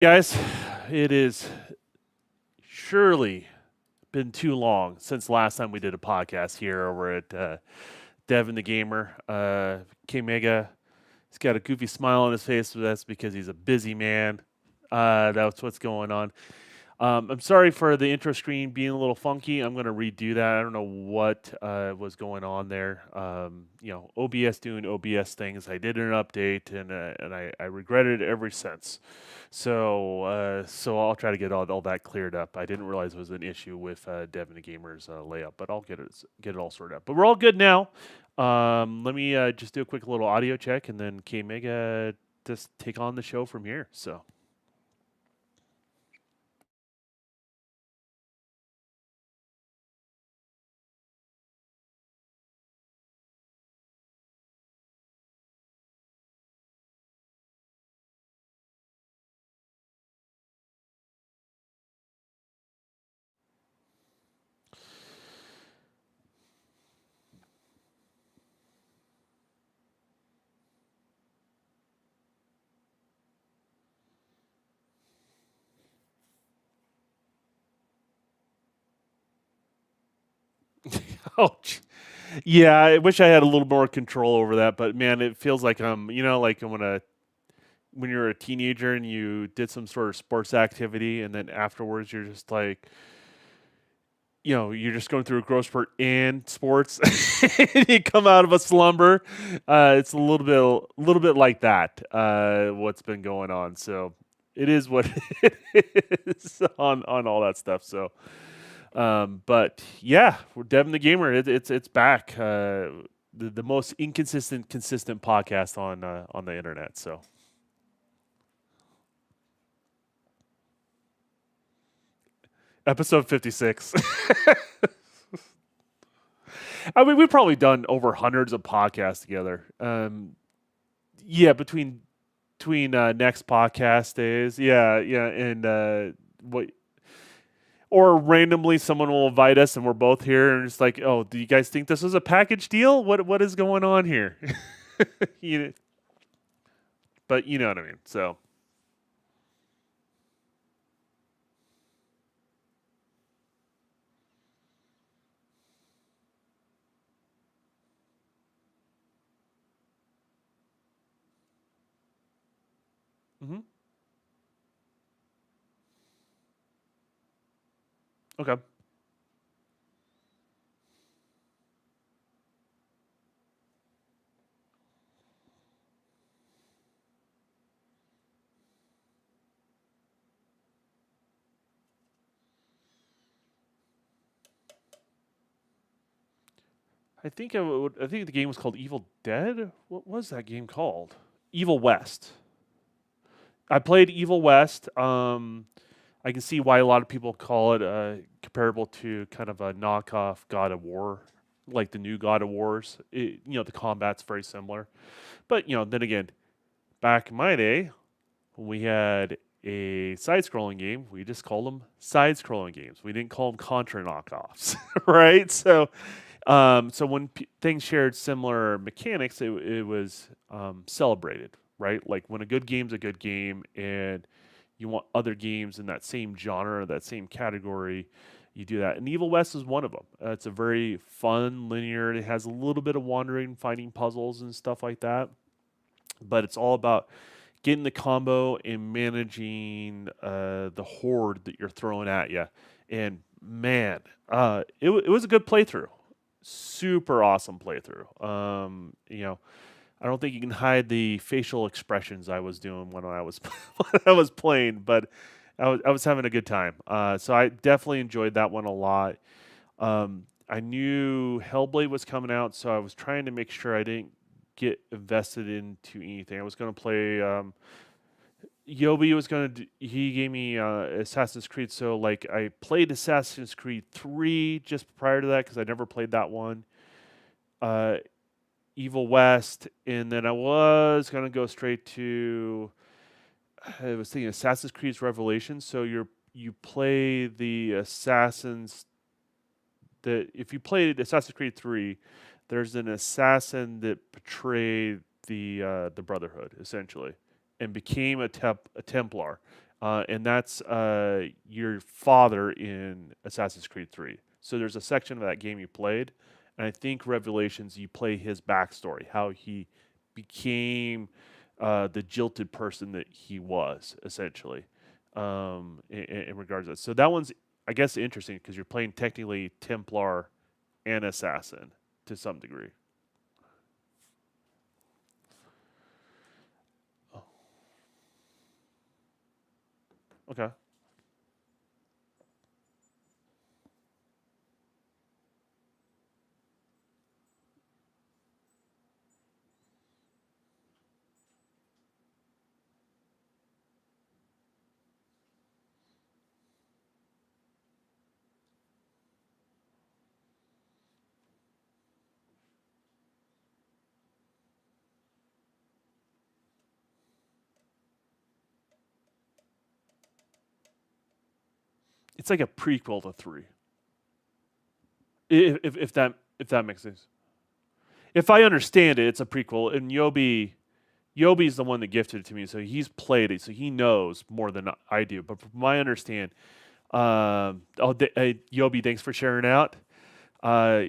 Guys, it is surely been too long since last time we did a podcast here over at Devin the Gamer. K Mega, he's got a goofy smile on his face, but that's because he's a busy man. That's what's going on. I'm sorry for the intro screen being a little funky. I'm going to redo that. I don't know what was going on there. OBS doing OBS things. I did an update, and I regretted it ever since. So I'll try to get all that cleared up. I didn't realize it was an issue with Devin the Gamer's layout, but I'll get it all sorted out. But we're all good now. Let me just do a quick little audio check, and then K Mega just take on the show from here. So. Ouch. Yeah, I wish I had a little more control over that, but man, it feels like like when you're a teenager and you did some sort of sports activity, and then afterwards you're just like, you're just going through a growth spurt and sports, and you come out of a slumber. It's a little bit like that. What's been going on? So it is what it is on all that stuff. So. But yeah, we're Devin the Gamer. It's back. The most inconsistent, consistent podcast on the internet. So episode 56. I mean, we've probably done over hundreds of podcasts together. Yeah, between next podcast days. Yeah, and what or randomly someone will invite us and we're both here and it's like, oh, do you guys think this is a package deal? What is going on here? you, but you know what I mean. So, hmm, okay. I think the game was called Evil Dead. What was that game called? Evil West. I played Evil West. I can see why a lot of people call it comparable to kind of a knockoff God of War, like the new God of Wars. The combat's very similar. But then again, back in my day, when we had a side-scrolling game, we just called them side-scrolling games. We didn't call them Contra knockoffs, right? So when things shared similar mechanics, it was celebrated, right? Like when a good game's a good game, and you want other games in that same genre, that same category, you do that. And Evil West is one of them. It's a very fun, linear. It has a little bit of wandering, finding puzzles and stuff like that, but it's all about getting the combo and managing the horde that you're throwing at you. And man, it was a good playthrough. Super awesome playthrough. I don't think you can hide the facial expressions I was doing when I was when I was playing, but I was having a good time. So I definitely enjoyed that one a lot. I knew Hellblade was coming out, so I was trying to make sure I didn't get invested into anything. I was going to play. Yobi was going to. He gave me Assassin's Creed, so like I played Assassin's Creed 3 just prior to that because I never played that one. Uh, Evil West, and then I was going to go straight to. I was thinking Assassin's Creed's Revelation. So you play the assassins that if you played Assassin's Creed 3, there's an assassin that betrayed the Brotherhood essentially and became a Templar. and that's your father in Assassin's Creed 3. So there's a section of that game you played, and I think Revelations you play his backstory, how he became the jilted person that he was, essentially, in regards to that. So that one's, I guess, interesting because you're playing technically Templar and Assassin to some degree. Oh, okay. It's like a prequel to 3. If that makes sense. If I understand it, it's a prequel, and Yobi's the one that gifted it to me, so he's played it, so he knows more than I do. But from my understand, Yobi, thanks for sharing out. Uh,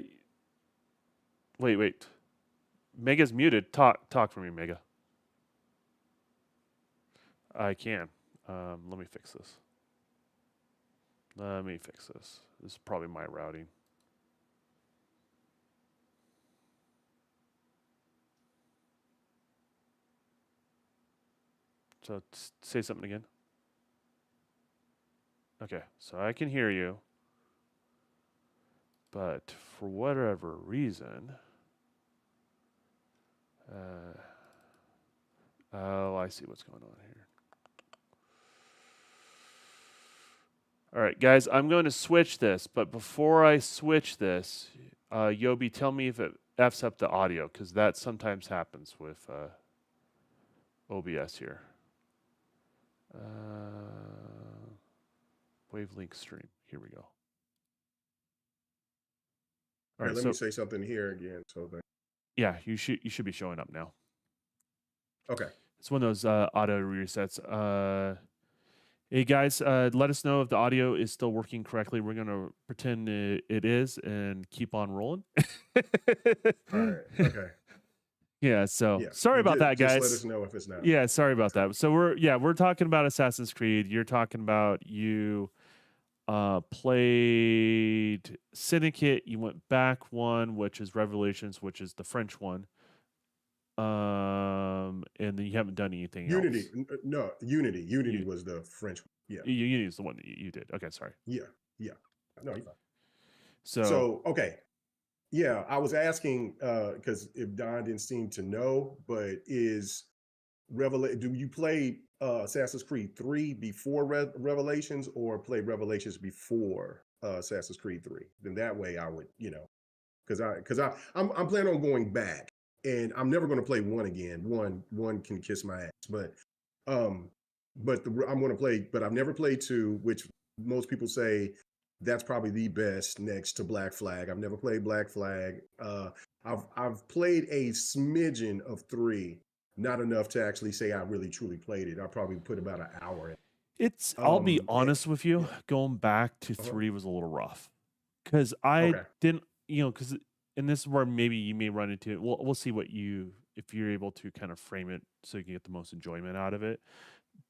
wait, Mega's muted. Talk for me, Mega. I can. Let me fix this. This is probably my routing. So say something again. Okay, so I can hear you, but for whatever reason, uh, oh, I see what's going on here. All right, guys, I'm going to switch this, but before I switch this, Yobi, tell me if it f's up the audio, because that sometimes happens with OBS here. Wavelink stream. Here we go. All right, let me say something here again. So that yeah, you should be showing up now. Okay. It's one of those auto resets. Hey guys, let us know if the audio is still working correctly. We're gonna pretend it is and keep on rolling. All right. Okay. Yeah. So sorry about that, guys. Just let us know if it's not. Yeah. Sorry about that. So we're talking about Assassin's Creed. You're talking about you played Syndicate. You went back one, which is Revelations, which is the French one. And then you haven't done anything Unity. else. No, Unity. Unity was the French one. Yeah. Unity is the one that you did. Okay, sorry. Yeah. Yeah. No, you're fine. So okay. Yeah, I was asking because if Don didn't seem to know, but do you play Assassin's Creed 3 before Revelations or play Revelations before Assassin's Creed 3? Then that way I would, I'm planning on going back, and I'm never going to play one again. One can kiss my ass, um, I'm going to play. But I've never played two, which most people say that's probably the best next to Black Flag. I've never played Black Flag. I've played a smidgen of 3, not enough to actually say I really truly played it. I probably put about an hour in. I'll be honest with you, going back to 3 was a little rough because I didn't, because, and this is where maybe you may run into it. We'll see if you're able to kind of frame it so you can get the most enjoyment out of it.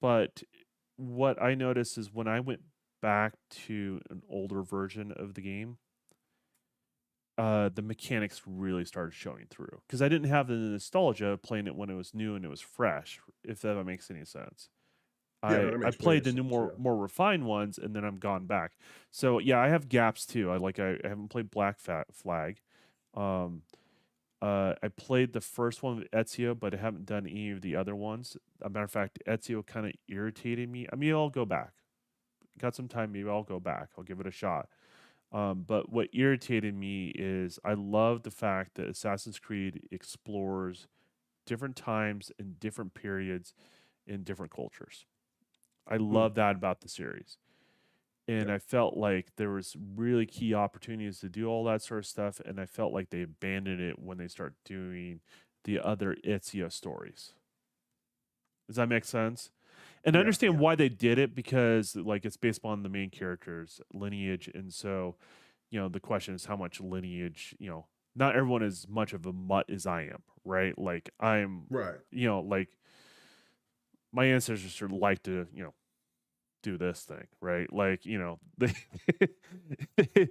But what I noticed is when I went back to an older version of the game, the mechanics really started showing through because I didn't have the nostalgia of playing it when it was new and it was fresh, if that makes any sense. I played the new more refined ones and then I'm gone back. So yeah, I have gaps too. I haven't played Black Flag. I played the first one with Ezio, but I haven't done any of the other ones. As a matter of fact, Ezio kind of irritated me. I mean, I'll go back. Got some time, maybe I'll go back. I'll give it a shot. But what irritated me is I love the fact that Assassin's Creed explores different times and different periods in different cultures. I love that about the series. And I felt like there was really key opportunities to do all that sort of stuff, and I felt like they abandoned it when they start doing the other Ezio stories. Does that make sense? And I Yeah, understand yeah. why they did it because like it's based on the main character's lineage, and so the question is how much lineage. Not everyone is much of a mutt as I am, right? Like I'm, Right. like my ancestors sort of like to do this thing, right? Like they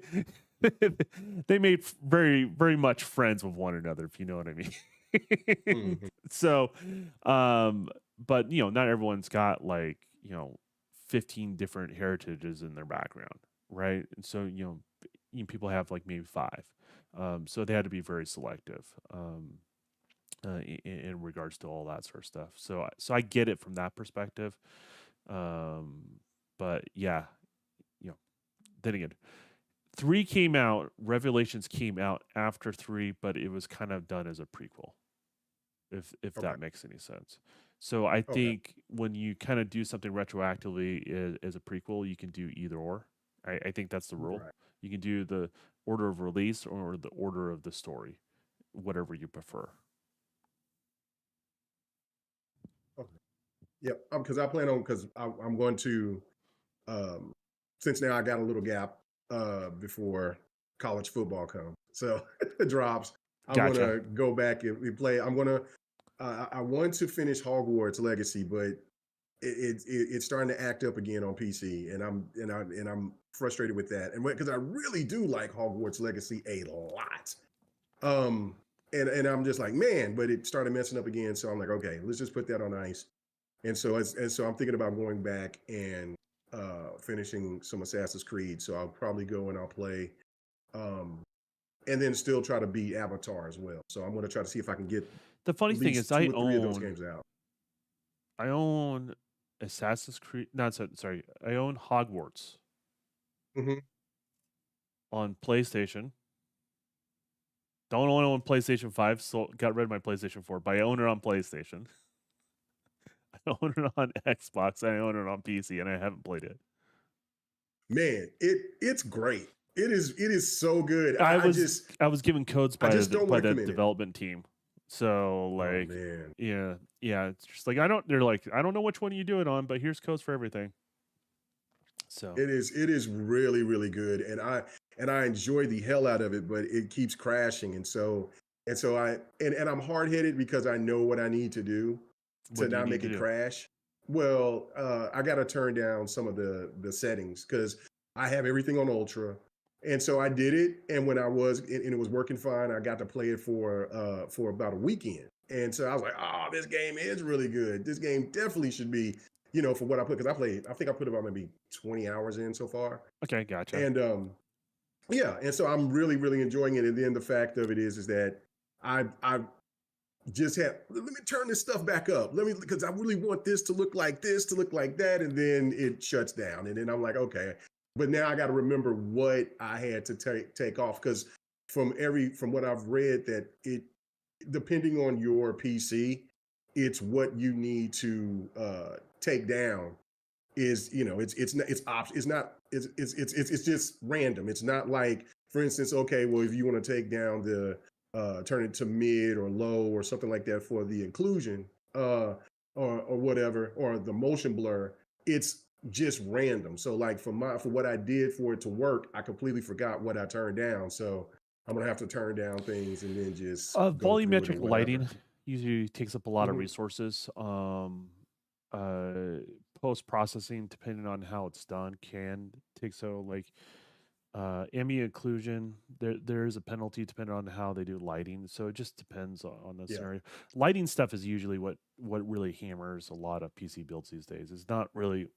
they made very very much friends with one another, if you know what I mean. Hmm. So, but not everyone's got like 15 different heritages in their background, right? And so people have like maybe five, so they had to be very selective. In regards to all that sort of stuff. So I get it from that perspective. But yeah, you know, then again, 3 came out, Revelations came out after 3, but it was kind of done as a prequel, if Okay. that makes any sense. So I Okay. think when you kind of do something retroactively as a prequel, you can do either or. I think that's the rule. Right. You can do the order of release or the order of the story, whatever you prefer. Okay. Yep. Because I plan on because I'm going to um, since now I got a little gap before college football comes, so it drops. I'm Gotcha. gonna go back and play. I'm gonna. I want to finish Hogwarts Legacy, but it's starting to act up again on PC, and I'm frustrated with that. And because I really do like Hogwarts Legacy a lot, um, and I'm just like, man, but it started messing up again. So I'm like, okay, let's just put that on ice. And so I'm thinking about going back and finishing some Assassin's Creed. So I'll probably go and I'll play, um, and then still try to beat Avatar as well. So I'm going to try to see if I can get The funny at thing is, least two or three of those games out. I own Assassin's Creed. Not sorry. I own Hogwarts Hmm. on PlayStation. Don't own it on PlayStation 5, so got rid of my PlayStation 4, but I own it on PlayStation. I own it on Xbox. I own it on PC, and I haven't played it. Man, it's great. It is so good. I I was just I was given codes I just don't by the recommend it. development team. So Oh like man, yeah, it's just like I don't. They're like I don't know which one you do it on, but here's codes for everything. So it is really really good, and I enjoy the hell out of it, but it keeps crashing, and so I'm hard headed because I know what I need to do to what do you not need make to it do? crash. Well, I got to turn down some of the settings because I have everything on ultra, and so I did it. And when I was and it was working fine, I got to play it for about a weekend. And so I was like, oh, this game is really good. This game definitely should be, for what I put, because I think I put about maybe 20 hours in so far. Okay, gotcha. And yeah, and so I'm really, really enjoying it. And then the fact of it is that I just have let me turn this stuff back up. Let me because I really want this to look like this, to look like that, and then it shuts down. And then I'm like, okay. But now I got to remember what I had to take off because from what I've read that it depending on your PC, it's what you need to take down is it's not it's just random. It's not like, for instance, okay, well, if you want to take down the turn it to mid or low or something like that for the inclusion or whatever, or the motion blur, it's just random. So like for what I did for it to work, I completely forgot what I turned down. So I'm gonna have to turn down things and then just go through it or Volumetric whatever. lighting usually takes up a lot of Hmm. resources. Post processing, depending on how it's done, can take so like ambient occlusion. There is a penalty depending on how they do lighting. So it just depends on the Yeah. scenario. Lighting stuff is usually what really hammers a lot of PC builds these days. It's not really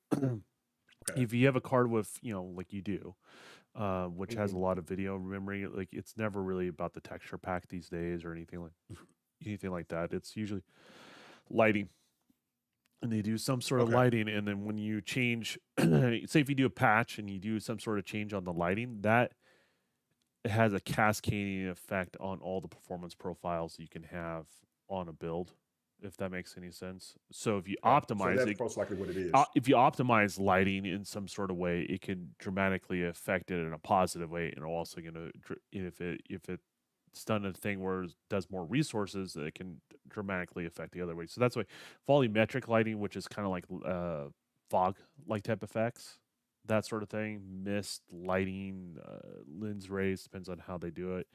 Okay. if you have a card with like you do, which has Hmm. a lot of video memory. Like it's never really about the texture pack these days or anything like that. It's usually lighting, and they do some sort of Okay. lighting, and then when you change, say if you do a patch and you do some sort of change on the lighting, that has a cascading effect on all the performance profiles you can have on a build, if that makes any sense. So if you Okay. So optimize that's it, most likely what it is. if you optimize lighting in some sort of way, it can dramatically affect it in a positive way, and also going to if it it's done a thing where it does more resources, it can dramatically affect the other way. So that's why volumetric lighting, which is kind of like fog like type effects, that sort of thing, mist lighting, lens rays, depends on how they do it.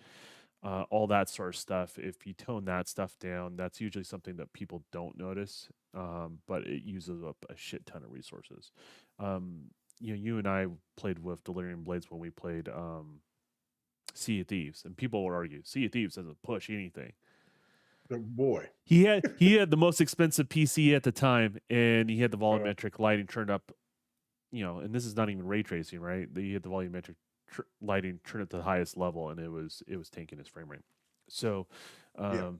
All that sort of stuff. If you tone that stuff down, that's usually something that people don't notice, but it uses up a shit ton of resources. You and I played with Delirium Blades when we played Sea of Thieves, and people would argue Sea of Thieves doesn't push anything. Boy, He had the most expensive PC at the time, and he had the uh, volumetric lighting turned up. And this is not even ray tracing, right? He had the volumetric lighting turned at the highest level, and it was tanking his frame rate. So, yeah.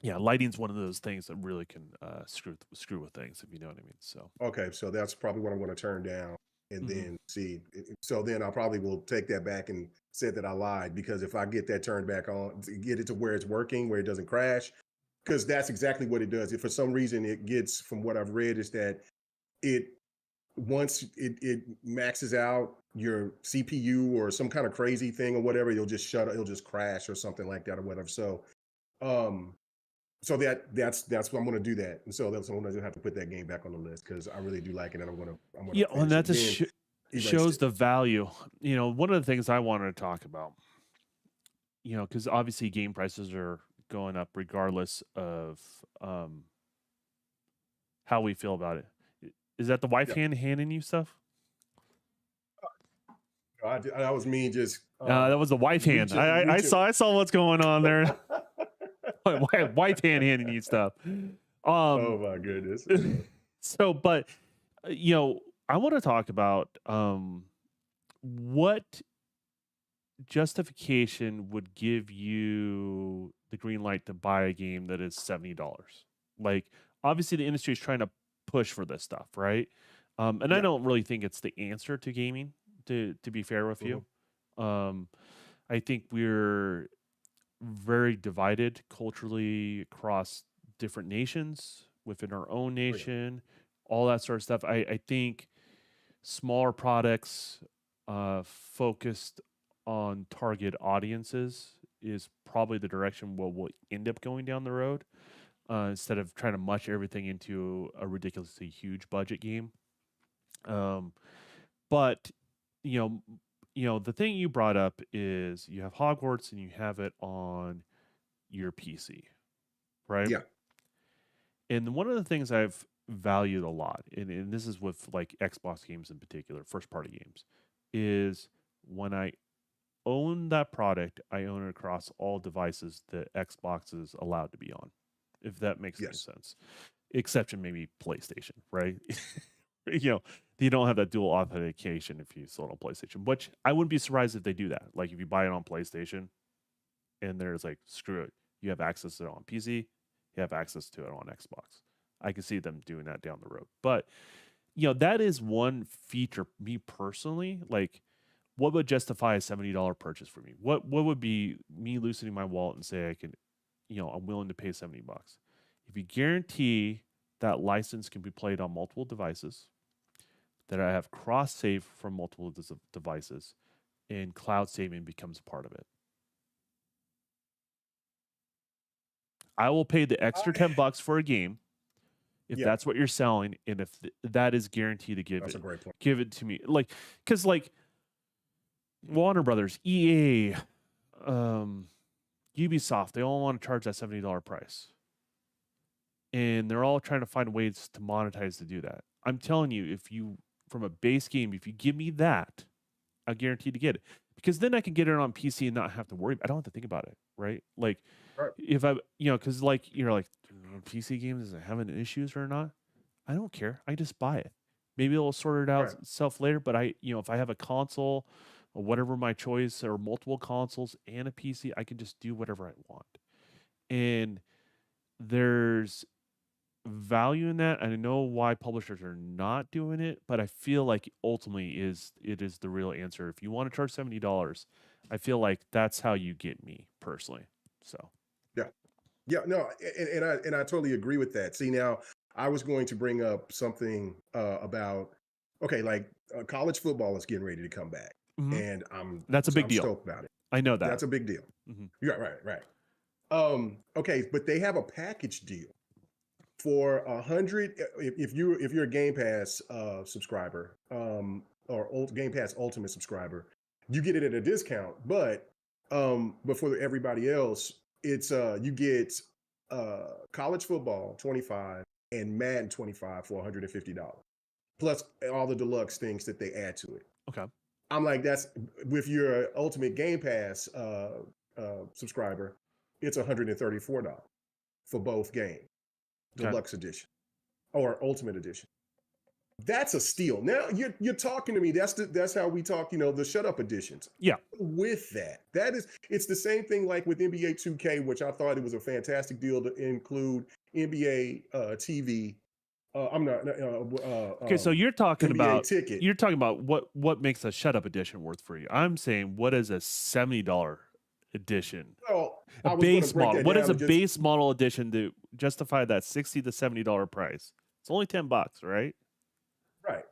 yeah, lighting's one of those things that really can screw with things, if you know what I mean. So, Okay, so that's probably what I'm going to turn down and mhm. then see. So then I probably will take that back and say that I lied, because if I get that turned back on, get it to where it's working, where it doesn't crash, because that's exactly what it does. If for some reason it gets, from what I've read, is that it once it maxes out your CPU or some kind of crazy thing or whatever, it'll just shut, it'll just crash or something like that or whatever. Um, so that's what I'm going to do that, and so that's I'm going to have to put that game back on the list, because I really do like it, and I'm going to Yeah, and finish that it. just Then erased shows it. the value. One of the things I wanted to talk about, because obviously game prices are going up regardless of how we feel about it. Is that the wife Yeah, handing you stuff? that was me just That was the wife hand. I reaching. saw what's going on there. Wife handing you stuff. Oh Um, my goodness. so, but I want to talk about what justification would give you the green light to buy a game that is $70. Like, obviously, the industry is trying to push for this stuff, right? And I Yeah. don't really think it's the answer to gaming. To be fair with Mhm. you, I think we're very divided culturally across different nations within our own Oh yeah. nation, all that sort of stuff. I think smaller products focused on target audiences is probably the direction we'll end up going down the road, instead of trying to mush everything into a ridiculously huge budget game. Um, but you know, the thing you brought up is you have Hogwarts and you have it on your PC, right? Yeah. And one of the things I've valued a lot, and this is with like Xbox games in particular, first party games, is when I own that product, I own it across all devices that Xbox is allowed to be on, if that makes any Yes. sense. Exception maybe PlayStation, right? you know, you don't have that dual authentication if you sold on PlayStation, which I wouldn't be surprised if they do that. Like if you buy it on PlayStation and there's like, screw it, you have access to it on PC, you have access to it on Xbox. I can see them doing that down the road. But, that is one feature, me personally, like, what would justify a $70 purchase for me? What would be me loosening my wallet and say I can, I'm willing to pay $70? If you guarantee that license can be played on multiple devices, that I have cross save from multiple devices, and cloud saving becomes a part of it, I will pay the extra I, $10 for a game if yeah. that's what you're selling, and if that is guaranteed to That's a great point. give it to me, like, because like Warner Brothers, EA, um, Ubisoft, they all want to charge that $70 price, and they're all trying to find ways to monetize to do that. I'm telling you, if you from a base game, if you give me that, I guarantee to get it, because then I can get it on PC and not have to worry. I don't have to think about it, right? Like Right. if I, because like you're like PC games, is it having issues or not? I don't care. I just buy it. Maybe it'll sort it out Right. itself later. But if I have a console or whatever my choice, or multiple consoles and a PC, I can just do whatever I want. And there's value in that. I know why publishers are not doing it, but I feel like ultimately it is the real answer. If you want to charge $70, I feel like that's how you get me personally. So Yeah. Yeah. No, and I totally agree with that. See, now I was going to bring up something about, okay, like college football is getting ready to come back, mhm. and That's a big I'm deal. stoked about it. I know that. That's a big deal. Mhm. Yeah, right. Okay, but they have a package deal for 100. If you're a Game Pass subscriber, or Game Pass Ultimate subscriber, you get it at a discount. But for everybody else, it's you get college football 25 and Madden 25 for $150, plus all the deluxe things that they add to it. Okay. I'm like, that's with your Ultimate Game Pass subscriber, it's $134 for both games, Okay. deluxe edition or Ultimate edition. That's a steal. Now you're talking to me. That's how we talk. The shut up editions. Yeah. With it's the same thing like with NBA 2K, which I thought it was a fantastic deal to include NBA TV. I'm not. Okay, so you're talking NBA about ticket. what makes a shut up edition worth for you. I'm saying what is a $70 edition? Well, A base model. What is a base model edition to justify that $60 to $70 price? It's only $10, right? Right.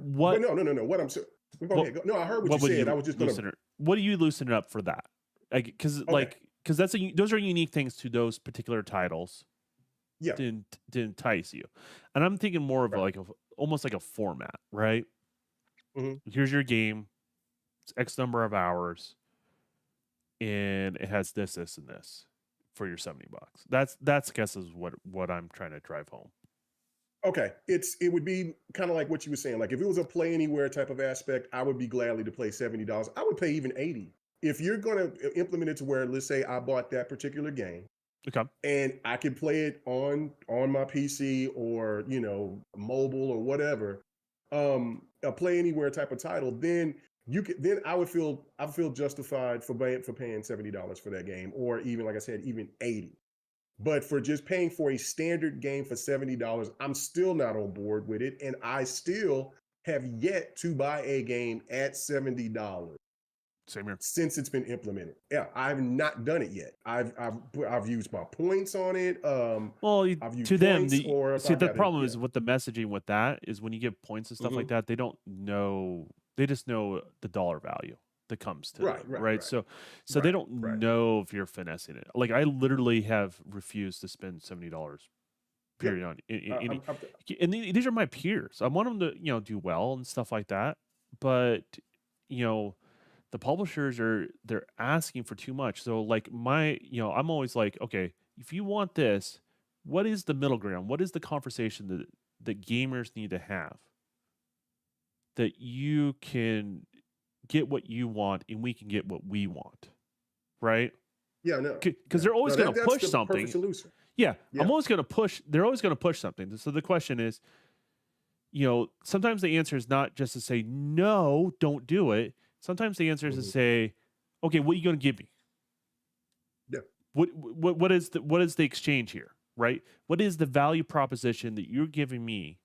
What? But no. What I'm saying. No, I heard what you said. I was just going to. What do you loosen it up for that? Because those are unique things to those particular titles. Yeah. To entice you, and I'm thinking more of almost like a format, right? Mm-hmm. Here's your game. It's X number of hours, and it has this, and this for your $70. That's I guess is what I'm trying to drive home. Okay, it would be kind of like what you were saying. Like if it was a play anywhere type of aspect, I would be gladly to play $70. I would pay even $80 if you're going to implement it to where, let's say, I bought that particular game. Okay. And I can play it on my PC or mobile or whatever. A play anywhere type of title. Then I would feel justified for paying $70 for that game, or even, like I said, even $80. But for just paying for a standard game for $70, I'm still not on board with it, and I still have yet to buy a game at $70. Same here. Since it's been implemented. Yeah, I've not done it yet. I've used my points on it. I've used to them, the problem is with the messaging with that is when you give points and stuff like that, they don't know. They just know the dollar value that comes to them, right? So they don't know if you're finessing it. Like I literally have refused to spend $70. Period on and these are my peers. I want them to do well and stuff like that, but the publishers they're asking for too much. So like I'm always like, okay, if you want this, what is the middle ground? What is the conversation that gamers need to have that you can get what you want and we can get what we want, right? Yeah, no. Because they're always going to push something. Yeah, I'm always going to push. They're always going to push something. So the question is, sometimes the answer is not just to say no, don't do it. Sometimes the answer is to say, okay, what are you going to give me? Yeah. What is the exchange here, right? What is the value proposition that you're giving me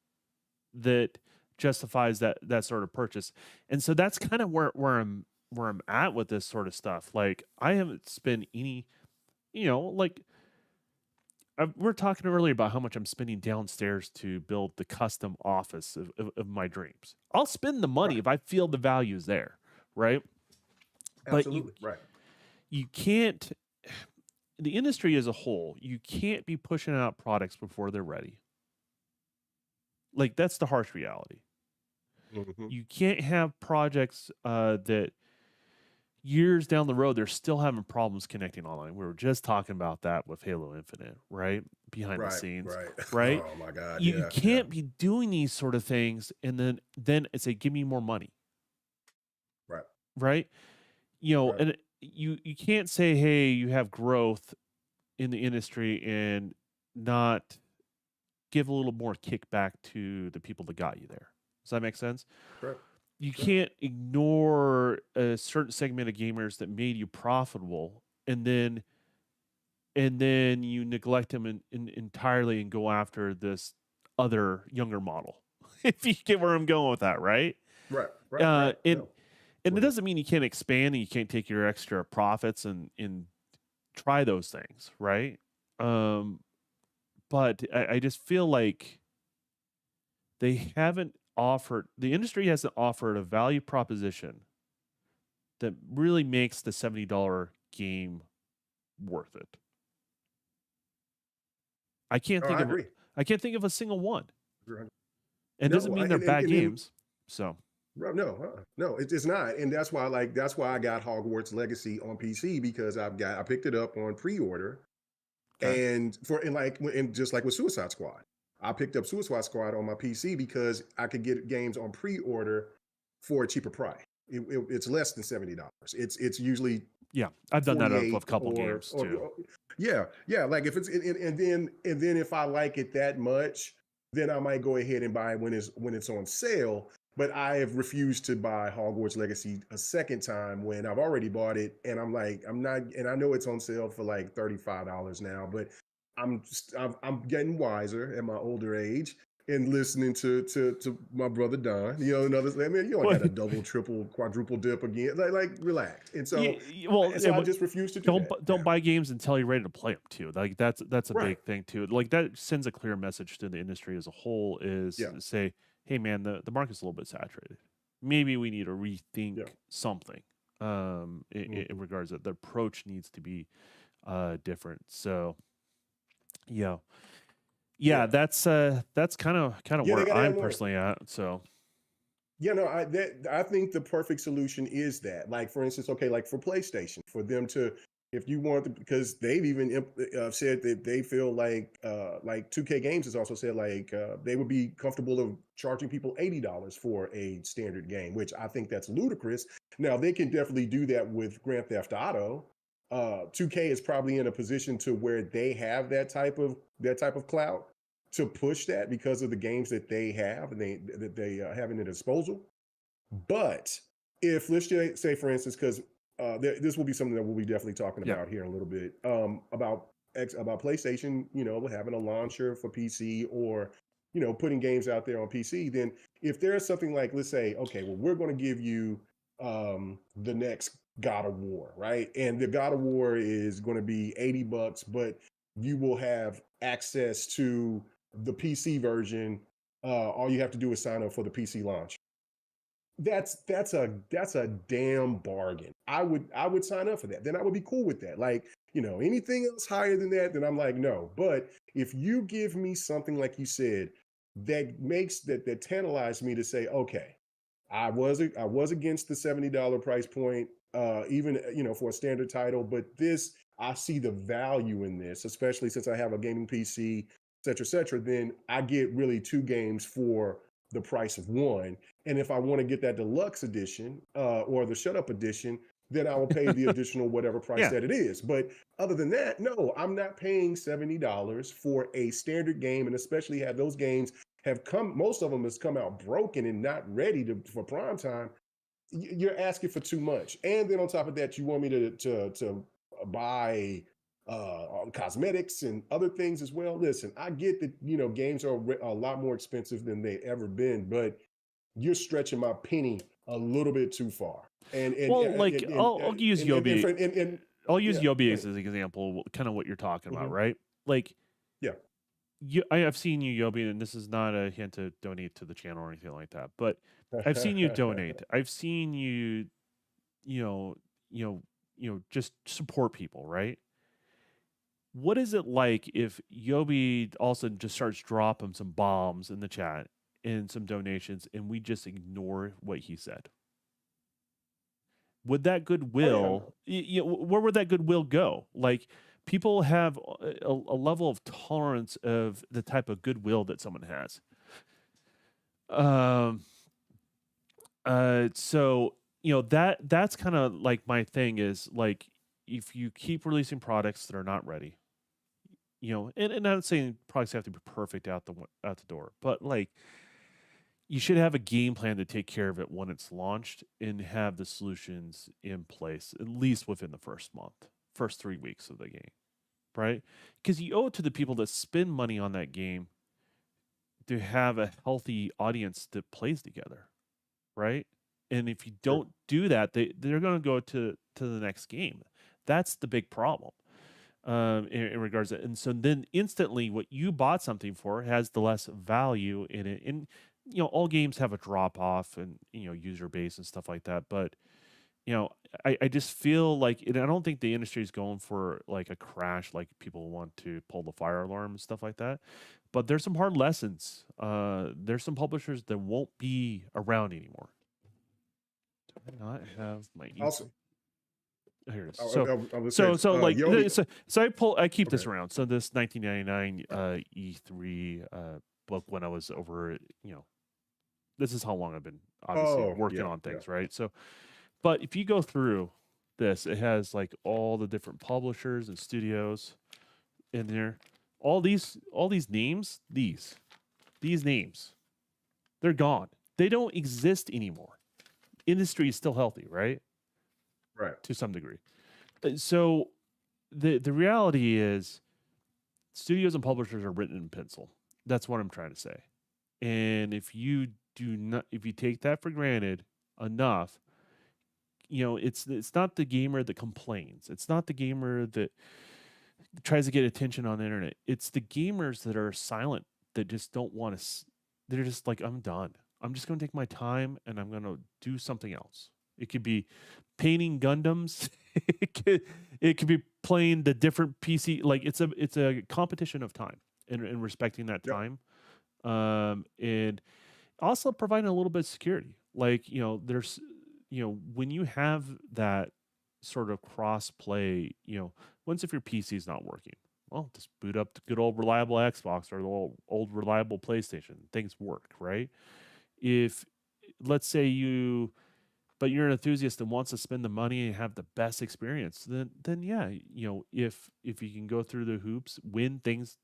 that justifies that sort of purchase? And so that's kind of where I'm at with this sort of stuff. Like I haven't spent any, we're talking earlier about how much I'm spending downstairs to build the custom office of my dreams. I'll spend the money if I feel the value is there. Right. Absolutely. But you can't, the industry as a whole, you can't be pushing out products before they're ready. Like that's the harsh reality. Mm-hmm. You can't have projects that years down the road, they're still having problems connecting online. We were just talking about that with Halo Infinite, right? Behind the scenes, right? Oh my God. You can't be doing these sort of things and then say, give me more money. Right. And you can't say, hey, you have growth in the industry and not give a little more kickback to the people that got you there. Does that make sense? Right. You can't ignore a certain segment of gamers that made you profitable and then you neglect them entirely and go after this other younger model. If you get where I'm going with that, right? Right. And it doesn't mean you can't expand and you can't take your extra profits and try those things, right? But I just feel like the industry hasn't offered a value proposition that really makes the $70 game worth it. I can't Oh, think I of agree. I can't think of a single one. It doesn't No, mean they're bad and games. So no, it's not, and that's why I got Hogwarts Legacy on PC because I picked it up on pre-order, okay. and just like with Suicide Squad, I picked up Suicide Squad on my PC because I could get games on pre-order for a cheaper price. It's less than $70. It's usually Yeah, I've done that of a 48 couple games too. yeah, like if it's and then if I like it that much, then I might go ahead and buy it when it's on sale. But I have refused to buy Hogwarts Legacy a second time when I've already bought it, and I'm like, I'm not, and I know it's on sale for like $35 now, but I'm getting wiser at my older age and listening to my brother Don, and others. I mean, you don't Well, had a double, triple, quadruple dip again. Like relax. And so well, I just refuse to do don't that. don't buy games until you're ready to play them too. Like that's a Right. big thing too. Like that sends a clear message to the industry as a whole. Is Yeah. say, hey man, the market's a little bit saturated. Maybe we need to rethink Yeah. something. In regards that the approach needs to be different. So yeah. Yeah. That's kind of Yeah, they where gotta have I'm more. personally at. So Yeah, no, I think the perfect solution is that. Like for instance, okay, like for PlayStation, for them to, if you want to, because they've even said that they feel like 2K Games has also said they would be comfortable of charging people $80 for a standard game, which I think that's ludicrous. Now they can definitely do that with Grand Theft Auto. 2K is probably in a position to where they have that type of clout to push that because of the games that they have and they have in their disposal. But if let's just say, for instance, because this will be something that we'll be definitely talking yeah, about here in a little bit about PlayStation, having a launcher for PC or putting games out there on PC. Then if there's something like, let's say, okay, well, we're going to give you the next God of War, right? And the God of War is going to be $80, but you will have access to the PC version. All you have to do is sign up for the PC launch. That's a damn bargain. I would sign up for that. Then I would be cool with that. Like, anything else higher than that, then I'm like, no. But if you give me something like you said that tantalized me to say, okay, I was against the $70 price point, even for a standard title, but this I see the value in this, especially since I have a gaming PC, et cetera. Then I get really two games for the price of one. And if I want to get that deluxe edition or the shut up edition, then I will pay the additional whatever price yeah. that it is. But other than that, no, I'm not paying $70 for a standard game, and especially have those games most of them has come out broken and not ready for prime time. You're asking for too much. And then on top of that, you want me to buy cosmetics and other things as well. Listen, I get that, games are a lot more expensive than they ever been, but you're stretching my penny a little bit too far. Well, like I'll use Yobi. I'll use Yeah, Yobi go as ahead. an example, kind of what you're talking about, Hmm. right? Like Yeah. I've seen you Yobi, and this is not a hint to donate to the channel or anything like that, but I've seen you donate. I've seen you, you know, you know, just support people, right? What is it like if Yobi also just starts dropping some bombs in the chat and some donations, and we just ignore what he said? Would that Oh yeah. goodwill, where would that goodwill go? Like people have a level of tolerance of the type of goodwill that someone has. Um, so that's kind of like my thing is like if you keep releasing products that are not ready, and I'm not saying products have to be perfect out the door, but like you should have a game plan to take care of it when it's launched and have the solutions in place at least within the first 3 weeks of the game, right? Because you owe it to the people that spend money on that game to have a healthy audience that plays together, right? And if you True. don't do that, they're going to go to the next game. That's the big problem in regards to, and so then instantly what you bought something for has the less value in it. And all games have a drop off and user base and stuff like that, but I just feel like, and I don't think the industry is going for like a crash, like people want to pull the fire alarm and stuff like that. But there's some hard lessons. There's some publishers that won't be around anymore. Do I not have my Also, here it is. I would say, Like Yoni, I keep this okay. around. So this 1999 E3 book when I was over, this is how long I've been obviously Oh, working yeah, on yeah. things, right? So, but if you go through this, it has like all the different publishers and studios in there. All these names, these names, they're gone. They don't exist anymore. Industry is still healthy, right? Right. To some degree. So the reality is studios and publishers are written in pencil. That's what I'm trying to say. And if you take that for granted enough, it's not the gamer that complains. It's not the gamer that tries to get attention on the internet. It's the gamers that are silent, that just don't want to. They're just like, I'm done. I'm just going to take my time and I'm going to do something else. It could be painting Gundams. it could be playing the different PC. Like it's a competition of time and respecting that Yep. time. And also providing a little bit of security. Like, there's, when you have that sort of cross play, once if your PC is not working, well, just boot up the good old reliable Xbox or the old reliable PlayStation. Things work, right? If, let's say but you're an enthusiast and wants to spend the money and have the best experience, then yeah, if you can go through the hoops when things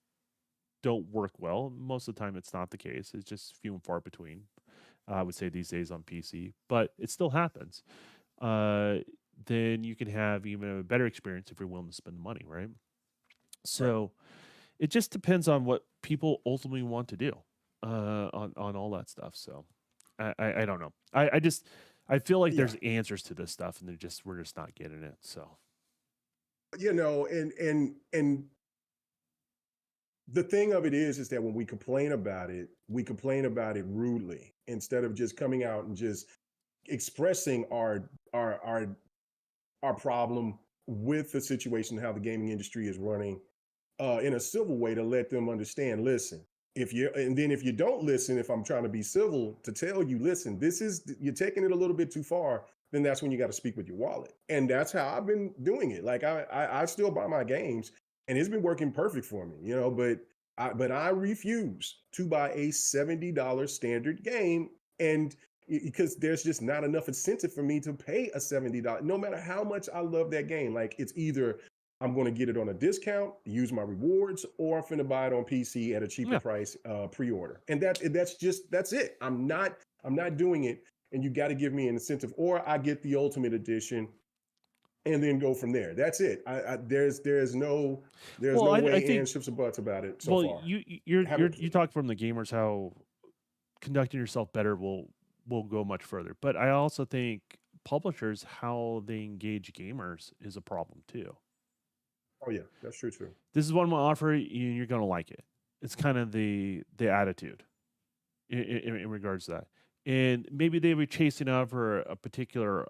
don't work well, most of the time it's not the case. It's just few and far between. I would say these days on PC, but it still happens. Then you can have even a better experience if you're willing to spend the money, right? Right. So it just depends on what people ultimately want to do on all that stuff. So I don't know. I feel like Yeah. there's answers to this stuff, and we're just not getting it. So And the thing of it is that when we complain about it, we complain about it rudely instead of just coming out and just expressing our problem with the situation, how the gaming industry is running, in a civil way, to let them understand, listen, if you don't listen, if I'm trying to be civil, to tell you, listen, you're taking it a little bit too far, then that's when you got to speak with your wallet. And that's how I've been doing it. Like I still buy my games and it's been working perfect for me, but I refuse to buy a $70 standard game, and because there's just not enough incentive for me to pay a $70, no matter how much I love that game. Like, it's either I'm going to get it on a discount, use my rewards, or I'm finna buy it on PC at a cheaper yeah. price, pre-order. And that's it. I'm not doing it. And you got to give me an incentive, or I get the ultimate edition and then go from there. That's it. There's no Well, I way think, and ships or buts about it so well, far. you talk from the gamers how conducting yourself better will go much further. But I also think publishers, how they engage gamers is a problem too. Oh yeah, that's true too. This is what I'm gonna offer you, and you're gonna like it. It's kind of the attitude in regards to that, and maybe they were chasing over a particular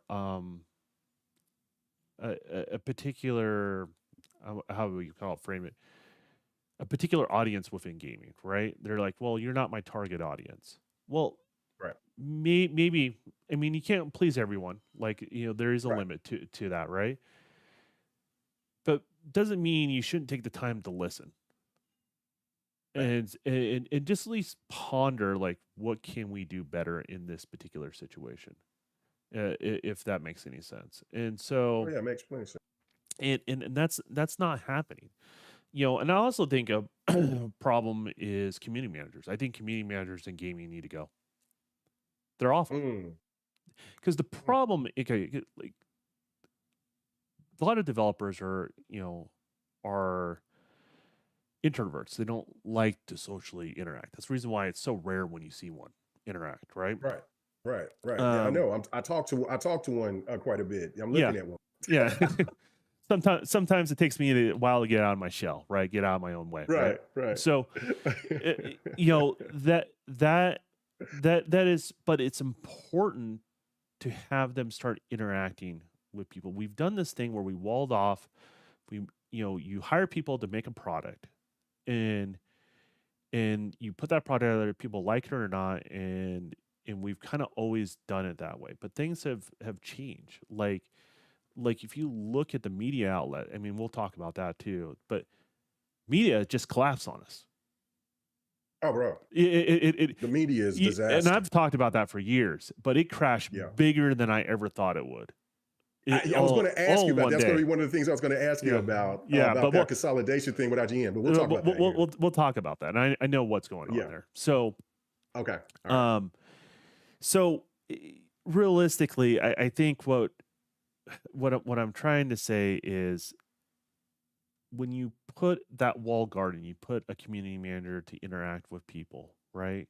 a particular how would you call it, frame it, a particular audience within gaming, right? They're like, well, you're not my target audience. Well, Right, maybe, I mean, you can't please everyone. Like, there is a right, limit to that, right? But doesn't mean you shouldn't take the time to listen right. and just at least ponder, like, what can we do better in this particular situation, if that makes any sense. And Oh so, yeah, makes plenty of sense. and that's not happening. And I also think a problem is community managers. I think community managers in gaming need to go. They're awful. Mm, Because the mm. problem, like, a lot of developers are introverts. They don't like to socially interact. That's the reason why it's so rare when you see one interact, right? Right, right. Yeah, I Um, know. I talk to one quite a bit. I'm yeah, looking at one. yeah. Sometimes it takes me a while to get out of my shell, right? Get out of my own way, right? Right, right. So, that is, but it's important to have them start interacting with people. We've done this thing where we walled off. You hire people to make a product, and you put that product out there, people like it or not, and we've kind of always done it that way. But things have changed. Like if you look at the media outlet, I mean, we'll talk about that too. But media just collapsed on us. Oh, bro, It the media is and disaster. I've talked about that for years, but it crashed Yeah. bigger than I ever thought it would. I was going to ask you about. That's going to be one of the things I was going to ask you Yeah. about. Yeah, about but that consolidation thing with IGN. But we'll talk about that. We'll talk about that. And I know what's going on there. So okay. All right. So realistically, I think what I'm trying to say is, when you put that wall garden, you put a community manager to interact with people, right?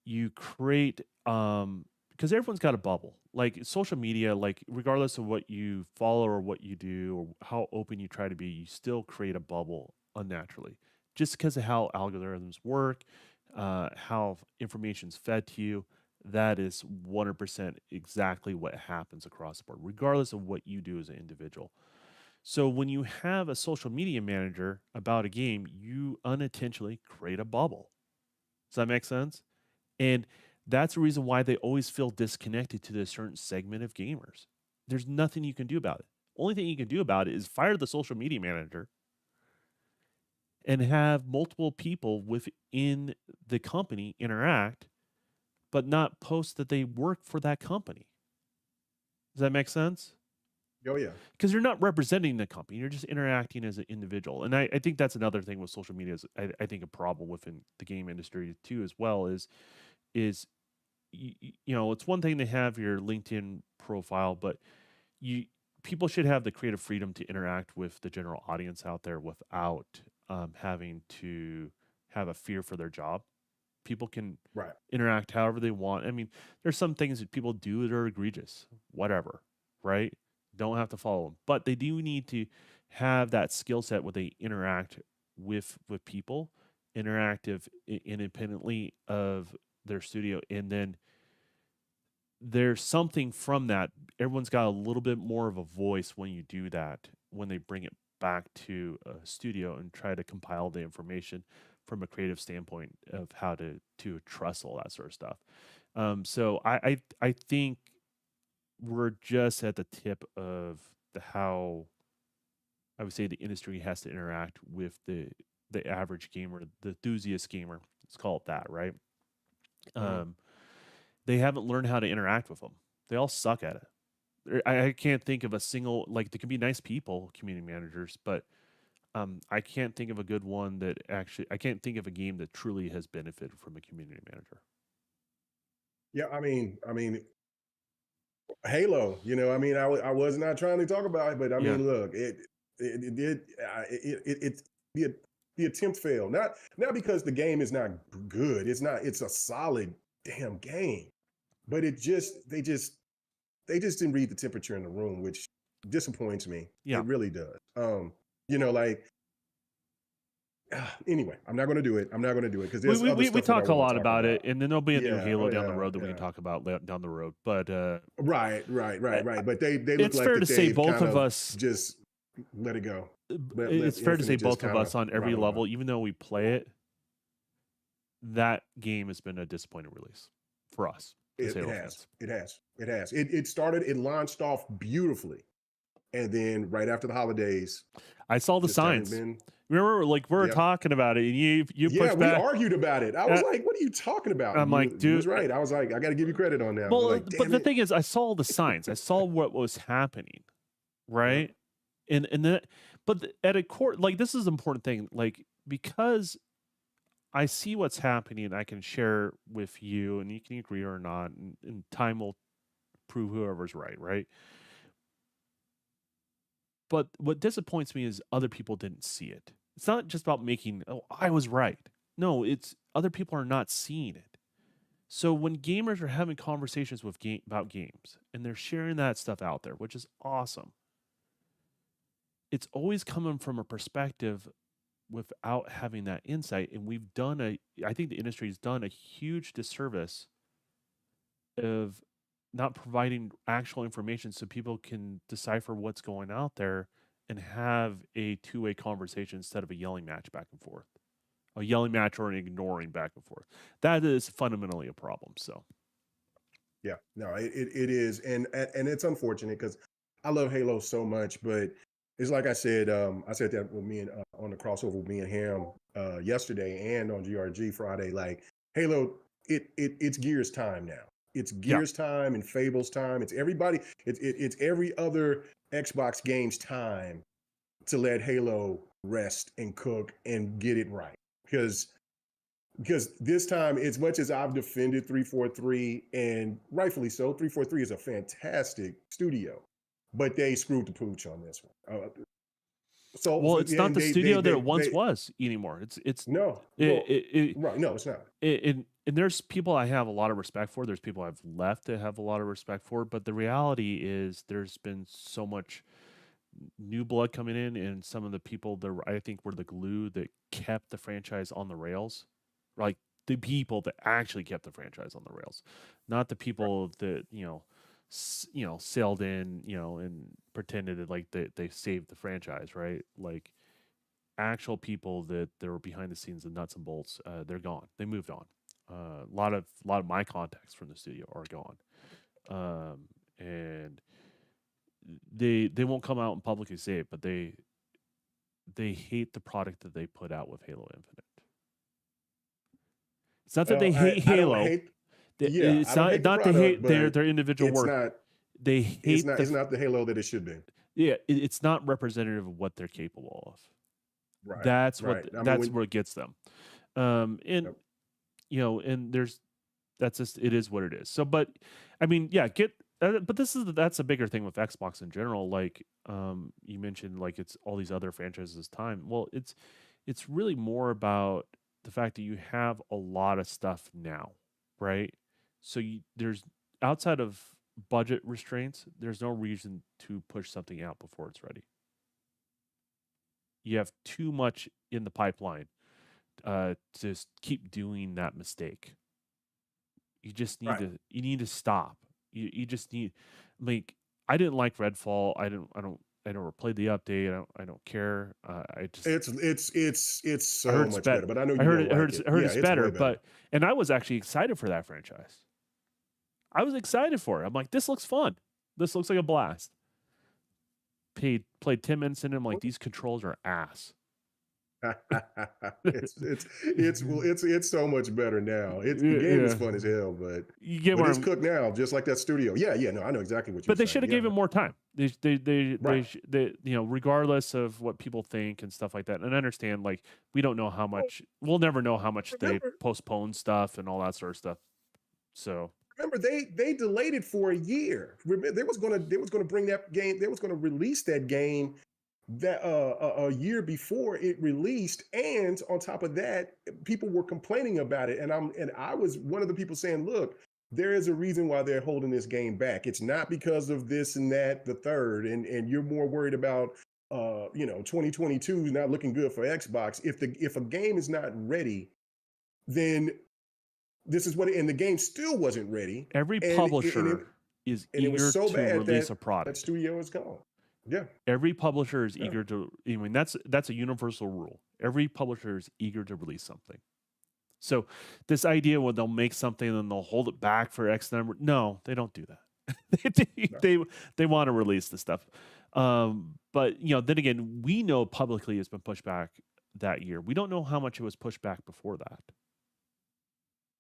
You create because everyone's got a bubble. Like social media, like regardless of what you follow or what you do or how open you try to be, you still create a bubble unnaturally, just because of how algorithms work, how information's fed to you. That is 100% exactly what happens across the board, regardless of what you do as an individual. So when you have a social media manager about a game, you unintentionally create a bubble. Does that make sense? And that's the reason why they always feel disconnected to this certain segment of gamers. There's nothing you can do about it. Only thing you can do about it is fire the social media manager and have multiple people within the company interact, but not post that they work for that company. Does that make sense? Oh, yeah. Because you're not representing the company. You're just interacting as an individual. And I think that's another thing with social media is I think a problem within the game industry too as well is it's one thing to have your LinkedIn profile, but people should have the creative freedom to interact with the general audience out there without having to have a fear for their job. People can interact however they want. I mean, there's some things that people do that are egregious, whatever, right? Don't have to follow them, but they do need to have that skill set where they interact with people, interactive independently of their studio, and then there's something from that. Everyone's got a little bit more of a voice when you do that, when they bring it back to a studio and try to compile the information from a creative standpoint of how to trust all that sort of stuff. So I think we're just at the tip of how I would say the industry has to interact with the average gamer, the enthusiast gamer. Let's call it that, right? They haven't learned how to interact with them. They all suck at it. I can't think of a single, like, there can be nice people, community managers, but I can't think of a good one that actually, I can't think of a game that truly has benefited from a community manager. Yeah, I mean, Halo. I was not trying to talk about it, but I mean, look, the attempt failed. Not because the game is not good. It's not. It's a solid damn game, but they just didn't read the temperature in the room, which disappoints me. Yeah. It really does. Anyway, I'm not going to do it. Because there's other stuff we talk a lot about it, and then there'll be a new Halo down the road that we yeah. can talk about down the road. But right. But they look it's like fair to say both kind of us just let it go. It's fair to say both of us on every level, even though we play it, that game has been a disappointing release for us. It has. It launched off beautifully, and then right after the holidays, I saw the signs. Remember, like, we were talking about it, and you pushed back. We argued about it. I was like, "What are you talking about?" I'm like, "Dude," he was right. I was like, "I got to give you credit on that." Well, but the thing is, I saw the signs. I saw what was happening, right? Yeah. And then, but at a core, like, this is an important thing, like, because I see what's happening, I can share with you, and you can agree or not, and time will prove whoever's right? But what disappoints me is other people didn't see it. It's not just about making, oh, I was right. No, it's other people are not seeing it. So when gamers are having conversations about games and they're sharing that stuff out there, which is awesome, it's always coming from a perspective without having that insight. And I think the industry has done a huge disservice of not providing actual information so people can decipher what's going out there and have a two-way conversation instead of a yelling match back and forth, a yelling match or an ignoring back and forth. That is fundamentally a problem. So Yeah, no, it is, and it's unfortunate because I love Halo so much, but it's like I said that with me and on the crossover with me and him yesterday and on GRG Friday. Like Halo, it's Gears time now. It's yeah, Gears time and Fable's time. It's everybody. It's every other Xbox game's time to let Halo rest and cook and get it right because this time, as much as I've defended 343, and rightfully so, 343 is a fantastic studio, but they screwed the pooch on this one. well, it's not And the studio that it once was anymore. It's no, it, well, it, right, no, it's not. and there's people I have a lot of respect for. There's people I've left to have a lot of respect for. But the reality is, there's been so much new blood coming in, and some of the people that I think were the glue that kept the franchise on the rails, like the people that actually kept the franchise on the rails, not the Right. people that sailed in, and pretended that like they saved the franchise, right? Like actual people that were behind the scenes, the nuts and bolts, they're gone. They moved on. A lot of my contacts from the studio are gone, and they won't come out and publicly say it, but they hate the product that they put out with Halo Infinite. It's not that they Well, hate I don't Halo. hate. Yeah, I It's don't not hate the not to product, hate their but their individual it's work. not. They hate It's not the Halo that it should be. yeah. It's not representative of what they're capable of. Right. That's what Right. I mean, that's when what gets them. And yep. and there's that's just it is what it is. So, but I mean, yeah, but that's a bigger thing with Xbox in general. Like, you mentioned, like it's all these other franchises time. Well, it's really more about the fact that you have a lot of stuff now, right? So there's outside of budget restraints, there's no reason to push something out before it's ready. You have too much in the pipeline to keep doing that mistake. You just need Right. to stop. You just need like I didn't like Redfall. I never played the update. I don't care. I just It's I so heard it's much better. better, but I know I you heard don't it, I heard like it's, it. I heard Yeah, it's it's way better, better. and I was actually excited for that franchise. I was excited for it. I'm like, this looks fun. This looks like a blast. Played 10 minutes in. I'm like, these controls are ass. It's so much better now. It's the game is Yeah, fun as hell, but you get where it's I'm. cooked now, just like that studio. Yeah, yeah, no, I know exactly what you're But they saying. should have Yeah, gave it more time. right. Regardless of what people think and stuff like that. And I understand, like, we don't know how Well, much. We'll never know how much they remember, postpone stuff and all that sort of stuff. So remember they delayed it for a year. They was gonna bring that game. They was gonna release that game that a year before it released, and on top of that, people were complaining about it, and I was one of the people saying, look, there is a reason why they're holding this game back. It's not because of this and that, the third, and you're more worried about 2022 is not looking good for Xbox. If a game is not ready, then this is what and the game still wasn't ready, every and it publisher is and it was eager so to bad release that a that product. studio is gone. Yeah, Every publisher is yeah. eager to. I mean, that's a universal rule. Every publisher is eager to release something. So this idea where they'll make something and then they'll hold it back for X number, no, they don't do that. they, No. they they want to release the stuff. But then again, we know publicly it's been pushed back that year. We don't know how much it was pushed back before that,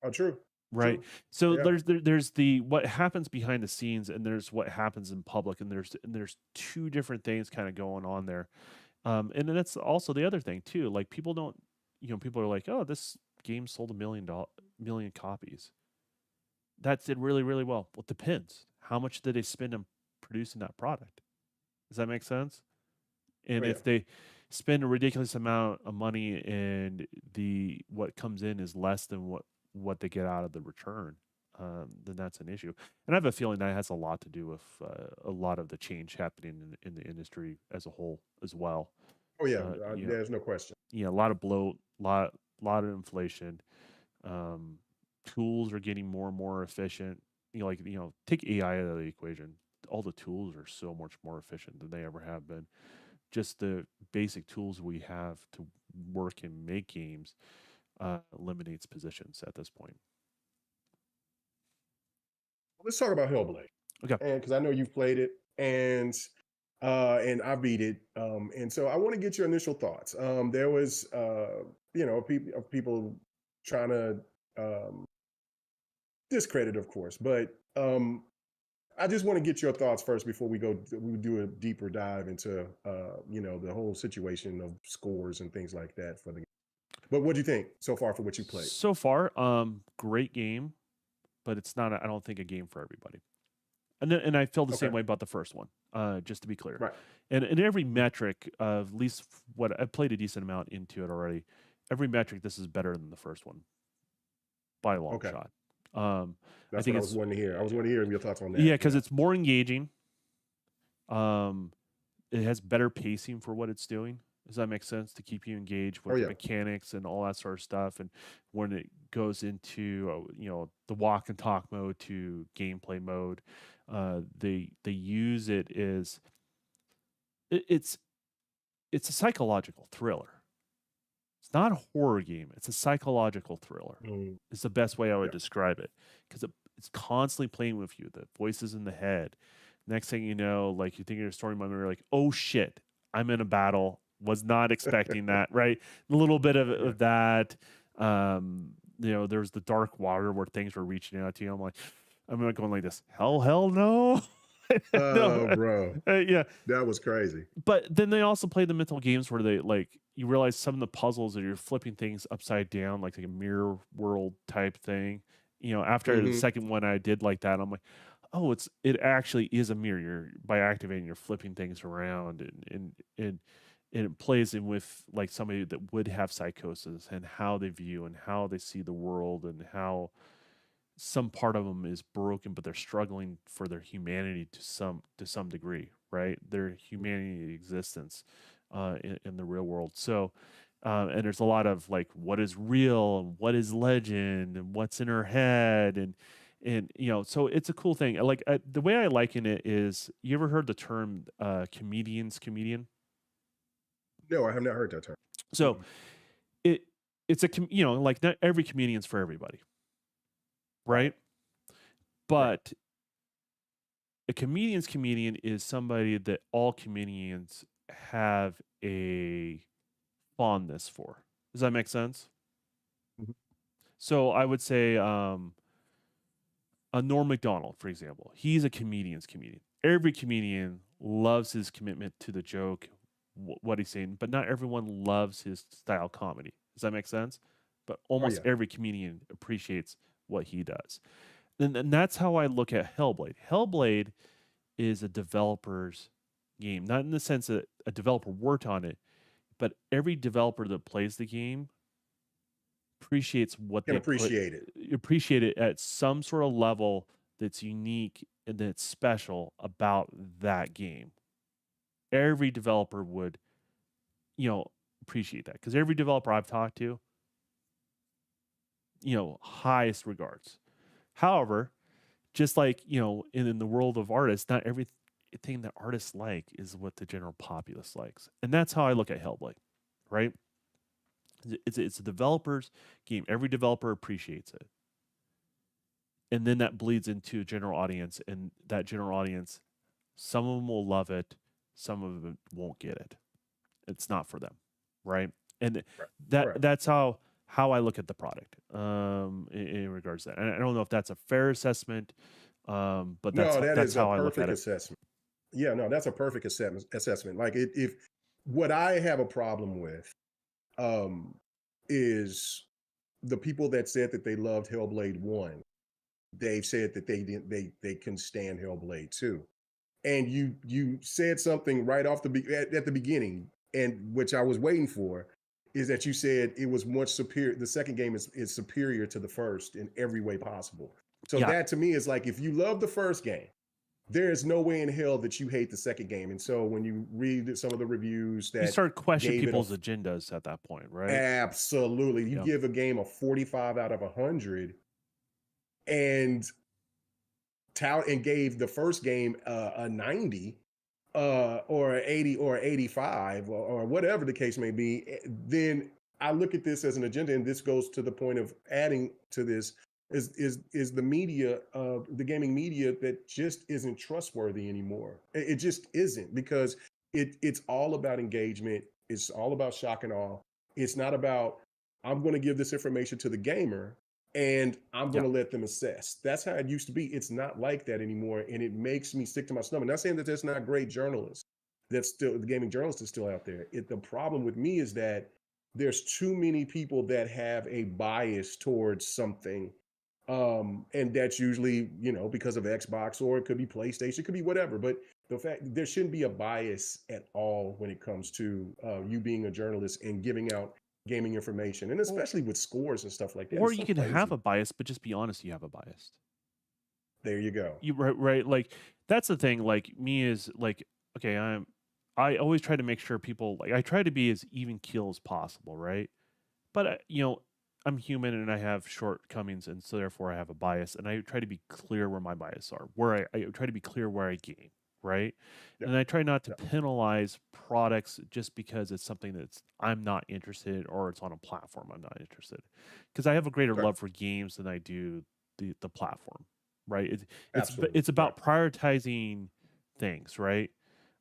Oh, true, right? true. So Yeah. there's the what happens behind the scenes, and there's what happens in public, and there's two different things kind of going on there. And then that's also the other thing too. Like people don't, people are like, oh, this game sold a million copies. That did really, really well. Well, it depends. How much did they spend on producing that product? Does that make sense? Oh And yeah. if they spend a ridiculous amount of money and the what comes in is less than what they get out of the return, then that's an issue. And I have a feeling that has a lot to do with a lot of the change happening in the industry as a whole as well. Oh yeah. Uh, you know, There's no question. a lot of bloat, lot of inflation. Um, Tools are getting more and more efficient. take AI out of the equation. All the tools are so much more efficient than they ever have been. Just the basic tools we have to work and make games eliminates positions at this point. Let's talk about Hellblade. Okay. And because I know you've played it, and I beat it, and so I want to get your initial thoughts. There was people trying to discredit, of course, but I just want to get your thoughts first before we do a deeper dive into the whole situation of scores and things like that for the game. But what do you think so far for what you played? So far, great game, but it's not. I don't think a game for everybody. And I feel the same way about the first one. Just to be clear, Right. And in every metric, at least what I've played a decent amount into it already. Every metric, this is better than the first one by a long shot. That's what I was wanting to hear. I was wanting to hear your thoughts on that. Yeah, because it's more engaging. It has better pacing for what it's doing. Does that make sense? To keep you engaged with the mechanics and all that sort of stuff. And when it goes into the walk and talk mode to gameplay mode, they use it as it's a psychological thriller. It's not a horror game. It's a psychological thriller. It's the best way I would describe it, because it's constantly playing with you. The voices in the head. Next thing you know, like you think you're a story moment, you're like, oh shit, I'm in a battle. Was not expecting that, right? A little bit of that. There's the dark water where things were reaching out to you. I'm not going like this. Hell no. Oh, bro. Yeah. That was crazy. But then they also play the mental games where you realize some of the puzzles that you're flipping things upside down, like a mirror world type thing. After the second one I did like that, I'm like, oh, it actually is a mirror. By activating, you're flipping things around, and it plays in with like somebody that would have psychosis and how they view and how they see the world, and how some part of them is broken, but they're struggling for their humanity to some degree, right? Their humanity existence in the real world. So, and there's a lot of like, what is real and what is legend and what's in her head, and so it's a cool thing. Like the way I liken it is, you ever heard the term comedian? No, I have not heard that term. So it's like not every comedian's for everybody, right? But a comedian's comedian is somebody that all comedians have a fondness for. Does that make sense? Mhm. So I would say a Norm Macdonald, for example, he's a comedian's comedian. Every comedian loves his commitment to the joke, what he's saying, but not everyone loves his style comedy. Does that make sense? But almost every comedian appreciates what he does. And that's how I look at Hellblade. Hellblade is a developer's game, not in the sense that a developer worked on it, but every developer that plays the game appreciates what they appreciate it at some sort of level that's unique and that's special about that game. Every developer would, appreciate that, because every developer I've talked to, highest regards. However, just like, in the world of artists, not everything that artists like is what the general populace likes. And that's how I look at Hellblade, right? It's a developer's game. Every developer appreciates it. And then that bleeds into a general audience, and that general audience, some of them will love it, some of them won't get it. It's not for them, right? And that's how I look at the product in regards to that. And I don't know if that's a fair assessment, but that's how I look at it. Assessment. Yeah, no, that's a perfect assessment. Like if what I have a problem with is the people that said that they loved Hellblade 1, they've said that they can stand Hellblade 2. And you said something right off at the beginning, and which I was waiting for, is that you said it was much superior. The second game is superior to the first in every way possible. So that to me is like, if you love the first game, there is no way in hell that you hate the second game. And so when you read some of the reviews that you start questioning people's agendas at that point, right? Absolutely. You give a game a 45 out of 100, and tout and gave the first game a 90 or an 80 or 85 or whatever the case may be, then I look at this as an agenda, and this goes to the point of adding to this is the media, the gaming media, that just isn't trustworthy anymore. It just isn't, because it's all about engagement. It's all about shock and awe. It's not about, I'm going to give this information to the gamer and I'm going Yeah. to let them assess. That's how it used to be. It's not like that anymore, and it makes me sick to my stomach. Not saying that there's not great journalists. That's still, the gaming journalists are still out there. The problem with me is that there's too many people that have a bias towards something, and that's usually, because of Xbox, or it could be PlayStation, it could be whatever. But the fact, there shouldn't be a bias at all when it comes to you being a journalist and giving out gaming information, and especially with scores and stuff like that. Or It's you so can have crazy. a bias, but just be honest, you have a bias. There you go. You right, like that's the thing. Like me is like, okay, I always try to make sure people, like, I try to be as even keel as possible, right? But I'm human and I have shortcomings, and so therefore I have a bias, and I try to be clear where my bias are, where I try to be clear where I game, right? Yeah, And I try not to yeah, penalize products just because it's something that's I'm not interested, or it's on a platform I'm not interested, because I have a greater okay, love for games than I do the platform, right? absolutely, It's right, about prioritizing things, right?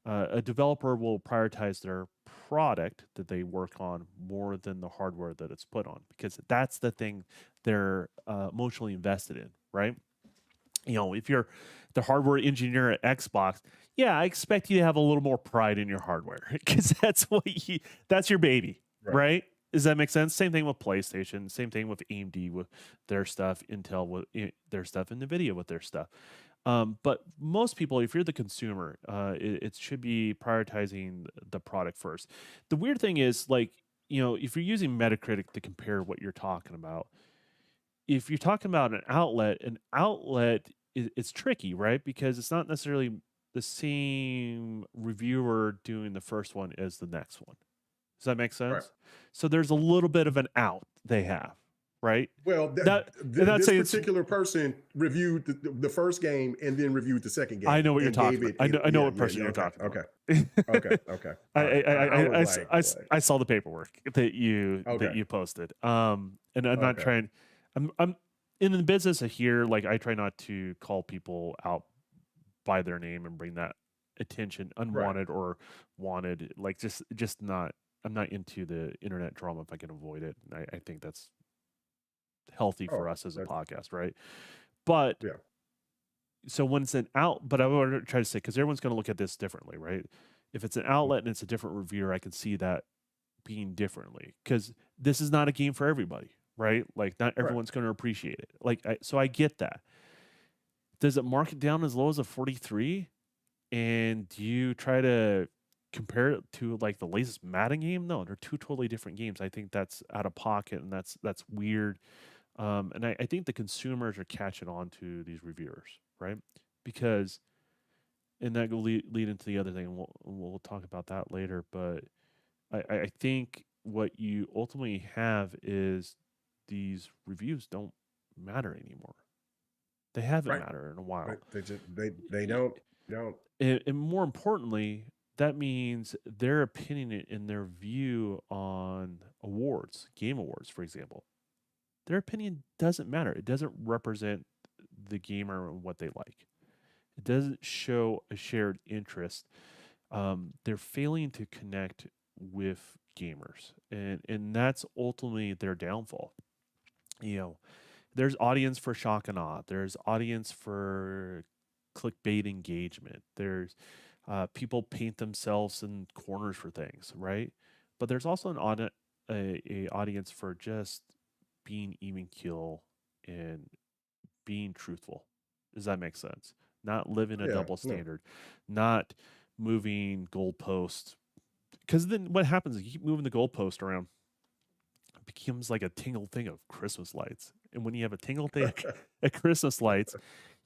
A developer will prioritize their product that they work on more than the hardware that it's put on, because that's the thing they're emotionally invested in, right? If you're the hardware engineer at Xbox, yeah, I expect you to have a little more pride in your hardware because that's your baby, right. right? Does that make sense? Same thing with PlayStation, same thing with AMD with their stuff, Intel with their stuff, and NVIDIA with their stuff. But most people, if you're the consumer, it should be prioritizing the product first. The weird thing is, like, if you're using Metacritic to compare what you're talking about, if you're talking about an outlet it's tricky, right? Because it's not necessarily the same reviewer doing the first one as the next one. Does that make Right. sense? So there's a little bit of an out they have, right? Well, That and not this saying it's particular person reviewed the first game and then reviewed the second I know game what you're and talking gave about. it I a, know I know yeah, what yeah, person yeah. you're Okay, talking okay, about. okay, okay. All right. I was like, what? I saw the paperwork that Okay, you posted. And I'm not okay, trying. I'm in the business of here. Like, I try not to call people out by their name and bring that attention, right. unwanted or wanted. Like, just not. I'm not into the internet drama if I can avoid it. And I think that's healthy for Oh, us as a that, podcast, right? But yeah, so when it's an out, but I want to try to say, because everyone's going to look at this differently, right? If it's an outlet and it's a different reviewer, I can see that being differently, because this is not a game for everybody, right? Like, not right. everyone's going to appreciate it. Like, so I get that. Does it mark it down as low as a 43? And do you try to compare it to, like, the latest Madden game? No, they're two totally different games. I think that's out of pocket, and that's weird. And I think the consumers are catching on to these reviewers, right? Because, and that will lead into the other thing, and we'll talk about that later. But I think what you ultimately have is these reviews don't matter anymore. They haven't Right. mattered in a while. Right. They just they don't. And more importantly, that means their opinion and their view on awards, game awards, for example, their opinion doesn't matter. It doesn't represent the gamer and what they like. It doesn't show a shared interest. They're failing to connect with gamers, and that's ultimately their downfall. You know, there's audience for shock and awe. There's audience for clickbait engagement. There's people paint themselves in corners for things, right? But there's also a audience for just being even keel and being truthful. Does that make sense? Not living a Yeah, double no, standard, not moving goalposts. Because then what happens is you keep moving the goalpost around, it becomes like a tingle thing of Christmas lights. And when you have a tingle thing at Christmas lights,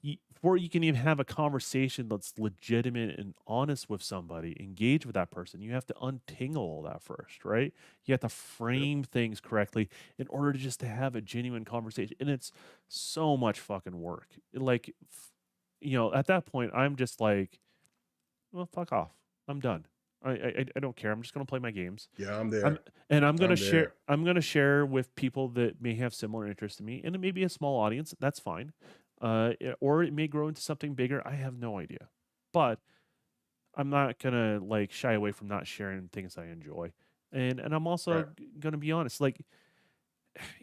before you can even have a conversation that's legitimate and honest with somebody, engage with that person, you have to untingle all that first, right? You have to yep, frame things correctly in order to have a genuine conversation. And it's so much fucking work. at that point, I'm just like, well, fuck off. I'm done. I don't care. I'm just gonna play my games. Yeah, I'm I'm there. and I'm gonna I'm share. there. I'm gonna share with people that may have similar interests to me, and it may be a small audience. That's fine. Or it may grow into something bigger. I have no idea, but I'm not gonna like shy away from not sharing things I enjoy, and I'm also Right. gonna be honest. Like,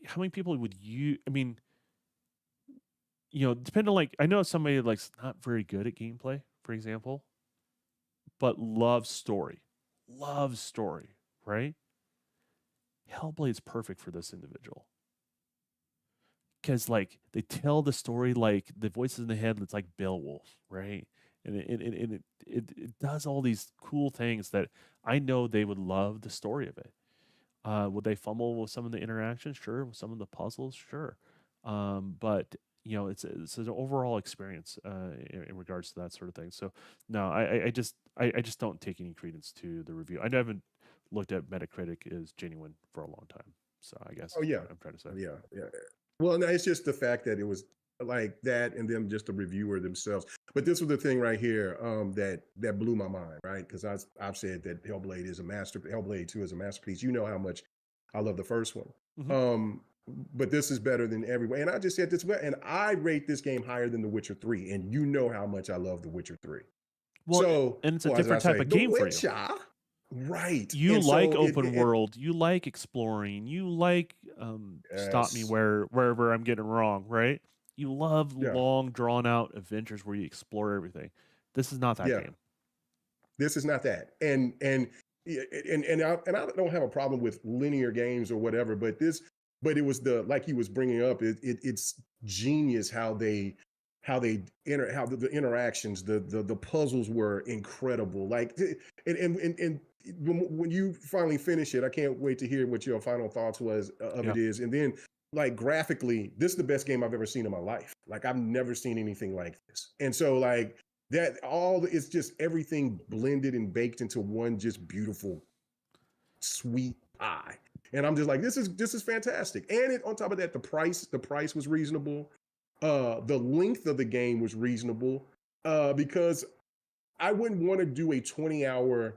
how many people would you? I mean, depending, like, I know somebody like's not very good at gameplay, for example, but loves story, right? Hellblade's perfect for this individual because like they tell the story like the voices in the head. It's like Beowulf, right? And it does all these cool things that I know they would love the story of it. Would they fumble with some of the interactions? Sure. With some of the puzzles? Sure. But it's an overall experience in regards to that sort of thing. So no, I just don't take any credence to the review. I haven't looked at Metacritic as genuine for a long time. So I guess Oh is yeah, what I'm trying to say. yeah, yeah. Well, no, it's just the fact that it was like that, and them just a reviewer themselves. But this was the thing right here that blew my mind, right? Because I've said that Hellblade 2 is a masterpiece. You know how much I love the first one. Hmm. But this is better than every way. And I just said this way, and I rate this game higher than The Witcher 3, and you know how much I love The Witcher 3. Well, So, and it's a well, as I different type say, of The game for you. Witcher, right? You And like so open world. You like exploring. You like stop me yes, wherever I'm getting wrong. Right? You love yeah, long drawn out adventures where you explore everything. This is not that yeah. game. This is not that. And I don't have a problem with linear games or whatever, but it was like he was bringing up. It's genius how the interactions, the puzzles were incredible. Like and when you finally finish it, I can't wait to hear what your final thoughts was of Yeah. it is. And then like graphically, this is the best game I've ever seen in my life. Like I've never seen anything like this. And so like that all it's just everything blended and baked into one just beautiful sweet pie. And I'm just like, this is fantastic. And on top of that, the price was reasonable. The length of the game was reasonable. Because I wouldn't want to do a 20-hour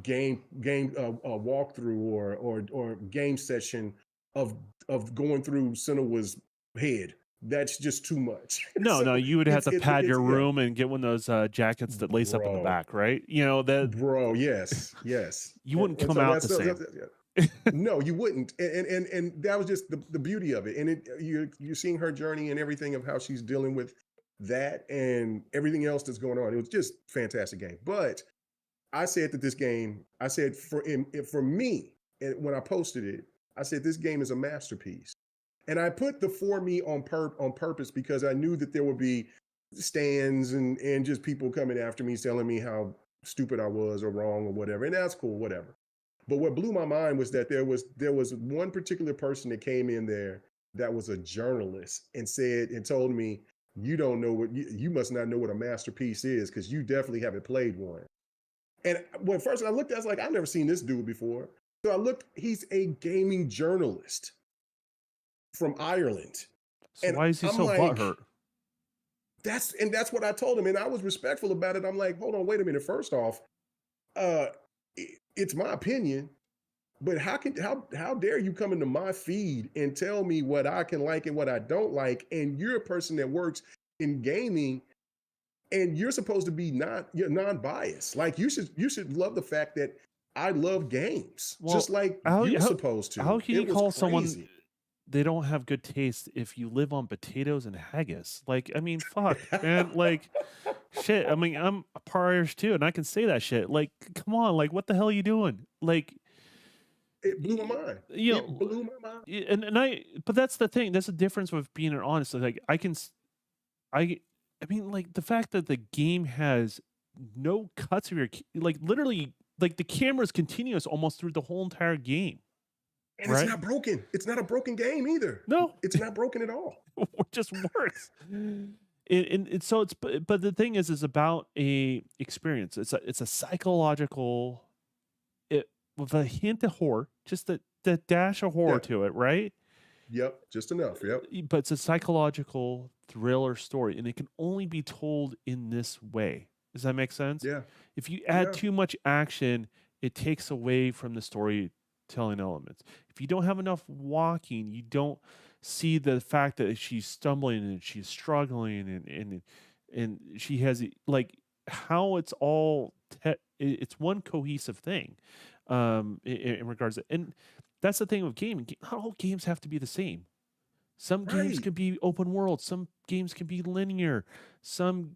game walkthrough or game session of going through Senua's head. That's just too much. No, So no, you would have to pad it's your yeah, room and get one of those jackets that lace up in the bro, back, right? That bro. Yes, yes. you And, wouldn't and come so out that's the so same. yeah. No, you wouldn't. And that was just the beauty of it. And you're seeing her journey and everything of how she's dealing with that and everything else that's going on. It was just a fantastic game. But I said that this game, I said for me, and when I posted it, I said this game is a masterpiece. And I put the for me on purpose because I knew that there would be stands and just people coming after me telling me how stupid I was or wrong or whatever. And that's cool, whatever. But what blew my mind was that there was one particular person that came in there that was a journalist and told me, you don't know what you must not know what a masterpiece is because you definitely haven't played one. And when first I looked, I was like, I've never seen this dude before. So I looked, he's a gaming journalist from Ireland. So And why is he I'm so like, butthurt? that's what I told him. And I was respectful about it. I'm like, hold on, wait a minute. First off, uh, it's my opinion, but how dare you come into my feed and tell me what I can like and what I don't like? And you're a person that works in gaming and you're supposed to be you're non-biased. Like you should love the fact that I love games, just Well, like how you're how supposed how to. can you It was call someone crazy. they don't have good taste if you live on potatoes and haggis? Like, I mean, fuck, man. Like, shit. I mean, I'm a part Irish too, and I can say that shit. Like, come on. Like, what the hell are you doing? Like, It blew my mind. you It know, blew my mind. and I. But that's the thing. That's the difference with being an honest. Like, I. I mean, like the fact that the game has no cuts of like literally, like the camera's continuous almost through the whole entire game, And it's right? not broken. It's not a broken game either. No, It's not broken at all. it just works. And so but the thing is about a experience. It's a psychological it with a hint of horror, just the dash of horror Yeah. to it, right? Yep, just enough. Yep. But it's a psychological thriller story, and it can only be told in this way. Does that make sense? Yeah. If you add Yeah. too much action, it takes away from the storytelling elements. If you don't have enough walking, you don't see the fact that she's stumbling and she's struggling and she has like how it's all it's one cohesive thing in regards to, and that's the thing with gaming. Not all games have to be the same. Some games Right. could be open world. Some games can be linear. Some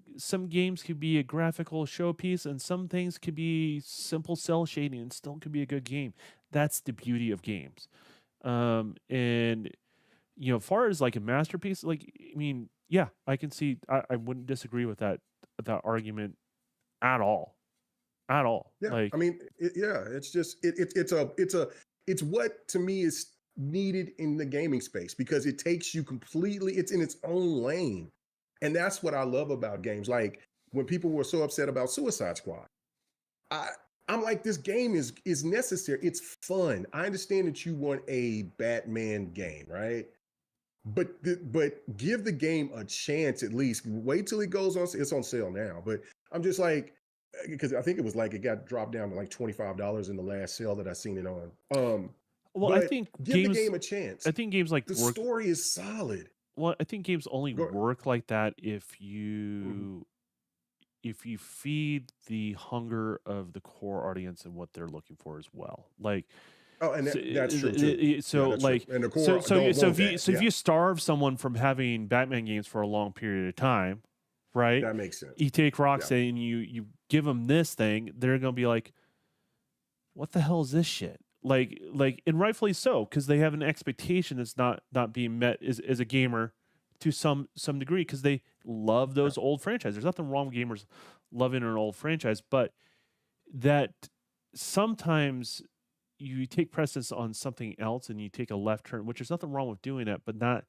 games could be a graphical showpiece, and some things could be simple cell shading and still could be a good game. That's the beauty of games. And far as like a masterpiece, like I mean, yeah, I can see. I wouldn't disagree with that argument at all, at all. Yeah. Like, I mean, yeah. It's just it's what to me is needed in the gaming space because it takes you completely. It's in its own lane, and that's what I love about games. Like when people were so upset about Suicide Squad, I I'm like, this game is necessary. It's fun. I understand that you want a Batman game, right? But give the game a chance at least. Wait till it goes on. It's on sale now, but I'm just like, because I think it was like it got dropped down to like $25 in the last sale that I seen it on. well, But give the game a I chance. think games like The work. story is solid. Well, I think games only Go, work like that mhm. if you feed the hunger of the core audience and what they're looking for as well. Like, Oh, and so, that's true too. Yeah, that's true. like And the core don't want that. if Yeah, you starve someone from having Batman games for a long period of time, right? that makes sense. You take Yeah, Rocksteady and you give them this thing, they're gonna be like, what the hell is this shit? And rightfully so, because they have an expectation that's not being met as a gamer to some degree, because they love yeah, those old franchises. There's nothing wrong with gamers loving an old franchise, but that sometimes you take precedence on something else and you take a left turn, which there's nothing wrong with doing that, but not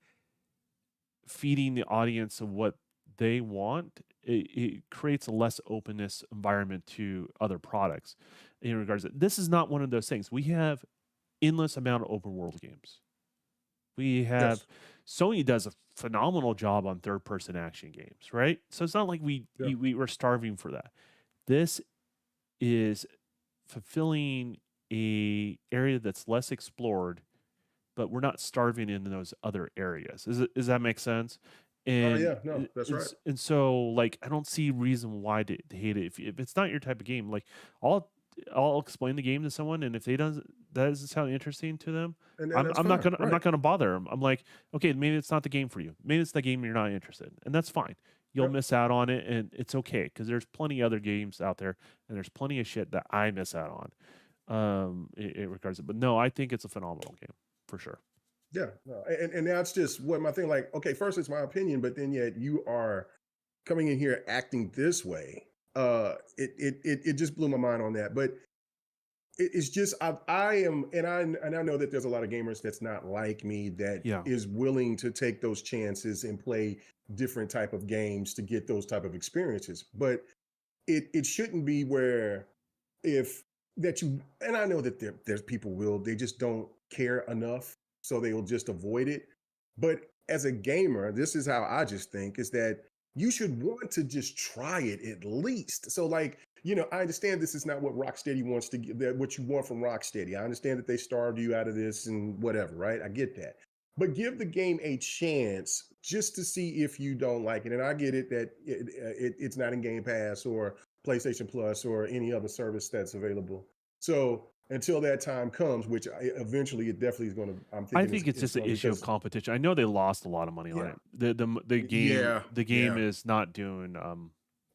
feeding the audience of what they want. It creates a less openness environment to other products in regards to this is not one of those things. We have endless amount of open world games. We have yes, Sony does a phenomenal job on third person action games, right? So it's not like yeah, we were starving for that. This is fulfilling a area that's less explored, but we're not starving in those other areas. Does that make sense? oh And yeah, no, that's right. so like I don't see reason why to hate it. If it's not your type of game, like I'll I'll explain the game to someone, and if they doesn't sound interesting to them, And that's fine, I'm right? not gonna bother them. I'm like, okay, maybe it's not the game for you. Maybe it's the game you're not interested in, and that's fine. You'll Yep. miss out on it, and it's okay because there's plenty other games out there, and there's plenty of shit that I miss out on. In regards to, but no, I think it's a phenomenal game for sure. Yeah, no, and that's just what my thing. Like, okay, first it's my opinion, but then yet you are coming in here acting this way. It just blew my mind on that. But it's just I am, and I know that there's a lot of gamers that's not like me that Yeah. is willing to take those chances and play different type of games to get those type of experiences. But it shouldn't be where if that you and I know that there's people will they just don't care enough, so they will just avoid it. But as a gamer, this is how I just think is that you should want to just try it at least. So like, I understand this is not what Rocksteady wants to get, that what you want from Rocksteady. I understand that they starved you out of this and whatever, right? I get that. But give the game a chance just to see if you don't like it. And I get it that it's not in Game Pass or PlayStation Plus or any other service that's available. So until that time comes, which eventually it definitely is going to, I'm I thinking think it's is just an going issue of because competition. I know they lost a lot of money on yeah, it. yeah, The game yeah. is not doing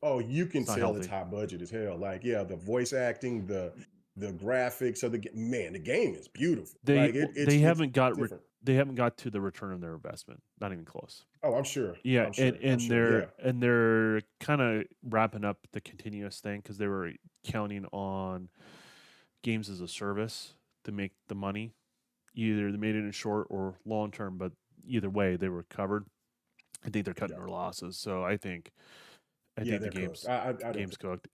Oh, you can it's not tell it's healthy. high budget as hell. Like, yeah, the voice acting, the graphics of man, the game is beautiful. Like it's different. They haven't got to the return on their investment. Not even close. Oh, I'm sure. Yeah, I'm sure. I'm sure. they're Yeah. kind of wrapping up the continuous thing because they were counting on games as a service to make the money. Either they made it in short or long term, but either way, they were covered. I think they're cutting Yeah. their losses. So I Yeah, think they're cooked. I don't game's think. cooked.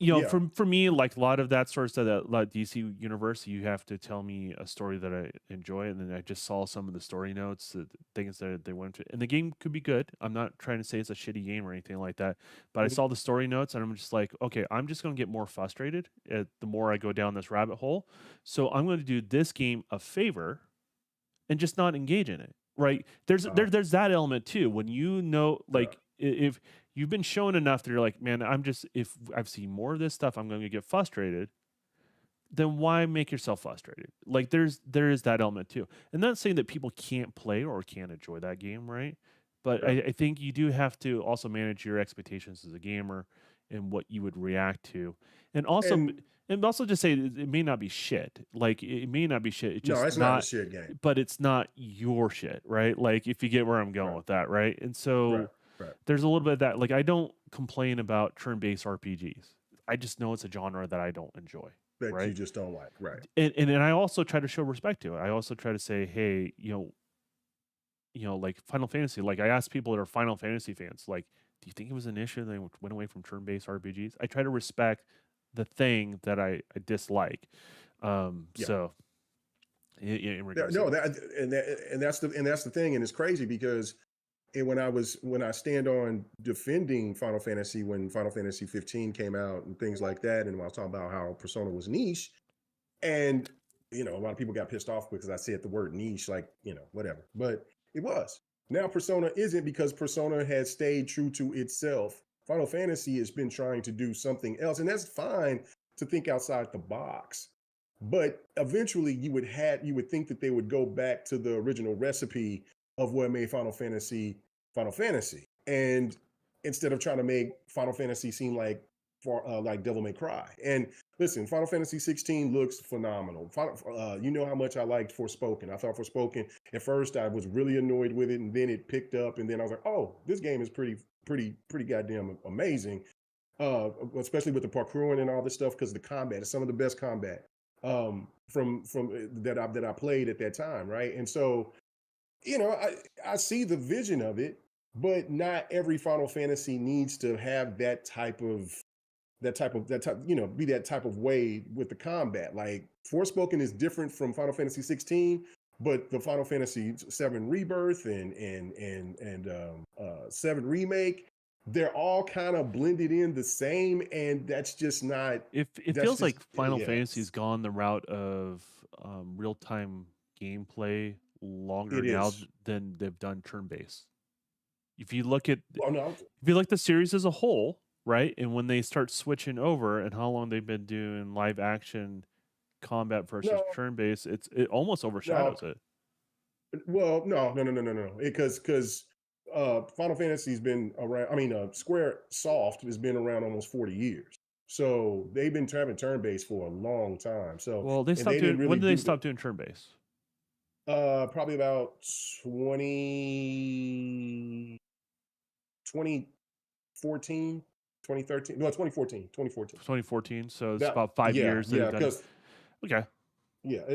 you know, Yeah. for me, like a lot of that sort of stuff, that like DC universe, you have to tell me a story that I enjoy, and then I just saw some of the story notes, the things that they went to, and the game could be good. I'm not trying to say it's a shitty game or anything like that, but I Mhm. saw the story notes, and I'm just like, okay, I'm just going to get more frustrated the more I go down this rabbit hole. So I'm going to do this game a favor and just not engage in it. Right? There's that element too. When you know, Yeah. like if you've been shown enough that you're like, man, if I've seen more of this stuff, I'm going to get frustrated. Then why make yourself frustrated? Like there is that element too. And not saying that people can't play or can't enjoy that game, right? But Yeah. I think you do have to also manage your expectations as a gamer and what you would react to, and also And and also just say it may not be shit. Like it may not be shit. It's no, just it's not a not, shit game. but it's not your shit, right? Like if you get where I'm going Right. with that, right? And Right. so Right. there's a little bit of that. Like I don't complain about turn-based RPGs. I just know it's a genre that I don't enjoy, That you right? just don't like. Right. And I also try to show respect to it. I also try to say, hey, like Final Fantasy. Like I ask people that are Final Fantasy fans, like, do you think it was an issue they went away from turn-based RPGs? I try to respect the thing that I dislike. Yeah. So in regards to No, that's the thing, and it's crazy because when I stand on defending Final Fantasy when Final Fantasy 15 came out and things like that, and I was talking about how Persona was niche, and a lot of people got pissed off because I said the word niche, like whatever, but it was. Now Persona isn't, because Persona has stayed true to itself. Final Fantasy has been trying to do something else, and that's fine to think outside the box. But eventually, you would think that they would go back to the original recipe of what made Final Fantasy, and instead of trying to make Final Fantasy seem like Devil May Cry. And listen, Final Fantasy 16 looks phenomenal. You know how much I liked Forspoken. I thought Forspoken at first I was really annoyed with it, and then it picked up, and then I was like, oh, this game is pretty goddamn amazing. Especially with the parkouring and all this stuff, because the combat is some of the best combat from that I played at that time, right? And so, I see the vision of it, but not every Final Fantasy needs to have be that type of way with the combat. Like Forspoken is different from Final Fantasy 16, but the Final Fantasy 7 Rebirth and 7 Remake, they're all kind of blended in the same, and that's just not. If it That's feels just like Final yeah. Fantasy's gone the route of real time gameplay longer It now is. than they've done turn based. If you look at Well, no, if you look at the series as a whole, right, and when they start switching over and how long they've been doing live action combat versus no, turn based, it almost no. overshadows it. Well, no. Because Final Fantasy's been around. I mean, Square Soft has been around almost 40 years. So they've been having turn based for a long time. So, Well, they and stopped they doing. didn't really When did they do the stop doing turn based? probably about 2014, 2013. No, 2014. 2014. 2014. So it's That about 5 years that they've yeah, done it. because Okay. yeah,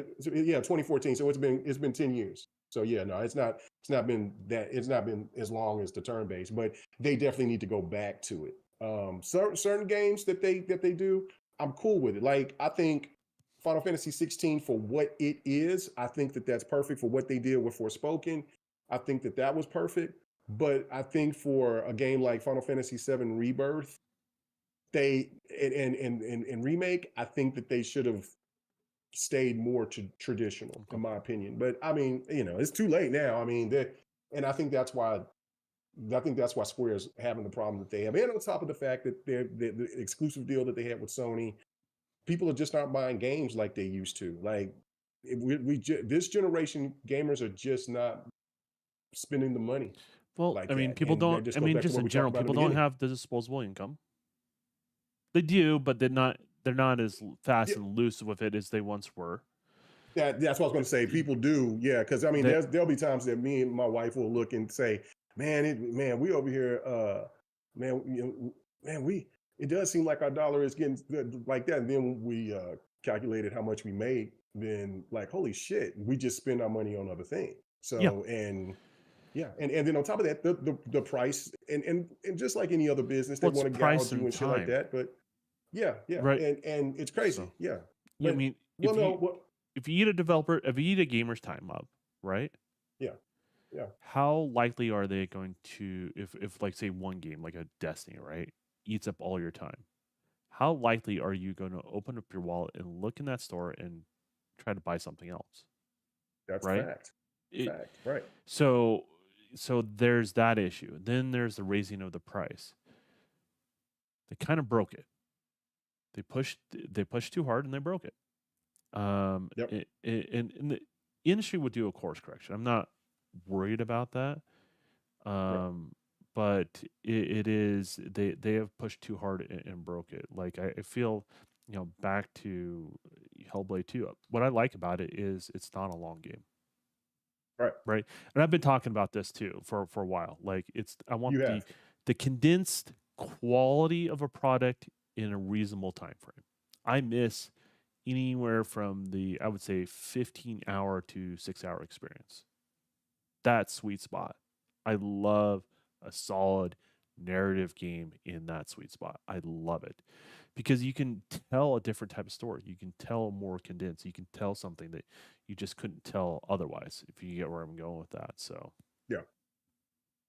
2014. So it's been 10 years. So yeah, no, it's not been as long as the turn based, but they definitely need to go back to it. Certain games that they do, I'm cool with it. Like I think Final Fantasy 16 for what it is, I think that's perfect for what they did with Forspoken. I think that was perfect. But I think for a game like Final Fantasy 7 Rebirth, they and remake, I think that they should have stayed more traditional, Okay. in my opinion. But I mean, it's too late now. I mean, and I think that's why Square is having the problem that they have. And on top of the fact that the exclusive deal that they had with Sony, people are just not buying games like they used to. Like this generation gamers are just not spending the money Well, like I mean, that, people and that don't. just I goes mean, back to just what in we talked general, about in the people don't beginning. have the disposable income. They do, but they're not. They're not as fast Yeah, and loose with it as they once were. that's what I was going to say. People do, yeah, because I mean, That there'll be times that me and my wife will look and say, man, we over here, man, man, we. It does seem like our dollar is getting good like that, and then we calculated how much we made. Then, like, holy shit, we just spend our money on other things. yeah. So, and yeah, and then on top of that, the price, and just like any other business, they Well, it's want to price gouge you and and shit like time. that. But Yeah, right? and it's crazy. So, Yeah, I but mean, well, no, well, if you eat a gamer's time up, right? yeah, yeah, How likely are they going to, if like say one game like a Destiny, right, eats up all your time? How likely are you going to open up your wallet and look in that store and try to buy something else, that's a right? fact. It, Fact, right? so there's that issue. Then there's the raising of the price. They kind of broke it. They pushed too hard and they broke it. Yep. And the industry would do a course correction. I'm not worried about that. Right. But it is they have pushed too hard and broke it. Like I feel, back to Hellblade 2. What I like about it is it's not a long game, Right. right? And I've been talking about this too for a while. Like I want You the have. condensed quality of a product in a reasonable time frame. I miss anywhere from the, I would say, 15-hour to 6-hour experience. That sweet spot. I love a solid narrative game in that sweet spot. I love it because you can tell a different type of story. You can tell more condensed. You can tell something that you just couldn't tell otherwise, if you get where I'm going with that. So, Yeah.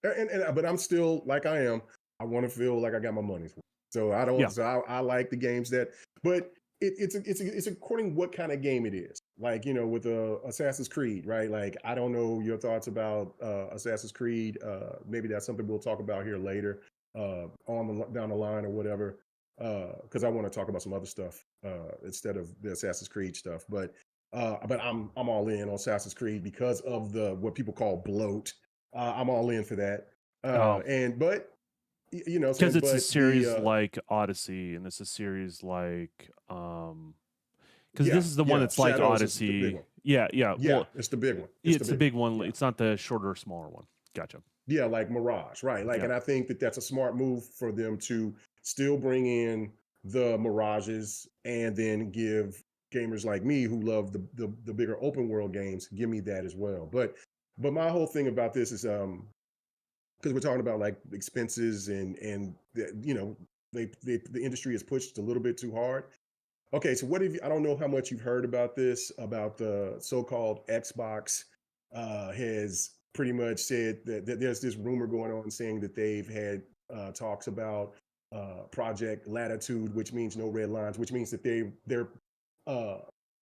And but I'm still like I am. I want to feel like I got my money's worth. So I don't. yeah. So I like the games that, but it's according what kind of game it is. Like with Assassin's Creed, right? Like I don't know your thoughts about Assassin's Creed. Maybe that's something we'll talk about here later, down the line or whatever. Because I want to talk about some other stuff instead of the Assassin's Creed stuff. But I'm all in on Assassin's Creed because of the what people call bloat. I'm all in for that. Oh, And but because saying it's a but the series like Odyssey, and it's a series like because yeah, this is the one yeah, that's like Shadows is the big Odyssey. one. Yeah, yeah. Yeah, Well, it's the big one. It's the it's the big one. big one. Yeah. It's not the shorter, smaller one. Gotcha. Yeah, like Mirage, right? Like, Yeah. and I think that that's a smart move for them to still bring in the Mirages and then give gamers like me who love the bigger open world games, give me that as well. But my whole thing about this is because we're talking about like expenses and the industry is pushed a little bit too hard. Okay, so what have you? I don't know how much you've heard about this about the so-called Xbox has pretty much said that there's this rumor going on saying that they've had talks about Project Latitude, which means no red lines, which means that they're uh,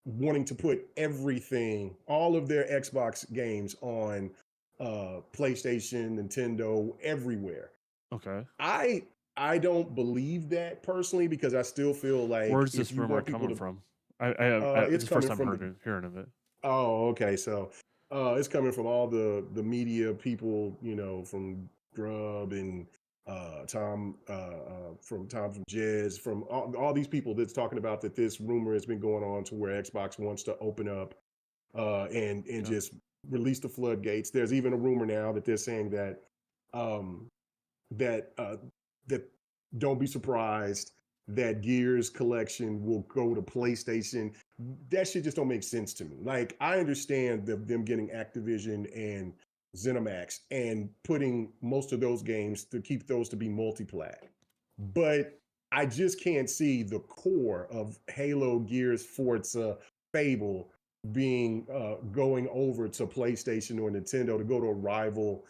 wanting to put everything, all of their Xbox games on PlayStation, Nintendo, everywhere. Okay. I I don't believe that personally because I still feel like Where's if this you rumor want people coming to, from? This it's is the first coming time from the. hearing of it. Oh, okay. So it's coming from all the media people, from Grub and Tom from Tom from Jez, from all these people that's talking about that this rumor has been going on to where Xbox wants to open up and Yeah. just release the floodgates. There's even a rumor now that they're saying that um, that that don't be surprised that Gears collection will go to PlayStation. That shit just don't make sense to me. Like I understand them getting Activision and ZeniMax and putting most of those games to keep those to be multi-plat, but I just can't see the core of Halo, Gears, Forza, Fable being going over to PlayStation or Nintendo to go to a rival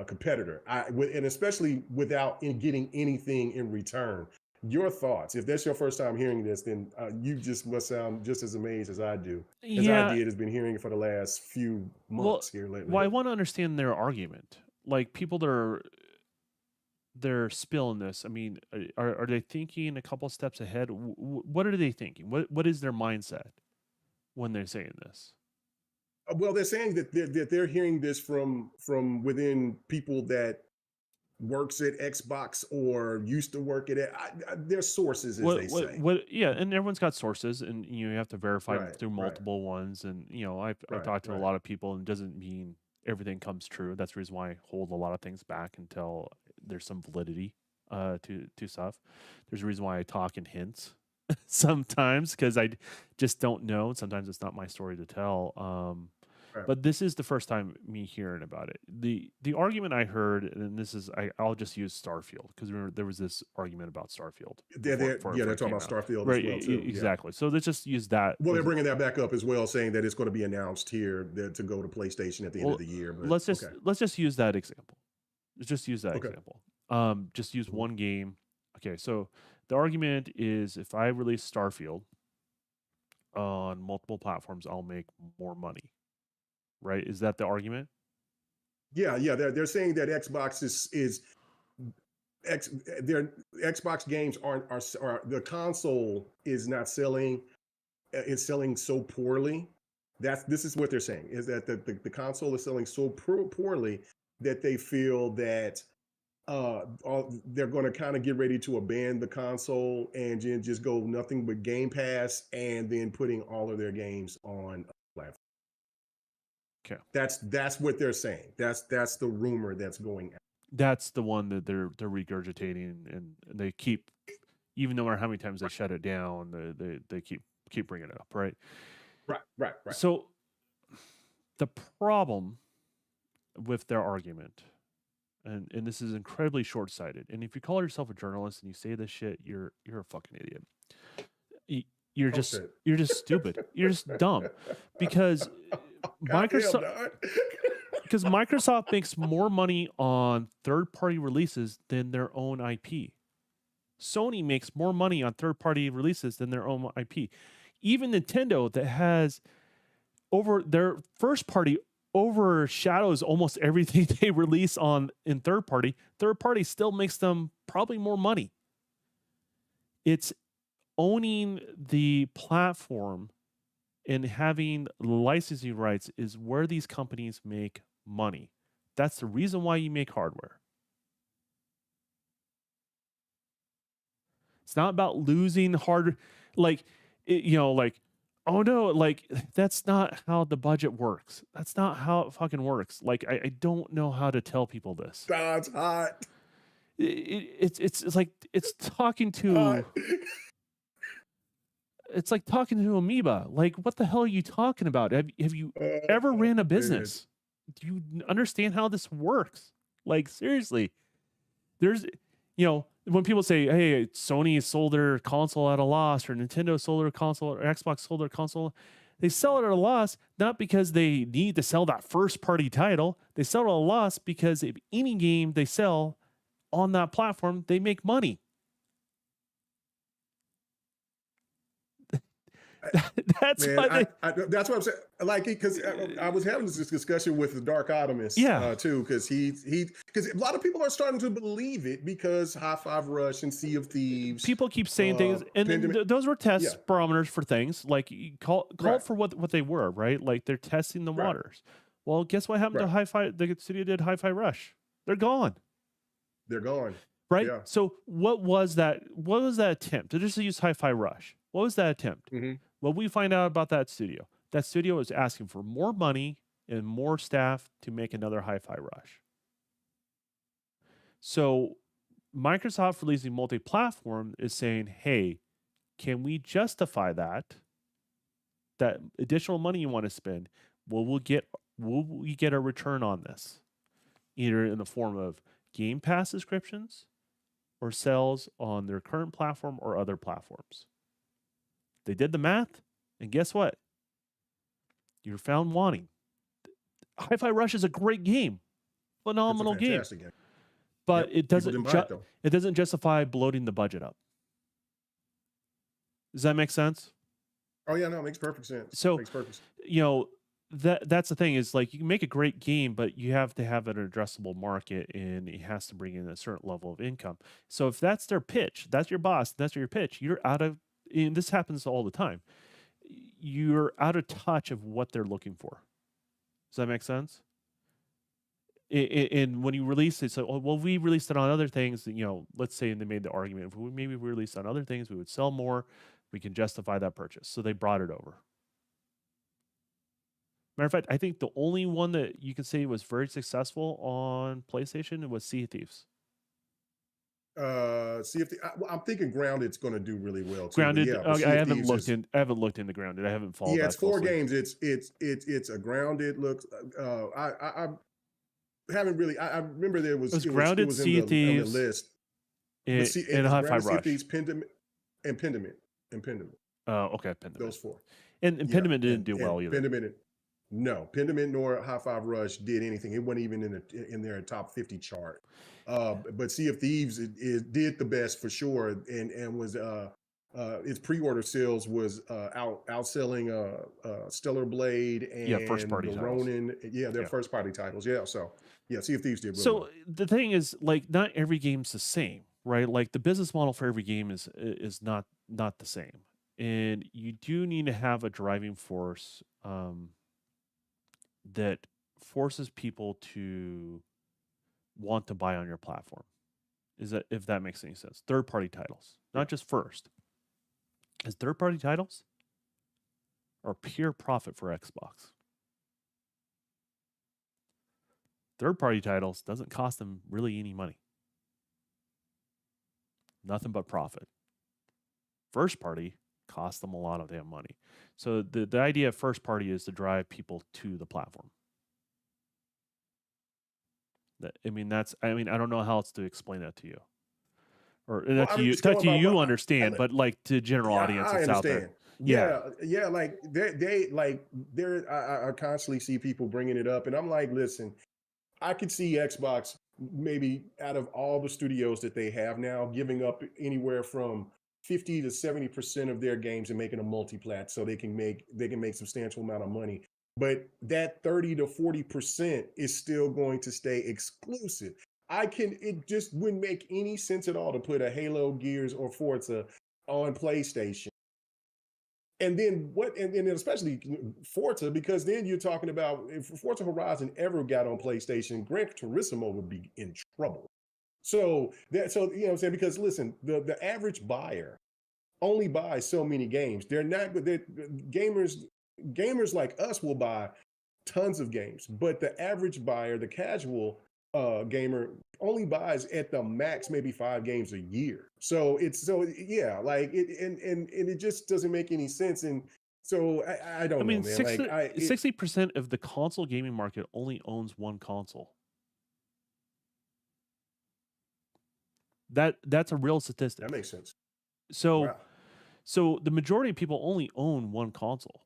competitor. And especially without getting anything in return. Your thoughts? If that's your first time hearing this, then you just must sound just as amazed as I do, as I Yeah. did, has been hearing it for the last few Well, months here lately. I want to understand their argument. Like people that are they're spilling this. I mean, are they thinking a couple steps ahead? What are they thinking? What is their mindset when they're saying this? Well, they're saying that they're hearing this from within people that works at Xbox or used to work at it. Their sources, as they say. Yeah, and everyone's got sources, and you have to verify them Right, through right, multiple ones. And I've right, talked to a right. lot of people, and it doesn't mean everything comes true. That's the reason why I hold a lot of things back until there's some validity to stuff. There's a reason why I talk in hints sometimes because I just don't know. Sometimes it's not my story to tell. Right. But this is the first time me hearing about it. The argument I heard, and this is I'll just use Starfield because remember there was this argument about Starfield They're before they're it talking came about out. Starfield as Right, well too. Yeah. exactly. So let's just use that. Well, they're bringing that back up as well, saying that it's going to be announced here to go to PlayStation at the end of Well, the year. But let's just use that example. Let's just use that Okay. example. Just use Mhm. one game. Okay, so the argument is if I release Starfield on multiple platforms, I'll make more money. Right? Is that the argument? Yeah, they're saying that Xbox is X their Xbox games are the console is not selling. It's selling so poorly. This is what they're saying is that the console is selling so poorly that they feel that they're going to kind of get ready to abandon the console and then just go nothing but Game Pass and then putting all of their games on a platform. Okay. That's what they're saying. That's the rumor that's going out. That's the one that they're regurgitating, and they keep, even no matter how many times they shut it down, they keep bringing it up, right? Right. So the problem with their argument, and this is incredibly short-sighted, and if you call yourself a journalist and you say this shit, you're a fucking idiot. You're just Okay. you're just stupid. You're just dumb because Microsoft. Because Microsoft makes more money on third-party releases than their own IP. Sony makes more money on third-party releases than their own IP. Even Nintendo, that has over their first party overshadows almost everything they release on in third party. Third party still makes them probably more money. It's owning the platform and having licensing rights is where these companies make money. That's the reason why you make hardware. It's not about losing hard, like, oh no, like that's not how the budget works. That's not how it fucking works. Like, I don't know how to tell people this. That's hot. It's like it's talking to. It's like talking to amoeba. Like, what the hell are you talking about? Have you ever ran a business? Do you understand how this works? Like, seriously, there's, when people say, hey, Sony sold their console at a loss, or Nintendo sold their console, or Xbox sold their console, they sell it at a loss, not because they need to sell that first party title. They sell it at a loss because if any game they sell on that platform, they make money. That's Man, why that's what I'm saying. Like, because I was having this discussion with the Dark Optimist, too, because because a lot of people are starting to believe it because High Five Rush and Sea of Thieves. People keep saying things, and those were test barometers for things. Like, call it for what they were, right? Like, they're testing the waters. Well, guess what happened to Hi-Fi? The studio did Hi-Fi Rush. They're gone. They're gone. Right. Yeah. So what was that? What was that attempt to just use Hi-Fi Rush? What was that attempt? Mm-hmm. What we find out about that studio is asking for more money and more staff to make another Hi-Fi Rush. So Microsoft releasing multi-platform is saying, hey, can we justify that additional money you want to spend? Will we get a return on this? Either in the form of Game Pass subscriptions or sales on their current platform or other platforms. They did the math, and guess what? You're found wanting. Hi-Fi Rush is a great game, phenomenal game, but it doesn't justify bloating the budget up. Does that make sense? Oh yeah, no, it makes perfect sense. So, makes perfect sense. That's the thing is, like, you can make a great game, but you have to have an addressable market, and it has to bring in a certain level of income. So if that's their pitch, that's your boss, that's your pitch, you're out of. And this happens all the time. You're out of touch of what they're looking for. Does that make sense? And when you release it, so, well, we released it on other things. Let's say they made the argument, if we maybe released on other things, we would sell more. We can justify that purchase. So they brought it over. Matter of fact, I think the only one that you can say was very successful on PlayStation was Sea of Thieves. See if I'm thinking Grounded's going to do really well too. But Grounded. yeah, but I Sea of haven't Thieves looked is in. I haven't looked into Grounded. I haven't followed yeah, that it's 4 closely. games. It's a Grounded looks. I haven't really. I remember It was it Grounded, was Sea of on the Thieves, list. But and, see, and it's High Grounded, Five Sea of Rush. Thieves, Pendament, and Pendament. Oh, okay, Pentiment. Those 4. And Yeah, Pentiment didn't do well and either. Pendament. No, Pendament nor High Five Rush did anything. It wasn't even in their top 50 chart. But Sea of Thieves it did the best for sure, and was its pre-order sales was outselling Stellar Blade Yeah, first and party the titles. Ronin. Yeah, their Yeah. first party titles. Yeah, so yeah, Sea of Thieves did really So well. the thing is, like, not every game's the same, right? Like the business model for every game is not the same, and you do need to have a driving force that forces people to want to buy on your platform. Is that if that makes any sense? Third party titles, Yeah. not just first. As third party titles are pure profit for Xbox. Third party titles doesn't cost them really any money. Nothing but profit. First party costs them a lot of damn money. So the idea of first party is to drive people to the platform. I mean, I don't know how else to explain that to you. Or Well, I mean, just that going to by you what understand, but like to general yeah, audience I it's out there. understand. Yeah. Yeah, like they like there. I constantly see people bringing it up, and I'm like, listen, I could see Xbox maybe out of all the studios that they have now, giving up anywhere from 50 to 70% of their games and making a multi-plat so they can make substantial amount of money. But that 30 to 40% is still going to stay exclusive. It just wouldn't make any sense at all to put a Halo, Gears, or Forza on PlayStation. And then and then especially Forza, because then you're talking about if Forza Horizon ever got on PlayStation, Gran Turismo would be in trouble. So you know what I'm saying? Because listen, the average buyer only buys so many games. They're gamers like us will buy tons of games, but the average buyer, the casual gamer, only buys at the max maybe 5 games a year. So yeah, like and it just doesn't make any sense. And so I I don't know, mean, man. Like 60% of the console gaming market only owns one console. That's a real statistic. that makes sense. So Wow. so the majority of people only own one console.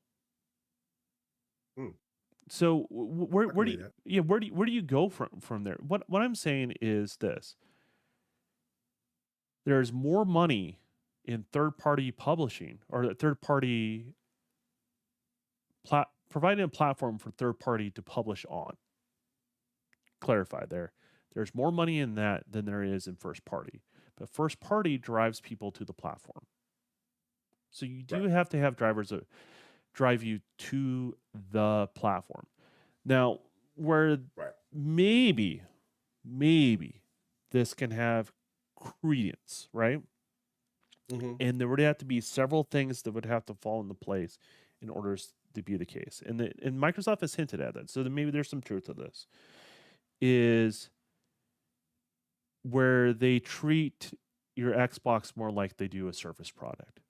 Hmm. So I can believe that. where do you go from there? What I'm saying is this: there's more money in third party publishing or third party providing a platform for third party to publish on. Clarify there. There's more money in that than there is in first party. But first party drives people to the platform. So you do Right. have to have drivers that drive you to the platform. Now, where Right. maybe this can have credence, right? Mm-hmm. And there would have to be several things that would have to fall into place in order to be the case. And Microsoft has hinted at that. So maybe there's some truth to this. Is where they treat your Xbox more like they do a Surface product,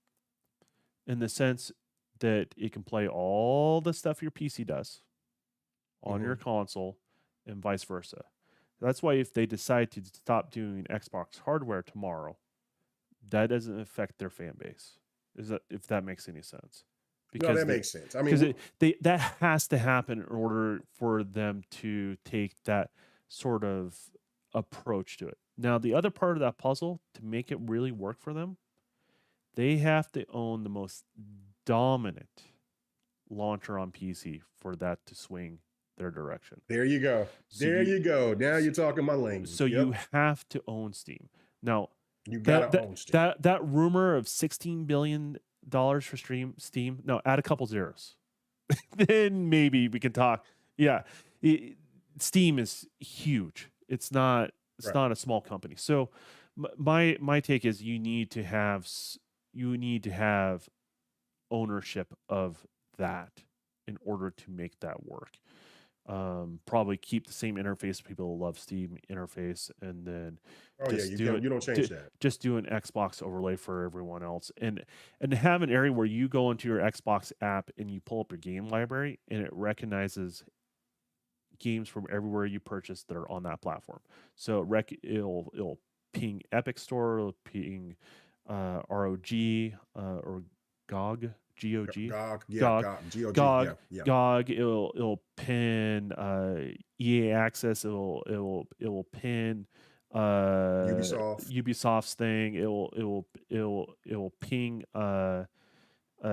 in the sense that it can play all the stuff your PC does on your console and vice versa. That's why if they decide to stop doing Xbox hardware tomorrow, that doesn't affect their fan base. Is that if that makes any sense? No, Because that makes sense. I because mean, that has to happen in order for them to take that sort of approach to it. Now, the other part of that puzzle to make it really work for them, they have to own the most dominant launcher on PC for that to swing their direction. there you go. So There you go. Now you're talking my language. So Yep. you have to own Steam. Now, You gotta own Steam. that rumor of $16 billion for Steam, no, add a couple zeros. Then maybe we can talk. Yeah. Steam is huge. It's not Right. a small company. So my take is you need to have ownership of that in order to make that work. Probably keep the same interface. People love Steam interface, and then Oh yeah, just do it. you don't change that. Just do an Xbox overlay for everyone else, and have an area where you go into your Xbox app and you pull up your game library, and it recognizes games from everywhere you purchase that are on that platform. So it'll ping Epic Store, it'll ping ROG or GOG, GOG, GOG, yeah, GOG, GOG, GOG, yeah. GOG. It'll pin EA Access. It'll pin Ubisoft. Ubisoft's thing. It'll ping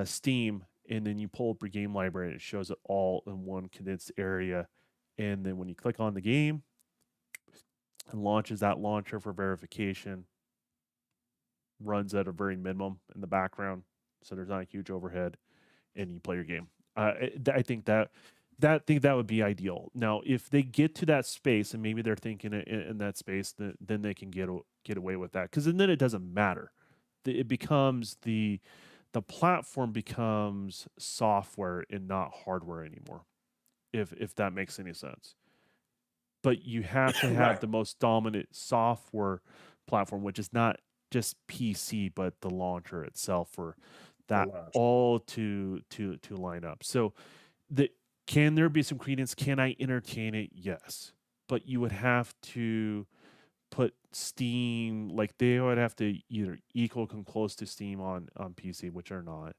Steam, and then you pull up your game library and it shows it all in one condensed area. And then when you click on the game, it launches that launcher for verification, runs at a very minimum in the background, so there's not a huge overhead, and you play your game. I think that would be ideal. Now, if they get to that space, and maybe they're thinking in that space, then they can get away with that, because then it doesn't matter. It becomes the platform becomes software and not hardware anymore, if that makes any sense. But you have to have Right. the most dominant software platform, which is not just PC, but the launcher itself, for The that launch. all to line up. So, can there be some credence? Can I entertain it? Yes, but you would have to put Steam, like they would have to either equal, come close to Steam on PC, which are not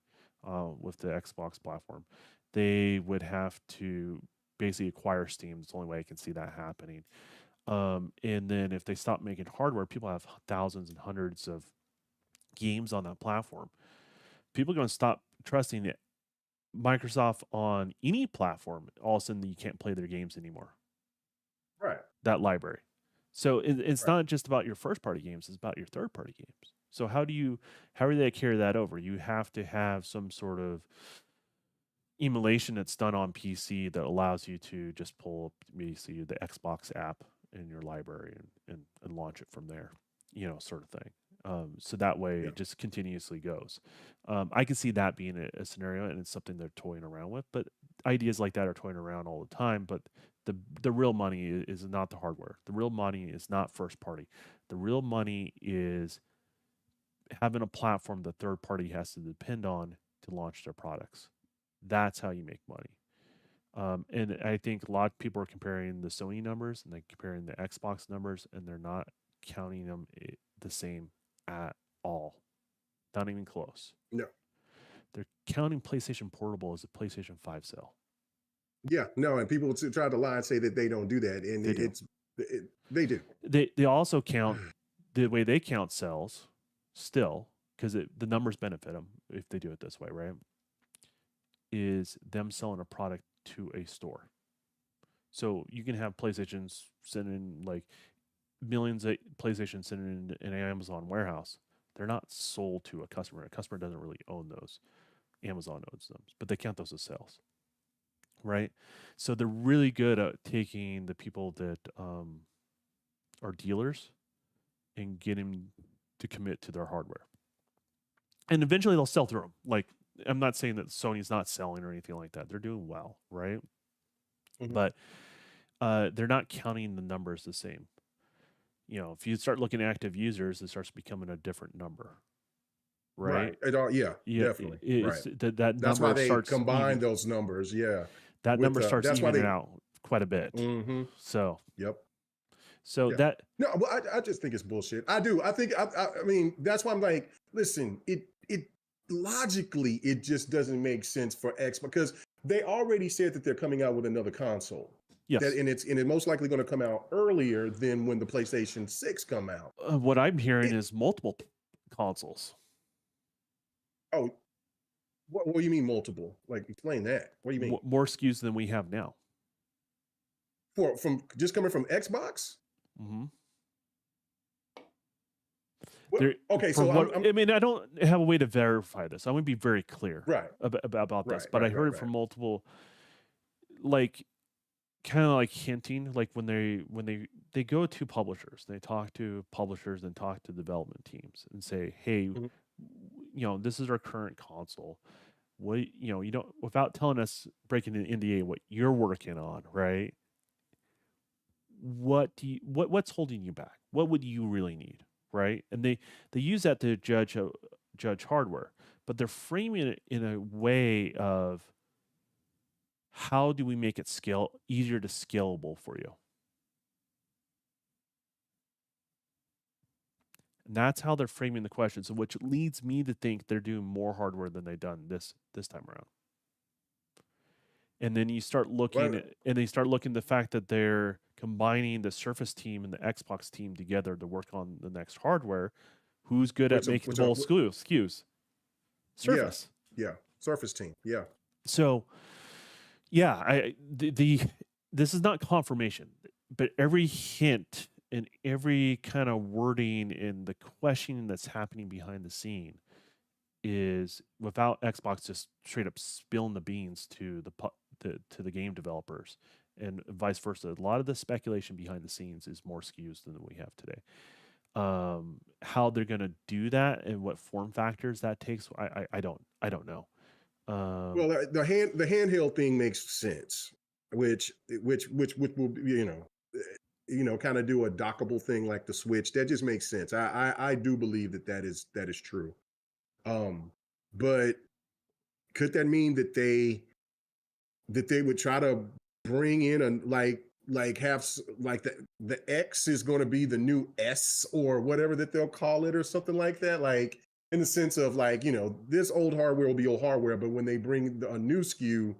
with the Xbox platform. They would have to basically acquire Steam. It's the only way I can see that happening. And then if they stop making hardware, people have thousands and hundreds of games on that platform. People are going to stop trusting it. Microsoft on any platform. All of a sudden, you can't play their games anymore. Right. That library. So it's Right. not just about your first party games; it's about your third party games. So how are they carry that over? You have to have some sort of emulation that's done on PC that allows you to just pull up basically the Xbox app in your library and launch it from there, sort of thing. So that way Yeah. it just continuously goes. I can see that being a scenario, and it's something they're toying around with. But ideas like that are toying around all the time. But the real money is not the hardware. The real money is not first party. The real money is having a platform the third party has to depend on to launch their products. That's how you make money. And I think a lot of people are comparing the Sony numbers and they're comparing the Xbox numbers, and they're not counting them the same at all. Not even close. No. They're counting PlayStation Portable as a PlayStation 5 sale. Yeah, no, and people try to lie and say that they don't do that, and They do. they do. They also count the way they count sales still, because the numbers benefit them if they do it this way, right? Is them selling a product to a store. So you can have PlayStations sending like millions of PlayStations sitting in an Amazon warehouse. They're not sold to a customer. A customer doesn't really own those. Amazon owns them, but they count those as sales, right? So they're really good at taking the people that are dealers and getting to commit to their hardware, and eventually they'll sell through them. Like, I'm not saying that Sony's not selling or anything like that. They're doing well, right? Mhm. But they're not counting the numbers the same. If you start looking at active users, it starts becoming a different number, right? Right. It all, yeah, Yeah, definitely. Right. it's that That's why number they starts combine those numbers. Yeah. that With number starts that's why evening they. out quite a bit. Mm-hmm. So Yep. so Yeah. that No, well, I just think it's bullshit. I do. I think. I mean, that's why I'm like, listen. It logically, it just doesn't make sense for X, because they already said that they're coming out with another console. yes, That and it's most likely going to come out earlier than when the PlayStation 6 come out. what I'm hearing It, is multiple consoles, oh, what do you mean multiple? Like, explain that. What do you mean? more SKUs than we have now. From just coming from Xbox? Mm-hmm. Okay, so I'm I mean, I don't have a way to verify this. I want to be very clear right, about this, right, but I right, heard right, it from right. multiple, like, kind of like hinting, like when they go to publishers, they talk to publishers and talk to development teams and say, hey, Mhm. this is our current console. what you don't, without telling us, breaking the NDA, what you're working on, right? What's holding you back? What would you really need, right? And they use that to judge hardware, but they're framing it in a way of, how do we make it easier to scalable for you? And that's how they're framing the question. So, which leads me to think they're doing more hardware than they've done this time around. And then you start looking Well, and they start looking at the fact that they're combining the Surface team and the Xbox team together to work on the next hardware. Who's good at making both SKUs? yeah, Surface. yeah, Surface team, yeah. So, yeah, this is not confirmation, but every hint and every kind of wording and the questioning that's happening behind the scene is, without Xbox just straight up spilling the beans to the game developers, and vice versa. A lot of the speculation behind the scenes is more SKUs than we have today. How they're going to do that and what form factors that takes, I don't know. Well, the handheld thing makes sense, which will kind of do a dockable thing like the Switch. That just makes sense. I do believe that is true. But could that mean that they would try to bring in a have like the X is going to be the new S or whatever that they'll call it or something like that, like in the sense of like, this old hardware will be old hardware, but when they bring a new SKU,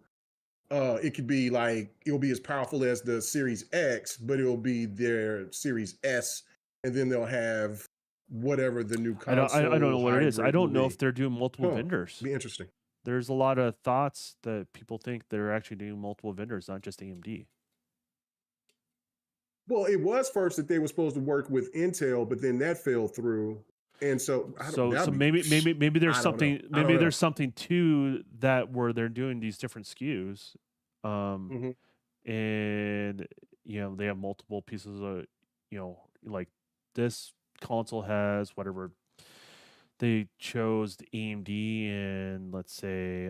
it could be like, it'll be as powerful as the Series X, but it'll be their Series S, and then they'll have whatever the new console. I don't know what it is. I don't know if they're doing multiple Huh. vendors. Be interesting. There's a lot of thoughts that people think they're actually doing multiple vendors, not just AMD. Well, it was first that they were supposed to work with Intel, but then that fell through. And so, maybe there's something, there's know. something to that where they're doing these different SKUs, Mhm. and they have multiple pieces of, like this console has whatever. They chose AMD and, let's say,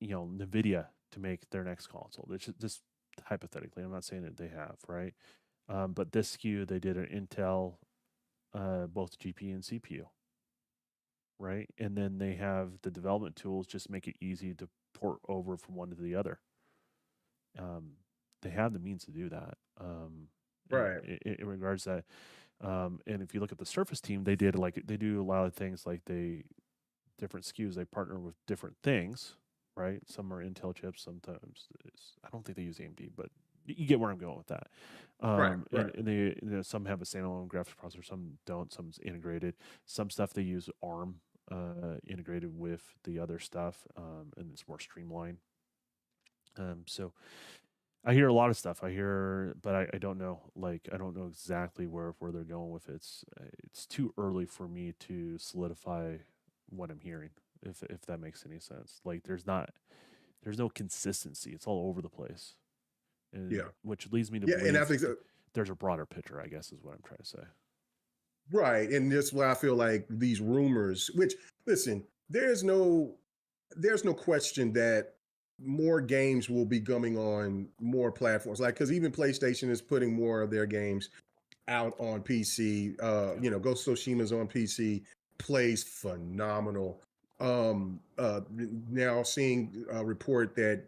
NVIDIA to make their next console. This hypothetically, I'm not saying that they have, right? But this SKU, they did an Intel, both GPU and CPU, right? And then they have the development tools just make it easy to port over from one to the other. They have the means to do that. Right. In regards to that, and if you look at the Surface team, they do a lot of things, like different SKUs. They partner with different things, right? Some are Intel chips, sometimes I don't think they use AMD, but you get where I'm going with that. Right. And they, some have a standalone graphics processor, some don't. Some's integrated. Some stuff they use ARM integrated with the other stuff, and it's more streamlined. So I hear a lot of stuff. But I don't know. Like, I don't know exactly where they're going with it. It's too early for me to solidify what I'm hearing, if that makes any sense. Like, there's no consistency. It's all over the place. And Yeah. which leads me to Yeah, and I believe think there's a broader picture, I guess, is what I'm trying to say. right, and that's why I feel like these rumors. Which, listen, there's no question that more games will be coming on more platforms. Like, because even PlayStation is putting more of their games out on PC. Ghost of Tsushima's on PC, plays phenomenal. Now seeing a report that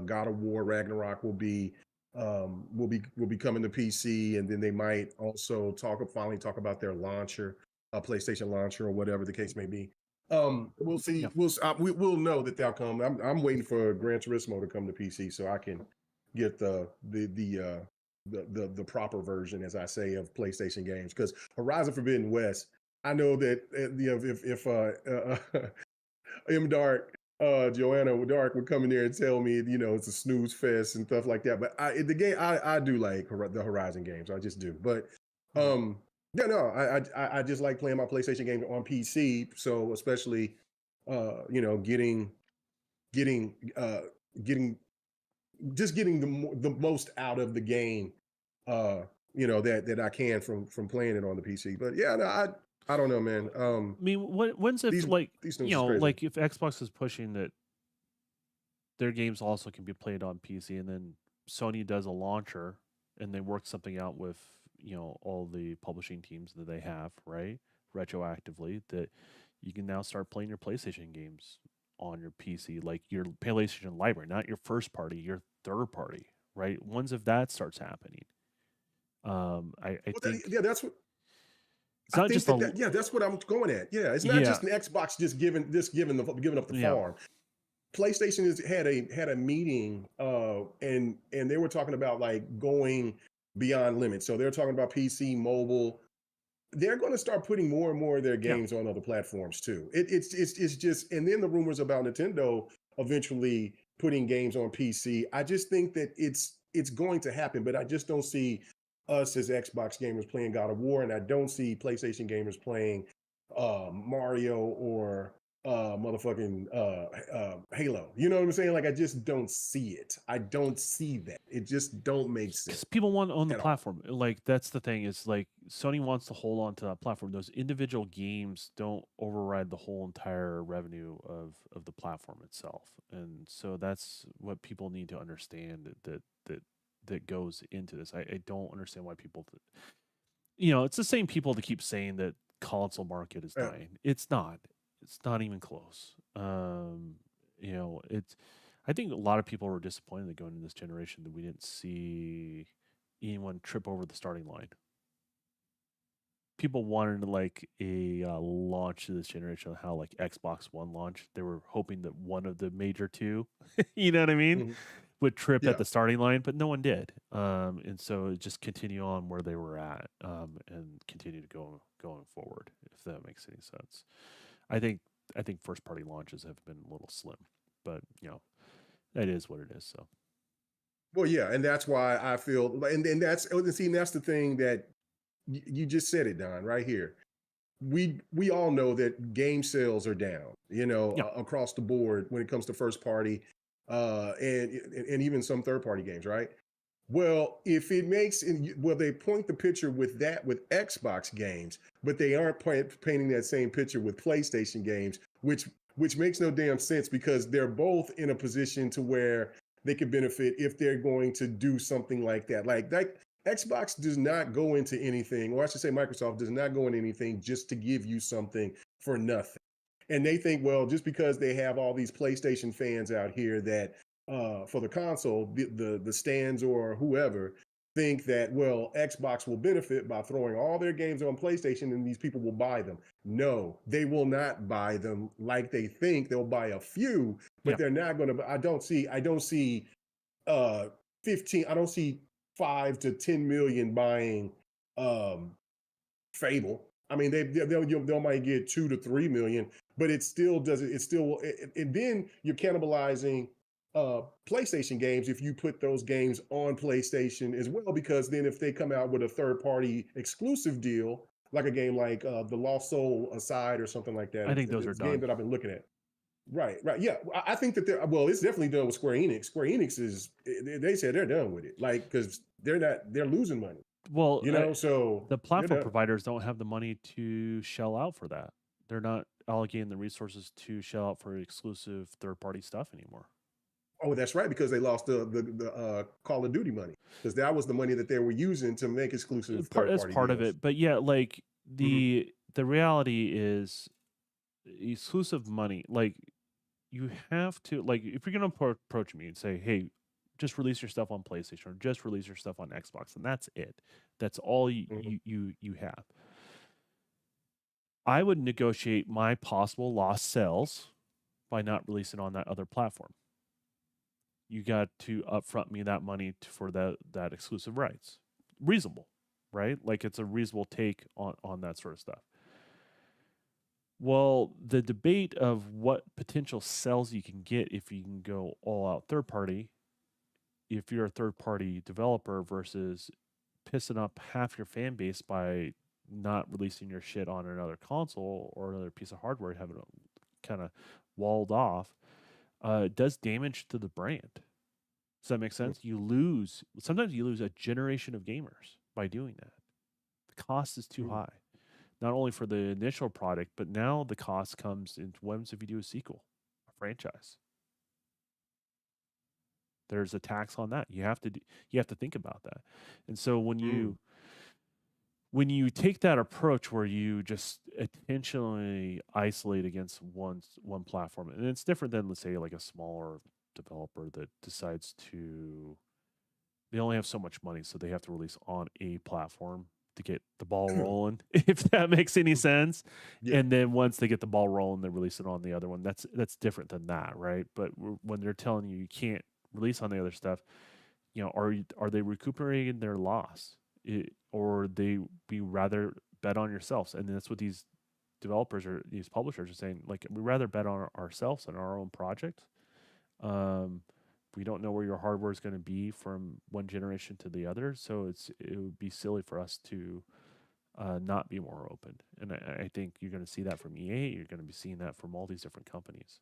God of War Ragnarok will be coming to PC, and then they might also finally talk about their launcher, PlayStation launcher, or whatever the case may be. We'll see. Yeah. We'll know that they'll come. I'm waiting for Gran Turismo to come to PC so I can get the proper version, as I say, of PlayStation games. Because Horizon Forbidden West, I know that if M Dark, Joanna Dark would come in there and tell me, it's a snooze fest and stuff like that. But I do like the Horizon games. I just do. But yeah, no, I just like playing my PlayStation game on PC. So especially, getting the most out of the game, that I can from playing it on the PC. But yeah, no, I don't know, man. I mean, when's if These like these things is crazy. like if Xbox is pushing that their games also can be played on PC, and then Sony does a launcher and they work something out with all the publishing teams that they have, right? Retroactively, that you can now start playing your PlayStation games on your PC, like your PlayStation library, not your first party, your third party, right? Once if that starts happening, I Well, think yeah, that's what it's I not think just a yeah, that's what I'm going at. Yeah, it's not yeah just an Xbox just giving up the yeah farm. PlayStation had a meeting, and they were talking about like going beyond limits. So they're talking about PC, mobile. They're going to start putting more and more of their yeah games on other platforms too. It's just, and then the rumors about Nintendo eventually putting games on PC. I just think that it's going to happen, but I just don't see us as Xbox gamers playing God of War, and I don't see PlayStation gamers playing Mario or motherfucking Halo. You know what I'm saying? Like I just don't see it. I don't see that. It just don't make sense because people want to own the at all. platform. Like that's the thing is like Sony wants to hold on to that platform. Those individual games don't override the whole entire revenue of the platform itself, and so that's what people need to understand that goes into this. I don't understand why people, it's the same people that keep saying that console market is Uh, dying. It's not. It's not even close. It's. I think a lot of people were disappointed that going into this generation that we didn't see anyone trip over the starting line. People wanted like a launch of this generation, how like Xbox One launch. They were hoping that one of the major two, you know what I mean, mhm. would trip at Yeah. the starting line, but no one did. And so it just continue on where they were at, and continue to go going forward. If that makes any sense, I think I think first party launches have been a little slim, but that is what it is. So Well, yeah, and that's why I feel, and that's see, and that's the thing that you just said it, Don, right here. We all know that game sales are down, yeah, across the board when it comes to first party, and even some third party games, right? Well, if it makes, well, they point the picture with that with Xbox games, but they aren't painting that same picture with PlayStation games, which makes no damn sense because they're both in a position to where they could benefit if they're going to do something like that. Like that, Xbox does not go into anything, or I should say, Microsoft does not go into anything just to give you something for nothing. And they think, well, just because they have all these PlayStation fans out here that for the console, the stands or whoever think that, well, Xbox will benefit by throwing all their games on PlayStation and these people will buy them. No, they will not buy them like they think. They'll buy a few, but yeah. they're not going to. I don't see uh 15. I don't see 5 to 10 million buying um Fable. I mean, they might get 2 to 3 million, but it still doesn't. It still, and then you're cannibalizing PlayStation games if you put those games on PlayStation as well. Because then if they come out with a third party exclusive deal, like a game like the Lost Soul Aside or something like that, I think those are it's a game done. that I've been looking at. Right, right. Yeah, I think that they're, well, it's definitely done with Square Enix. Square Enix is, they said they're done with it, like because they're losing money, Well, so the they're platform done. providers don't have the money to shell out for that. They're not allocating the resources to shell out for exclusive third party stuff anymore. Oh, that's right, because they lost the Call of Duty money, because that was the money that they were using to make exclusive third That's party part of deals. it, but yeah, like Hmm. the reality is exclusive money. Like you have to like if you're gonna approach me and say, hey, just release your stuff on PlayStation or just release your stuff on Xbox, and that's it. That's all Hmm. you have. I would negotiate my possible lost sales by not releasing on that other platform. You got to upfront me that money for that exclusive rights. Reasonable, right? Like it's a reasonable take on that sort of stuff. Well, the debate of what potential sales you can get if you can go all out third party, if you're a third party developer versus pissing up half your fan base by not releasing your shit on another console or another piece of hardware, having it kind of walled off, does damage to the brand. Does that make sense? Sometimes you lose a generation of gamers by doing that. The cost is too Hmm. high. not only for the initial product, but now the cost comes in what happens if you do a sequel, a franchise. There's a tax on that. You have to think about that. And so when you take that approach where you just intentionally isolate against one platform, and it's different than, let's say, like a smaller developer that decides to, they only have so much money, so they have to release on a platform to get the ball rolling, if that makes any sense. Yeah. And then once they get the ball rolling, they release it on the other one. That's different than that, right? But when they're telling you can't release on the other stuff, are they recuperating their loss, or they be rather bet on yourselves? And that's what these developers or these publishers are saying. Like, we rather bet on ourselves and our own project. We don't know where your hardware is going to be from one generation to the other, so it would be silly for us to not be more open. And I think you're going to see that from EA. You're going to be seeing that from all these different companies.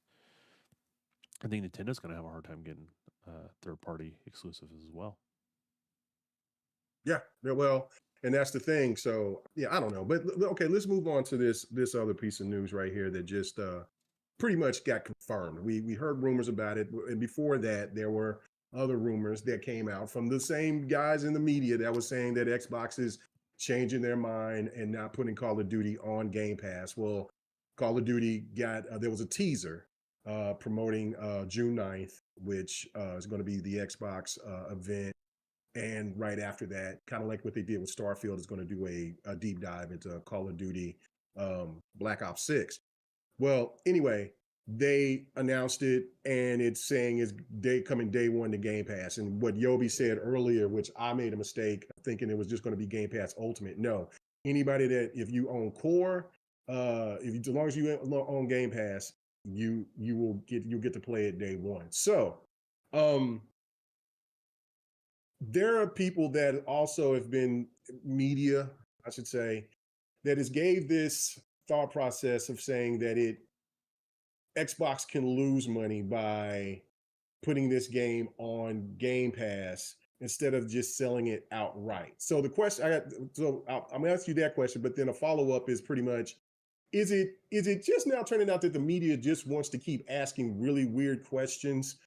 I think Nintendo's going to have a hard time getting third-party exclusives as well. Yeah, well, and that's the thing. So yeah, I don't know, but okay, let's move on to this other piece of news right here that just pretty much got confirmed. We heard rumors about it, and before that, there were other rumors that came out from the same guys in the media that was saying that Xbox is changing their mind and not putting Call of Duty on Game Pass. Well, Call of Duty got there was a teaser promoting June 9th, which is going to be the Xbox event. And right after that, kind of like what they did with Starfield, is going to do a deep dive into Call of Duty Black Ops 6. Well, anyway, they announced it, and it's saying it's coming day one to Game Pass. And what Yobi said earlier, which I made a mistake thinking it was just going to be Game Pass Ultimate. No, anybody that, if you own Core, as long as you own Game Pass, you'll get to play it day one. So, there are people that also have been media, I should say, that has gave this thought process of saying that Xbox can lose money by putting this game on Game Pass instead of just selling it outright. So the question I'm gonna ask you that question, but then a follow-up is pretty much, is it just now turning out that the media just wants to keep asking really weird questions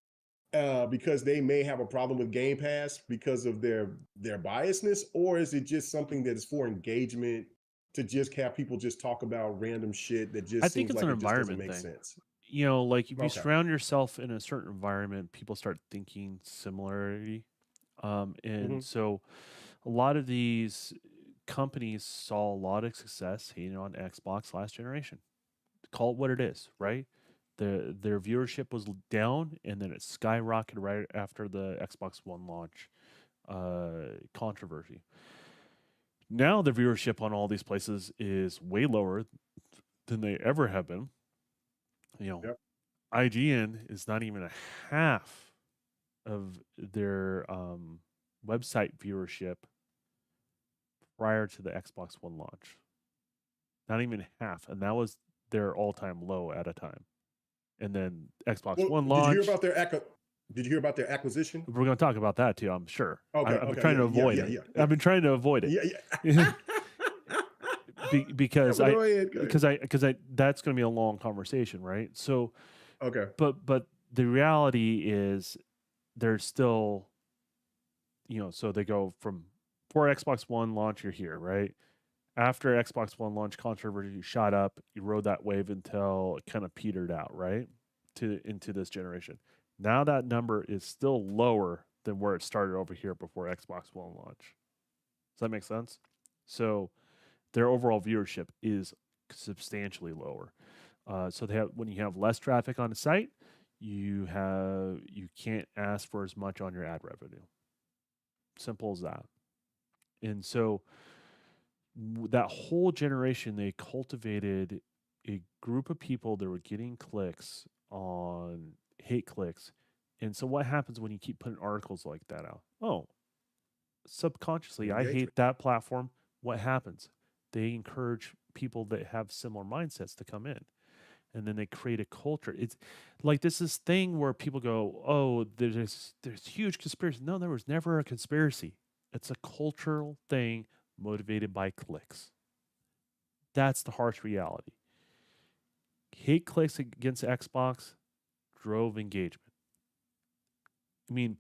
because they may have a problem with Game Pass because of their biasness, or is it just something that is for engagement to just have people just talk about random shit that just I think seems it's like an it just doesn't environment make thing. sense? Like, if you Okay. surround yourself in a certain environment, people start thinking similarity. And so a lot of these companies saw a lot of success hating on Xbox last generation. Call it what it is, right? Their viewership was down, and then it skyrocketed right after the Xbox One launch controversy. Now the viewership on all these places is way lower than they ever have been. Yep. IGN is not even a half of their website viewership prior to the Xbox One launch. Not even half, and that was their all-time low at a time. And then Xbox One Did you hear launch. about their acquisition? We're going to talk about that too, I'm sure. Okay. I've been trying to avoid it. Yeah. I've been trying to avoid it. Yeah. Because Go I ahead. that's going to be a long conversation, right? So, Okay. but the reality is there's still, so they go from before Xbox One launch, you're here, right? After Xbox One launch, controversy shot up. You rode that wave until it kind of petered out, right? Into this generation. Now that number is still lower than where it started over here before Xbox One launch. Does that make sense? So their overall viewership is substantially lower. So when you have less traffic on the site, you can't ask for as much on your ad revenue. Simple as that. And so that whole generation, they cultivated a group of people that were getting clicks on hate clicks. And so what happens when you keep putting articles like that out? Oh, subconsciously, I hate that platform. What happens? They encourage people that have similar mindsets to come in. And then they create a culture. It's like this thing where people go, oh, there's huge conspiracy. No, there was never a conspiracy. It's a cultural thing motivated by clicks. That's the harsh reality. Hate clicks against Xbox drove engagement. I mean,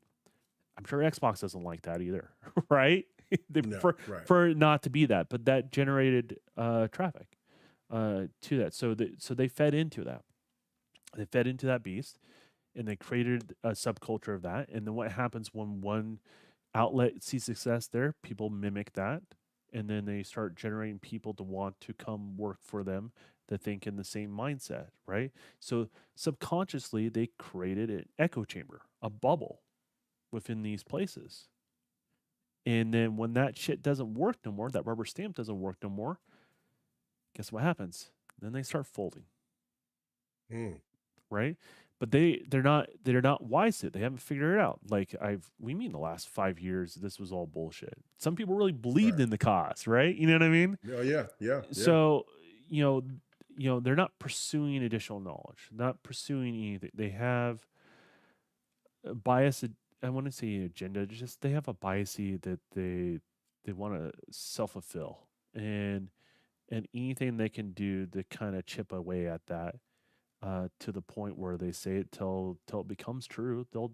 I'm sure Xbox doesn't like that either, right? They No, right. prefer it not to be that, but that generated traffic to that. So they fed into that. They fed into that beast, and they created a subculture of that. And then what happens when one outlet sees success there? People mimic that, and then they start generating people to want to come work for them that think in the same mindset, right? So subconsciously, they created an echo chamber, a bubble within these places. And then when that shit doesn't work no more, that rubber stamp doesn't work no more, guess what happens? Then they start folding, Mm. right? But they're not wise to it. They haven't figured it out. Like we mean the last 5 years, this was all bullshit. Some people really believed Right. in the cause, right? You know what I mean? Oh yeah, yeah, yeah. So you know, they're not pursuing additional knowledge, not pursuing anything. They have a bias. I want to say agenda. Just they have a biasy that they want to self fulfill, and anything they can do to kind of chip away at that to the point where they say it till it becomes true. They'll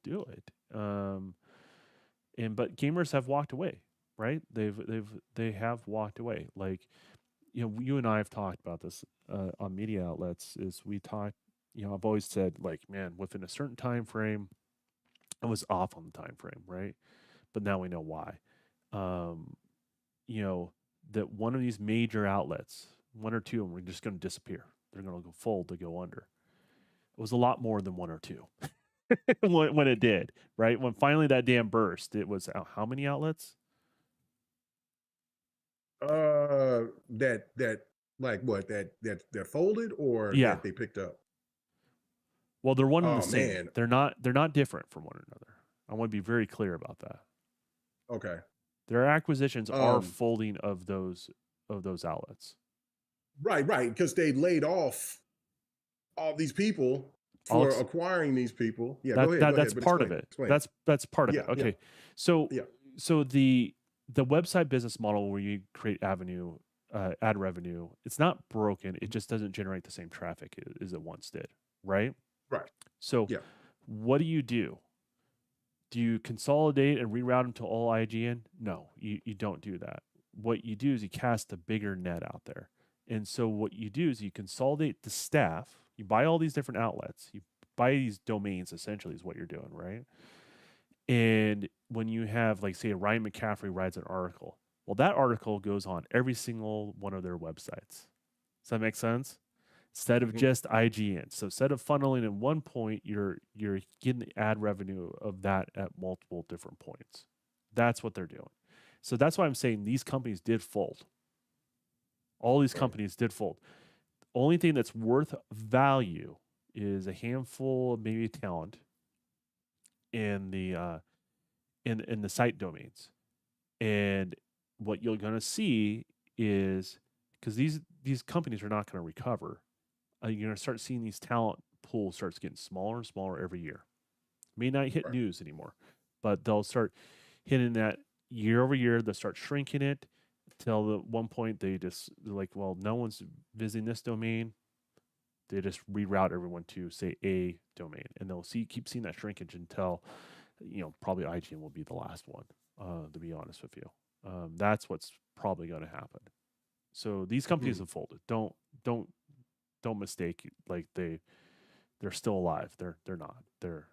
do it. And but gamers have walked away, right? They have walked away. Like you and I have talked about this on media outlets. Is we talk. I've always said like, man, within a certain time frame, I was off on the time frame, right? But now we know why. Um, you know that one of these major outlets, one or two of them, are just going to disappear. They're going to go fold to go under. It was a lot more than one or two when it did, right? When finally that dam burst, it was how many outlets? That like what that folded or Yeah. that they picked up? Well, they're one and the Oh same. man. They're not different from one another. I want to be very clear about that. Okay. Their acquisitions are Um. folding of those outlets. Right. Right. Because they laid off all these people I'll for acquiring these people. Yeah. That Go ahead. that Go that's ahead. But part of explain. it. Explain. That's part of Yeah. it. Yeah. Okay. So Yeah. so the website business model where you create ad revenue, it's not broken. It just doesn't generate the same traffic as it once did, right? Right. So Yeah. what do? Do you consolidate and reroute them to all IGN? No, you don't do that. What you do is you cast a bigger net out there. And so what you do is you consolidate the staff, you buy all these different outlets, you buy these domains essentially is what you're doing, right? And when you have like say a Ryan McCaffrey writes an article, well that article goes on every single one of their websites. Does that make sense? Instead of Hmm. just IGN. So instead of funneling in one point, you're getting the ad revenue of that at multiple different points. That's what they're doing. So that's why I'm saying these companies did fold. All these Right. companies did fold. Only thing that's worth value is a handful of maybe talent in the site domains. And what you're going to see is because these companies are not going to recover, you're going to start seeing these talent pools starts getting smaller and smaller every year. May not hit Right. news anymore, but they'll start hitting that year over year. They'll start shrinking it till at one point they're like, well, no one's visiting this domain. They just reroute everyone to say a domain, and they'll keep seeing that shrinkage until probably IGN will be the last one. To be honest with you, that's what's probably going to happen. So these companies Hmm. have folded. Don't mistake like they're still alive. They're not. They're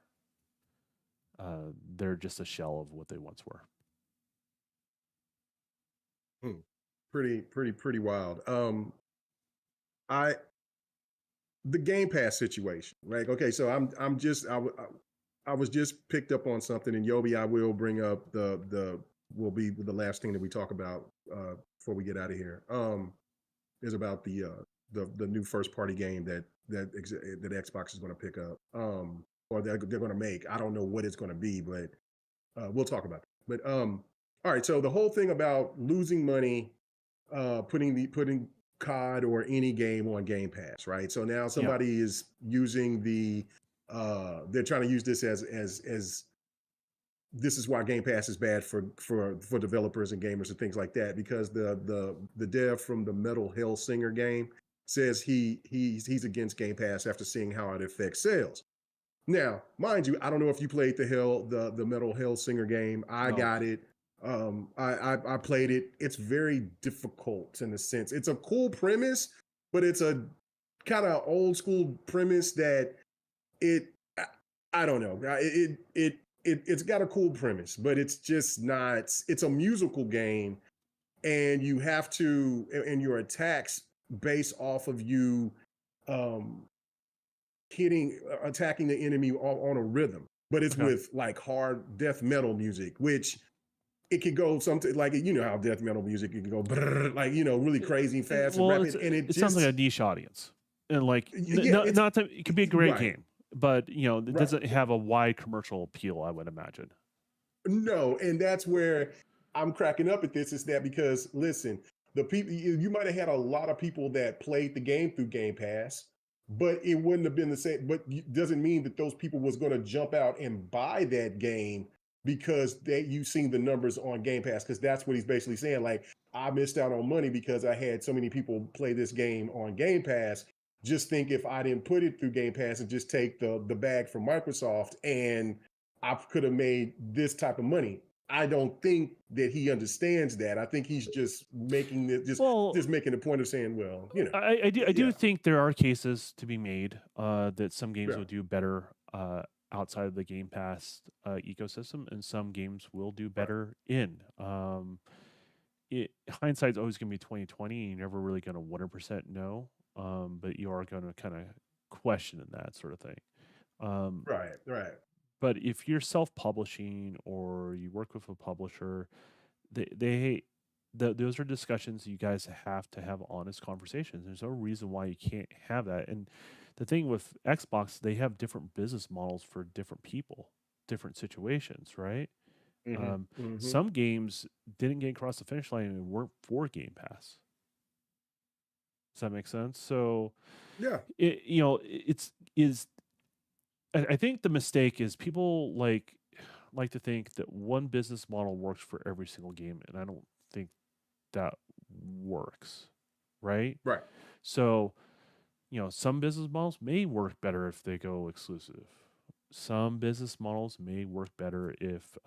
just a shell of what they once were. Hmm. Pretty wild. I the Game Pass situation, right? Okay, so I was just picked up on something, and Yobi, I will bring up the will be the last thing that we talk about before we get out of here. Is about the new first party game that Xbox is going to pick up, or they're going to make. I don't know what it's going to be, but we'll talk about that. But all right, so the whole thing about losing money, putting COD or any game on Game Pass, right? So now Yeah. somebody is using they're trying to use this as this is why Game Pass is bad for developers and gamers and things like that, because the dev from the Metal Hellsinger game says he's against Game Pass after seeing how it affects sales. Now, mind you, I don't know if you played the Metal Hellsinger game. I No. got it. I played it. It's very difficult in a sense. It's a cool premise, but it's a kind of old school premise that it I don't know. It's got a cool premise, but it's just not. It's a musical game, and you have to, and your attacks based off of you um attacking the enemy on a rhythm, but it's Okay. with like hard death metal music, which it could go something like, you know how death metal music, you can go brrr, like, you know, really crazy and fast and Well, rapid, and it sounds like a niche audience, and like yeah, it's not that it could be a great right, game, but it right. doesn't have a wide commercial appeal, I would imagine. No, and that's where I'm cracking up at this, is that because listen, the people, you might have had a lot of people that played the game through Game Pass, but it wouldn't have been the same. But doesn't mean that those people was going to jump out and buy that game because you've seen the numbers on Game Pass. Because that's what he's basically saying. Like, I missed out on money because I had so many people play this game on Game Pass. Just think if I didn't put it through Game Pass and just take the bag from Microsoft, and I could have made this type of money. I don't think that he understands that. I think he's just making it Well, just making the point of saying, well, you know, I do yeah, think there are cases to be made that some games yeah, will do better outside of the Game Pass ecosystem, and some games will do right, better in. Hindsight's always going to be 2020, and you're never really going to 100% know, but you are going to kind of question in that sort of thing. Um, right, right, but if you're self-publishing or you work with a publisher, they those are discussions you guys have to have honest conversations. There's no reason why you can't have that. And the thing with Xbox, they have different business models for different people, different situations, right? mm-hmm, mm-hmm, Some games didn't get across the finish line and weren't for Game Pass. Does that make sense? So yeah, it's is I think the mistake is people like to think that one business model works for every single game, and I don't think that works, right? right, So, some business models may work better if they go exclusive. Some business models may work better if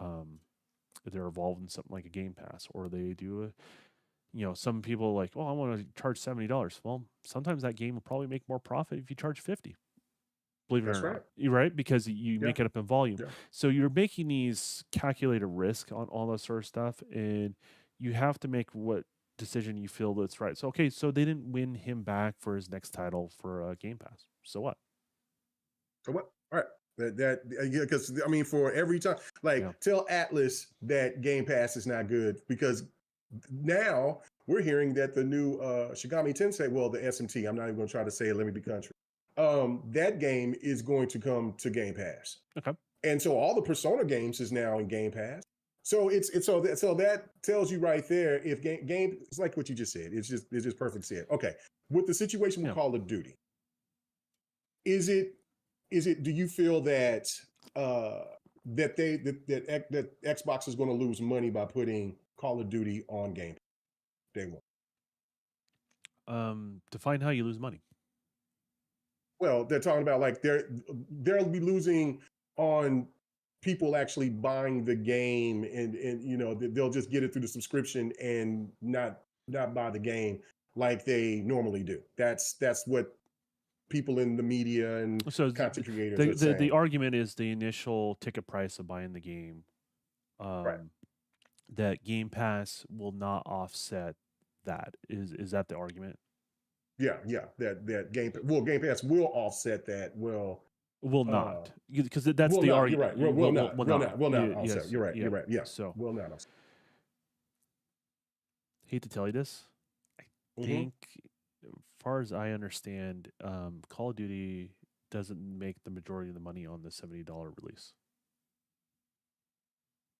they're involved in something like a Game Pass, or they do some people like, well, I want to charge $70. Well, sometimes that game will probably make more profit if you charge 50. Believe it or that's not, right, you're right, because you yeah, make it up in volume. yeah, So you're making these calculated risk on all that sort of stuff, and you have to make what decision you feel that's right. So okay, so they didn't win him back for his next title for Game Pass. So what? so what, all right. Yeah, because I mean, for every time, Yeah. like, tell Atlas that Game Pass is not good, because now we're hearing that the new Shigami Tensei, well, the SMT, I'm not even going to try to say it, let me be country. That game is going to come to Game Pass. Okay. And so all the Persona games is now in Game Pass. So so that tells you right there, if game it's like what you just said. It's just perfect said. Okay. With the situation with Yeah. Call of Duty, is it do you feel that uh that Xbox is going to lose money by putting Call of Duty on Game Pass day one? Define how you lose money. Well, they're talking about like they'll be losing on people actually buying the game, and you know, they'll just get it through the subscription and not buy the game like they normally do. That's what people in the media and So content creators the are the saying. argument is the initial ticket price of buying the game. Right. Um, that Game Pass will not offset that. Is that the argument? Yeah, yeah. That Game Pass will offset that. Will Uh not, because that's will the not. You're argument. right. Will not. Will not offset. Yes, You're right. yeah. You're right. Yeah. So Will not offset. hate to tell you this, I Mm-hmm. think, as far as I understand, Call of Duty doesn't make the majority of the money on the $70 release.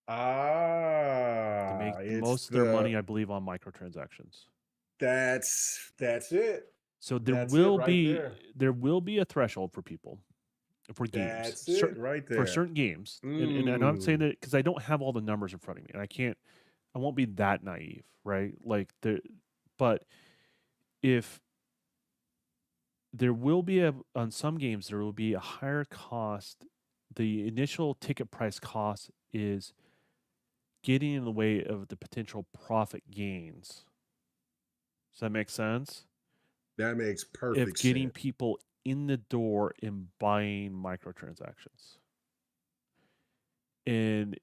They Ah, make the it's most of their the money, I believe, on microtransactions. that's it. So That's it right there. there will be a threshold for people. for games. That's it right For there. certain games. And I'm not saying that because I don't have all the numbers in front of me, and I won't be that naive, right? Like but if there will be on some games there will be a higher cost. The initial ticket price cost is getting in the way of the potential profit gains. Does that make sense? That makes If perfect getting sense. people in the door and buying microtransactions. And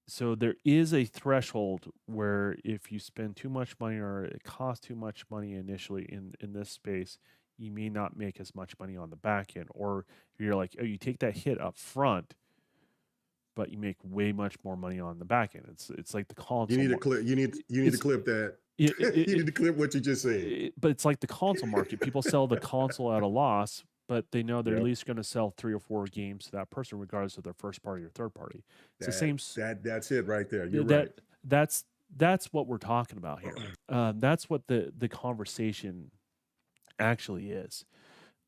so there is a threshold where if you spend too much money or it costs too much money initially in this space, you may not make as much money on the back end. Or you're like, oh, you take that hit up front, but you make way much more money on the back end. It's like the console. You need to clip. You need to clip that. You need to clip what you just said. But it's like the console market. People sell the console at a loss, but they know they're at least going to sell 3 or 4 games to that person, regardless of their first party or third party. It's the same. That's it right there. You're right. That's what we're talking about here. That's what the conversation actually is.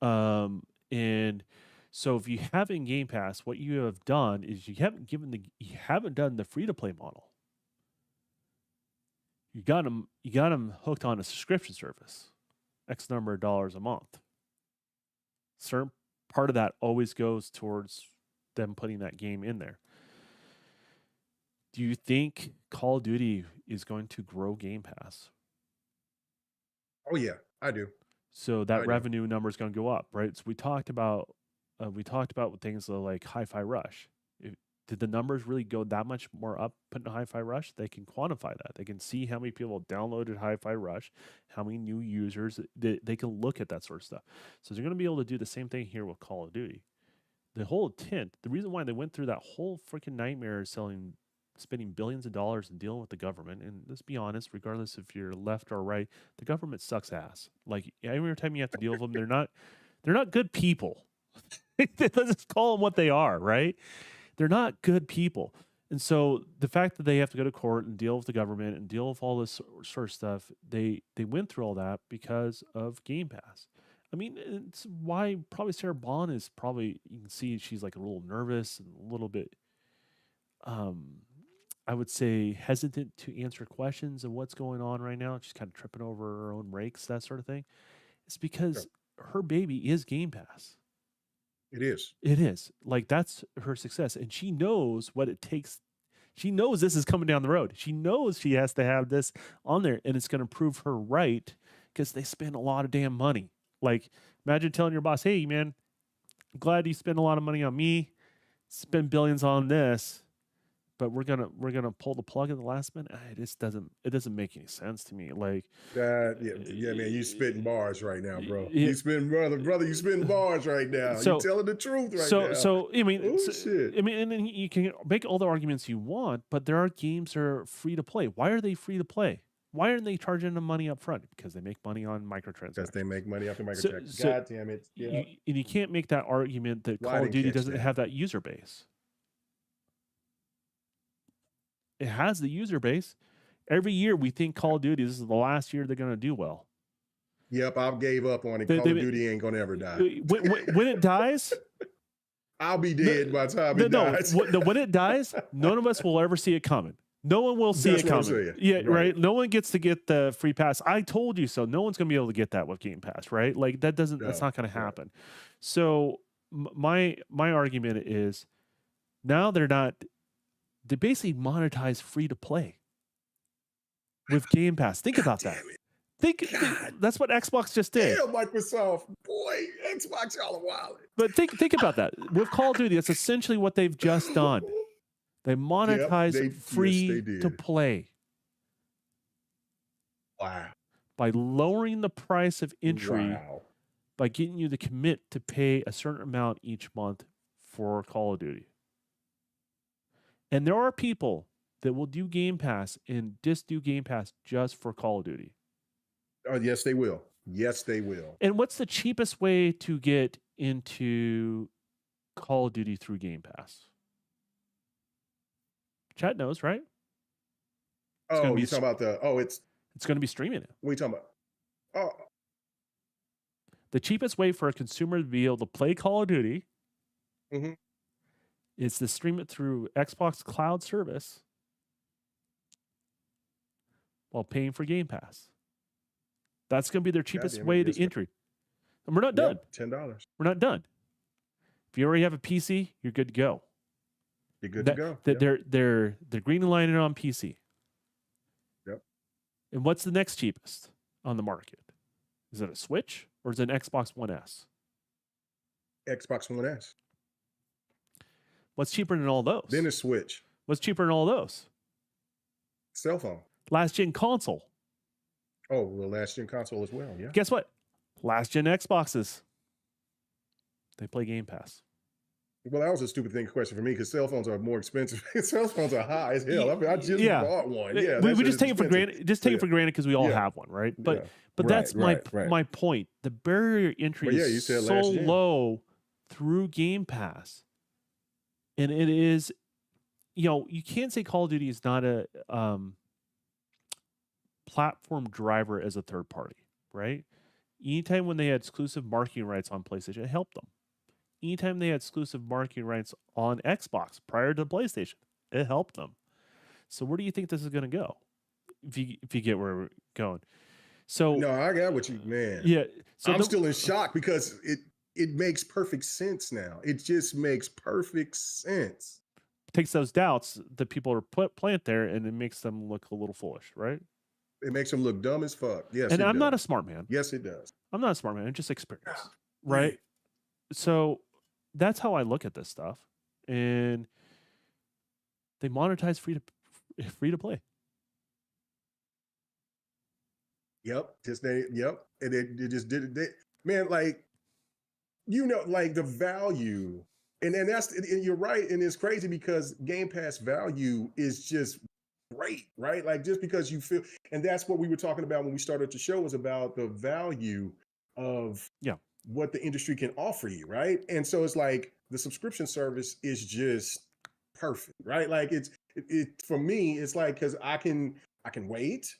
And so if you have in Game Pass, what you have done is you haven't done the free to play model. You got them hooked on a subscription service, X number of dollars a month. Certain part of that always goes towards them putting that game in there. Do you think Call of Duty is going to grow Game Pass? Oh yeah, I do. So that revenue number is going to go up, right? So we talked about things like Hi-Fi Rush. Did the numbers really go that much more up putting Hi-Fi Rush? They can quantify that. They can see how many people downloaded Hi-Fi Rush, how many new users. They can look at that sort of stuff. So they're going to be able to do the same thing here with Call of Duty. The whole intent, the reason why they went through that whole freaking nightmare spending billions of dollars and dealing with the government, and let's be honest, regardless if you're left or right, the government sucks ass. Like every time you have to deal with them, they're not good people. Let's just call them what they are, right? They're not good people. And so the fact that they have to go to court and deal with the government and deal with all this sort of stuff, they went through all that because of Game Pass. I mean, it's why probably Sarah Bond is probably, you can see she's like a little nervous and a little bit, I would say, hesitant to answer questions of what's going on right now. She's kind of tripping over her own brakes, that sort of thing. It's because her baby is Game Pass. It is. It is. Like, that's her success. And she knows what it takes. She knows this is coming down the road. She knows she has to have this on there, and it's going to prove her right because they spend a lot of damn money. Like, imagine telling your boss, hey, man, I'm glad you spend a lot of money on me, spend billions on this, but we're gonna pull the plug at the last minute. It doesn't make any sense to me. Like yeah, man, you spitting bars right now, bro. You spitting brother, you spitting bars right now. So, you telling the truth right now. So I mean, shit. I mean, and then you can make all the arguments you want, but there are games that are free to play. Why are they free to play? Why aren't they charging them money up front? Because they make money on microtransactions. Because they make money off the microtransactions. God damn it. Yeah. And you can't make that argument that Call of Duty doesn't have that user base. It has the user base. Every year we think Call of Duty, this is the last year they're going to do well. Yep, I gave up on it. Call of Duty ain't going to ever die. When it dies, I'll be dead by the time it dies. When it dies, none of us will ever see it coming. No one will see it coming. Yeah, right. No one gets to get the free pass. I told you so. No one's going to be able to get that with Game Pass, right? Like that's not going to happen. So my argument is now they basically monetize free to play with Game Pass. Think about that. Think that's what Xbox just did. Damn, Microsoft, boy, Xbox, y'all are wild. But think about that. With Call of Duty, that's essentially what they've just done. They monetize free to play. Wow. By lowering the price of entry, by getting you to commit to pay a certain amount each month for Call of Duty. And there are people that will do Game Pass and just do Game Pass just for Call of Duty. Oh, yes, they will. Yes, they will. And what's the cheapest way to get into Call of Duty through Game Pass? Chat knows, right? You're talking about it's going to be streaming it. What are you talking about? The cheapest way for a consumer to be able to play Call of Duty Mm-hmm. It's to stream it through Xbox Cloud service while paying for Game Pass. That's going to be their cheapest Goddamn it, way yes, to entry. And we're not done. Yep, $10. We're not done. If you already have a PC, you're good to go. You're good to go. Yep. They're green lining it on PC. Yep. And what's the next cheapest on the market? Is it a Switch or is it an Xbox One S? Xbox One S. What's cheaper than all those? Then a Switch. What's cheaper than all those? Cell phone. Last gen console. Oh, well, last gen console as well. Yeah. Guess what? Last gen Xboxes. They play Game Pass. Well, that was a stupid question for me because cell phones are more expensive. Cell phones are high as hell. I mean, I just bought one. Yeah, we just take it for granted. Just take it for granted because we all have one, right? But that's my point. The barrier to entry is so low through Game Pass, and it is, you can't say Call of Duty is not a platform driver as a third party, right? Anytime when they had exclusive marketing rights on PlayStation, it helped them. Anytime they had exclusive marketing rights on Xbox prior to PlayStation, it helped them. So where do you think this is going to go? If you get where we're going. So no, I got what you, man. Yeah. So I'm still in shock because it makes perfect sense now. It just makes perfect sense. Takes those doubts that people are plant there, and it makes them look a little foolish, right? It makes them look dumb as fuck. Yes. And I'm not a smart man. Yes, it does. I'm not a smart man. I'm just experienced, right? So that's how I look at this stuff, and they monetize free to play. Yep. And they just did it. Man, like, like the value, and you're right, and it's crazy because Game Pass value is just great, right? Like just because you feel, and that's what we were talking about when we started the show, was about the value of what the industry can offer you, right? And so it's like the subscription service is just perfect, right? Like it for me, it's like, because I can wait,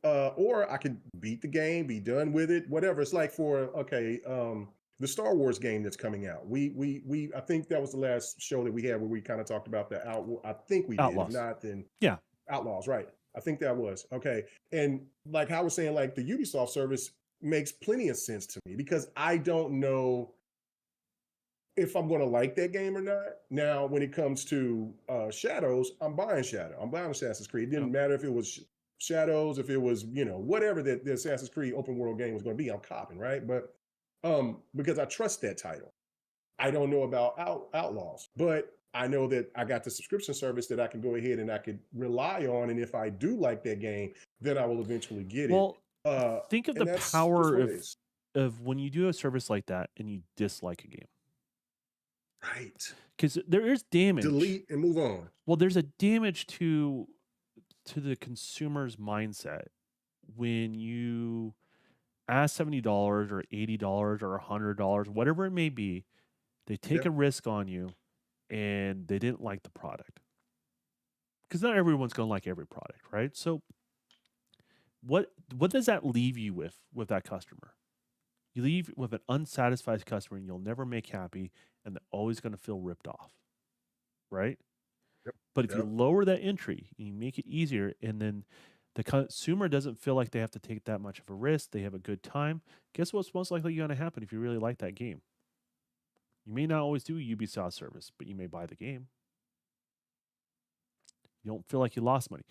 or I can beat the game, be done with it, whatever. It's like the Star Wars game that's coming out. We I think that was the last show that we had where we kind of talked about I think we Outlaws. did. If not, then Outlaws, right? I think that was okay. And like I was saying, like the Ubisoft service makes plenty of sense to me because I don't know if I'm going to like that game or not. Now, when it comes to Shadows, I'm buying Shadow. I'm buying Assassin's Creed. It didn't matter if it was Shadows, if it was, whatever the Assassin's Creed open world game was going to be, I'm copping, right? But because I trust that title. I don't know about Outlaws, but I know that I got the subscription service that I can go ahead and I could rely on. And if I do like that game, then I will eventually get it. Think of the power of when you do a service like that and you dislike a game. Right. Because there is damage. Delete and move on. Well, there's a damage to the consumer's mindset when you ask $70 or $80 or $100, whatever it may be. They take a risk on you and they didn't like the product. Because not everyone's going to like every product, right? So what does that leave you with that customer? You leave with an unsatisfied customer and you'll never make happy, and they're always going to feel ripped off, right? Yep. But if you lower that entry and you make it easier, and then the consumer doesn't feel like they have to take that much of a risk, they have a good time, guess what's most likely going to happen if you really like that game? You may not always do a Ubisoft service, but you may buy the game. You don't feel like you lost money.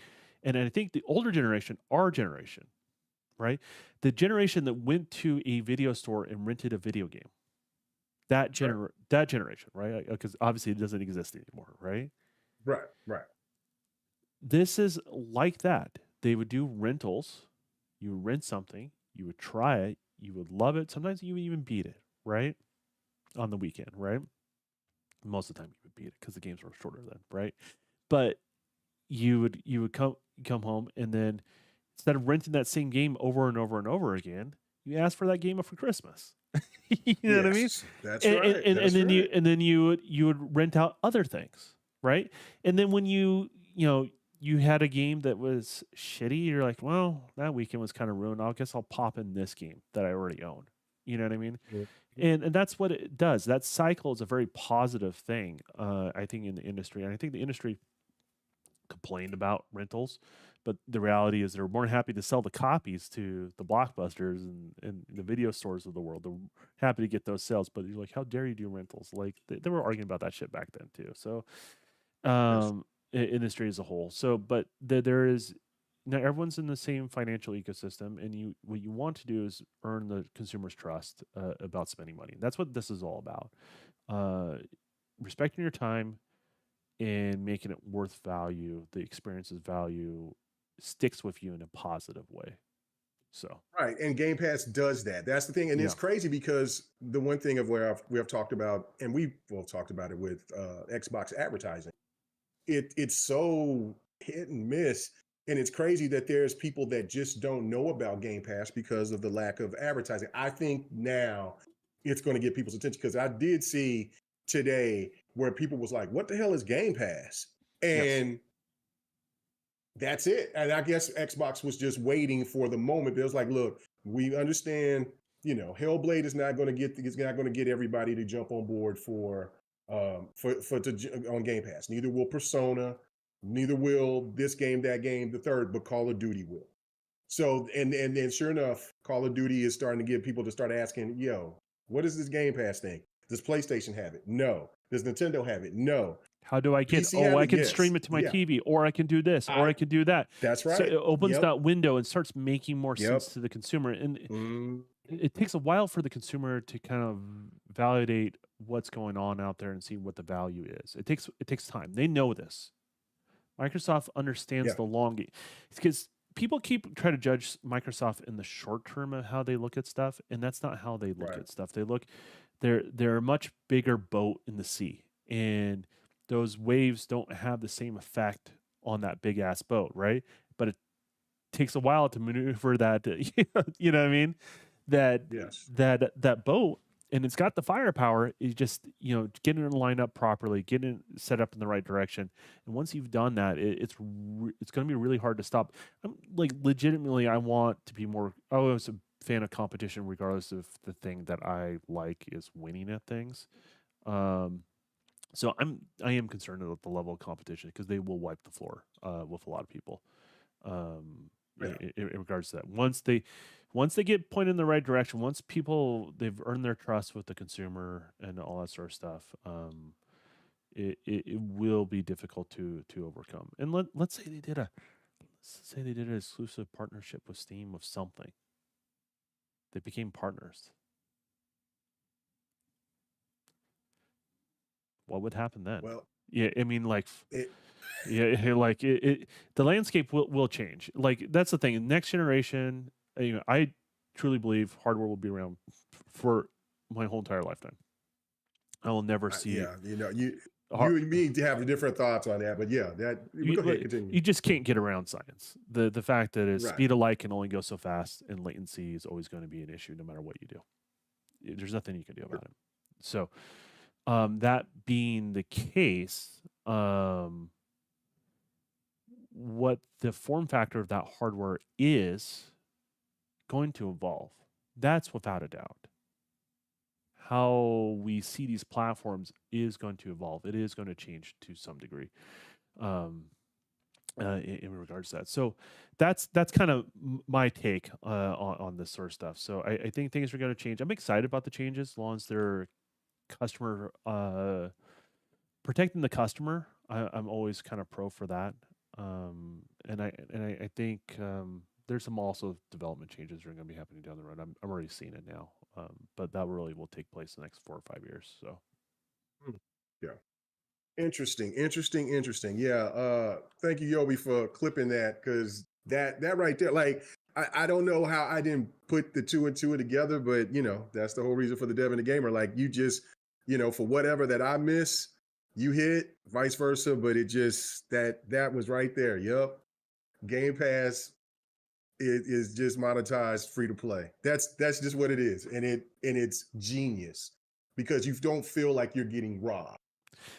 And I think the older generation, our generation, right? The generation that went to a video store and rented a video game. That generation, right? Because obviously it doesn't exist anymore, right? Right. This is like that. They would do rentals. You would rent something. You would try it. You would love it. Sometimes you would even beat it, right? On the weekend, right? Most of the time you would beat it because the games were shorter then, right? But you would come home, and then instead of renting that same game over and over and over again, you ask for that game for Christmas. You know what I mean? That's right. And then you would rent out other things, right? And then when you had a game that was shitty, you're like, well, that weekend was kind of ruined. I guess I'll pop in this game that I already own. You know what I mean? and that's what it does. That cycle is a very positive thing, I think, in the industry. And I think the industry complained about rentals, but the reality is they're more happy to sell the copies to the blockbusters and the video stores of the world. They're happy to get those sales, but you're like, how dare you do rentals? Like they were arguing about that shit back then too. So Yes. industry as a whole. So, but there is now everyone's in the same financial ecosystem, and you what you want to do is earn the consumer's trust about spending money. That's what this is all about. Uh, Respecting your time and making it worth value. The experience's value sticks with you in a positive way. So, Right, and Game Pass does that. That's the thing, and it's yeah, crazy because the one thing of where we have talked about, and we've both talked about it with Xbox advertising. It's so hit and miss, and it's crazy that there's people that just don't know about Game Pass because of the lack of advertising. I think now it's going to get people's attention because I did see today where people was like, "What the hell is Game Pass?" yes. And that's it. And I guess Xbox was just waiting for the moment. It was like, look, we understand, Hellblade is not going to get everybody to jump on board on Game Pass. Neither will Persona, neither will this game, that game, the third, but Call of Duty will. So and then sure enough, Call of Duty is starting to get people to start asking, yo, what is this Game Pass thing? Does PlayStation have it? No. Does Nintendo have it? No. How do I get? PC Oh, have I it? can Yes. stream it to my Yeah. TV, or I can do this, or I I can do that. That's So it right. opens Yep. that window and starts making more sense Yep. to the consumer. And Mm, it takes a while for the consumer to kind of validate what's going on out there and see what the value is. It takes time. They know this. Microsoft understands yeah. the long game because people keep try to judge Microsoft in the short term of how they look at stuff, and that's not how they look Right. at stuff. They're a much bigger boat in the sea, and those waves don't have the same effect on that big ass boat, right? But it takes a while to maneuver that. You know what I mean? That Yes. that boat, and it's got the firepower. You just getting it lined up properly, getting it set up in the right direction, and once you've done that, it's going to be really hard to stop. I'm like legitimately, I want to be more. I was a fan of competition, regardless of the thing that I like is winning at things. Um, so I am concerned about the level of competition because they will wipe the floor with a lot of people. Um, Yeah. in regards to that, once they get pointed in the right direction, once they've earned their trust with the consumer and all that sort of stuff, it will be difficult to overcome. And let's say they did an exclusive partnership with Steam of something. They became partners. What would happen then? Well, Yeah, I mean, like, it yeah, like the landscape will change. Like that's the thing. Next generation, I truly believe hardware will be around for my whole entire lifetime. I will never see yeah, you har- you and me have different thoughts on that, but yeah, you, go ahead, like, continue. you just can't get around science. The fact that Right. speed of light can only go so fast, and latency is always going to be an issue no matter what you do. There's nothing you can do about it. So, that being the case, what the form factor of that hardware is going to evolve. That's without a doubt. How we see these platforms is going to evolve. It is going to change to some degree in regards to that. So that's kind of my take on this sort of stuff. So I think things are going to change. I'm excited about the changes as long as they're customer protecting the customer. I'm always kind of pro for that. And I think there's some also development changes that are going to be happening down the road. I'm already seeing it now, but that really will take place in the next 4 or 5 years. So Hmm. Yeah. Interesting. Yeah. Thank you, Yobi, for clipping that because that right there, like I don't know how I didn't put the two and two together, but that's the whole reason for the dev and the gamer. Like you just, for whatever that I miss, you hit, vice versa. But it just that was right there. Yep. Game Pass is just monetized free to play. That's just what it is. And it's genius because you don't feel like you're getting robbed.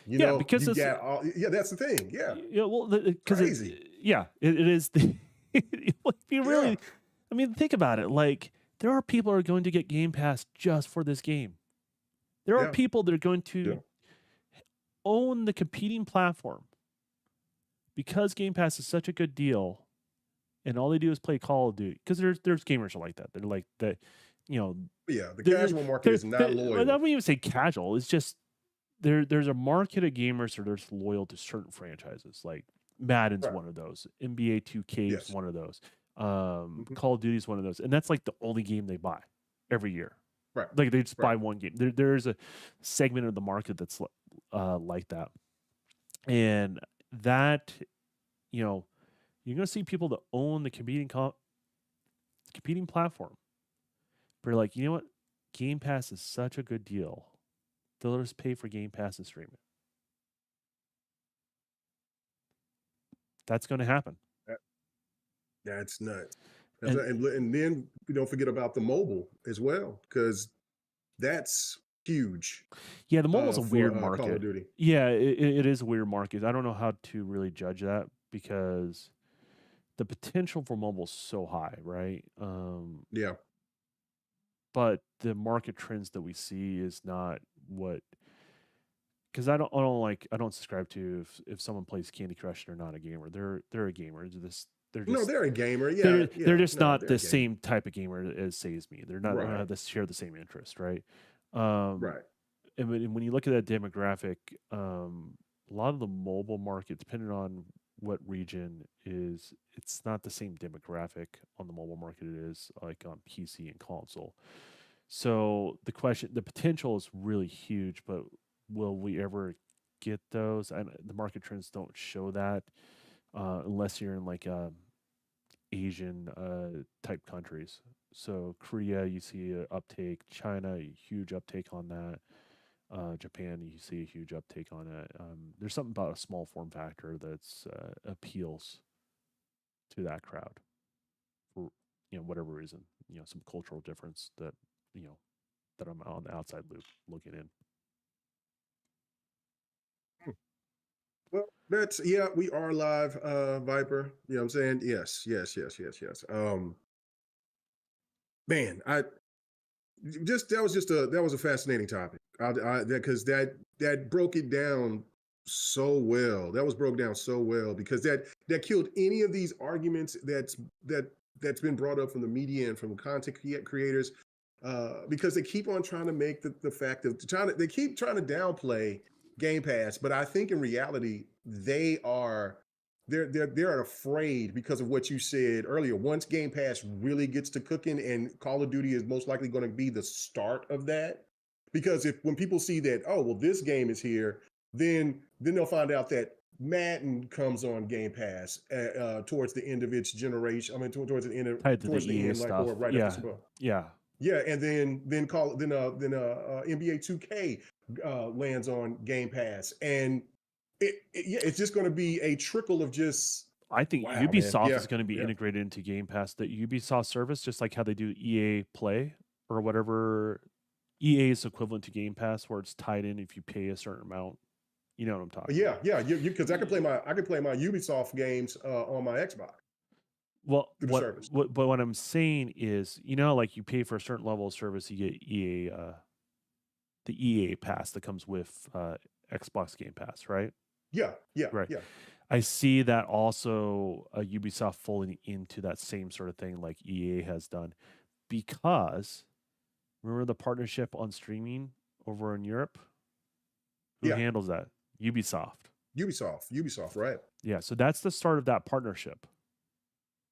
yeah, because You it's got all, yeah, that's the thing. Yeah. yeah, well, because Crazy. it is the if you Yeah. really, I mean, think about it. Like there are people who are going to get Game Pass just for this game. There are Yeah. people that are going to Yeah. own the competing platform because Game Pass is such a good deal, and all they do is play Call of Duty. Because there's gamers who are like that. They're like that, you know. Yeah. The They're, casual market is not well, I loyal. wouldn't even say casual. It's just there's a market of gamers who are just loyal to certain franchises. Like Madden's Right. one of those. NBA 2K is Yes. one of those. Mhm. Call of Duty is one of those, and that's like the only game they buy every year. Right. Like they just Right. buy one game. There's a segment of the market that's like that, and that you're going to see people that own the competing platform. But like, you know what? Game Pass is such a good deal. They'll just pay for Game Pass and stream it. That's going to happen. That's nuts. And, And then we don't forget about the mobile as well, because that's huge. yeah, the mobile's a weird for market. Call of Duty. Yeah, it is a weird market. I don't know how to really judge that because the potential for mobile is so high, right? Yeah. But the market trends that we see is not what, because I don't subscribe to if someone plays Candy Crush and they're not a gamer. They're a gamer. They're No, just they're a gamer. Yeah. they're just No, not they're the a gamer. same type of gamer as say as me. They don't Right. have share the same interest, right? Um, Right. and when you look at that demographic, a lot of the mobile market, depending on what region, it's not the same demographic on the mobile market it is like on PC and console. So the potential is really huge, but will we ever get those? And the market trends don't show that unless you're in like Asian type countries. So Korea, you see a uptake. China, a huge uptake on that. Japan, you see a huge uptake on it. There's something about a small form factor that's appeals to that crowd for whatever reason. Some cultural difference that you know that I'm on the outside loop looking in. Well, we are live, Viper. You know what I'm saying? Yes. Man, that was a fascinating topic. Because that broke it down so well. That was broke down so well because that killed any of these arguments that's been brought up from the media and from content creators, because they keep on trying to make the fact of they keep trying to downplay Game Pass, but I think in reality they're afraid because of what you said earlier. Once Game Pass really gets to cooking, and Call of Duty is most likely going to be the start of that, because when people see that, oh well, this game is here, then they'll find out that Madden comes on Game Pass towards the end of its generation. I mean, towards the end Tied to the towards the EA end, like, stuff. or right Yeah, after Super Bowl. yeah. Yeah, and then NBA 2K lands on Game Pass, and it's just going to be a trickle of just I think wow, man. Ubisoft Yeah, is going to be yeah, integrated into Game Pass. The Ubisoft service, just like how they do EA Play or whatever, EA is equivalent to Game Pass, where it's tied in if you pay a certain amount. You know what I'm talking about? yeah. Because I could play my Ubisoft games on my Xbox Well, through the service. but what I'm saying is, like you pay for a certain level of service, you get the EA pass that comes with Xbox Game Pass, right? Yeah, Right. yeah. I see that also Ubisoft folding into that same sort of thing like EA has done, because remember the partnership on streaming over in Europe? Who Yeah. handles that? Ubisoft. Ubisoft, right? Yeah, so that's the start of that partnership.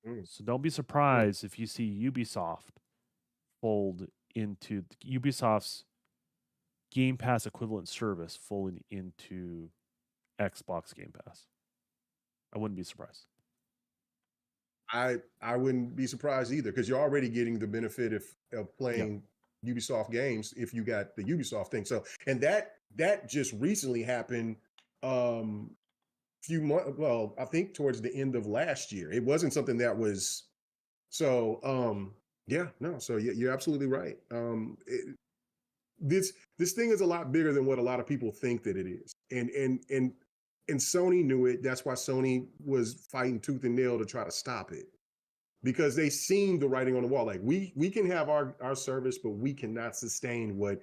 Mm. So don't be surprised if you see Ubisoft fold into Ubisoft's Game Pass equivalent service folding into Xbox Game Pass. I wouldn't be surprised. I wouldn't be surprised either, because you're already getting the benefit of playing Ubisoft games if you got the Ubisoft thing. So, and that just recently happened. Few months, well, I think towards the end of last year. It wasn't something that was so. Yeah, no. So you're absolutely right. This thing is a lot bigger than what a lot of people think that it is, and Sony knew it. That's why Sony was fighting tooth and nail to try to stop it, because they seen the writing on the wall. Like we can have our service, but we cannot sustain what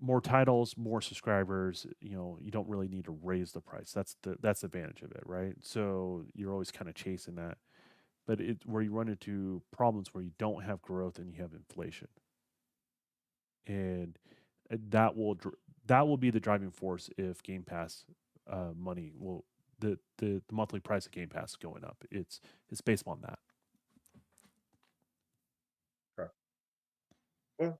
more titles, more subscribers. You don't really need to raise the price. That's the advantage of it, right? So you're always kind of chasing that. But where you run into problems where you don't have growth and you have inflation, and that will be the driving force if Game Pass money will the monthly price of Game Pass going up. It's based on that. Okay. Well,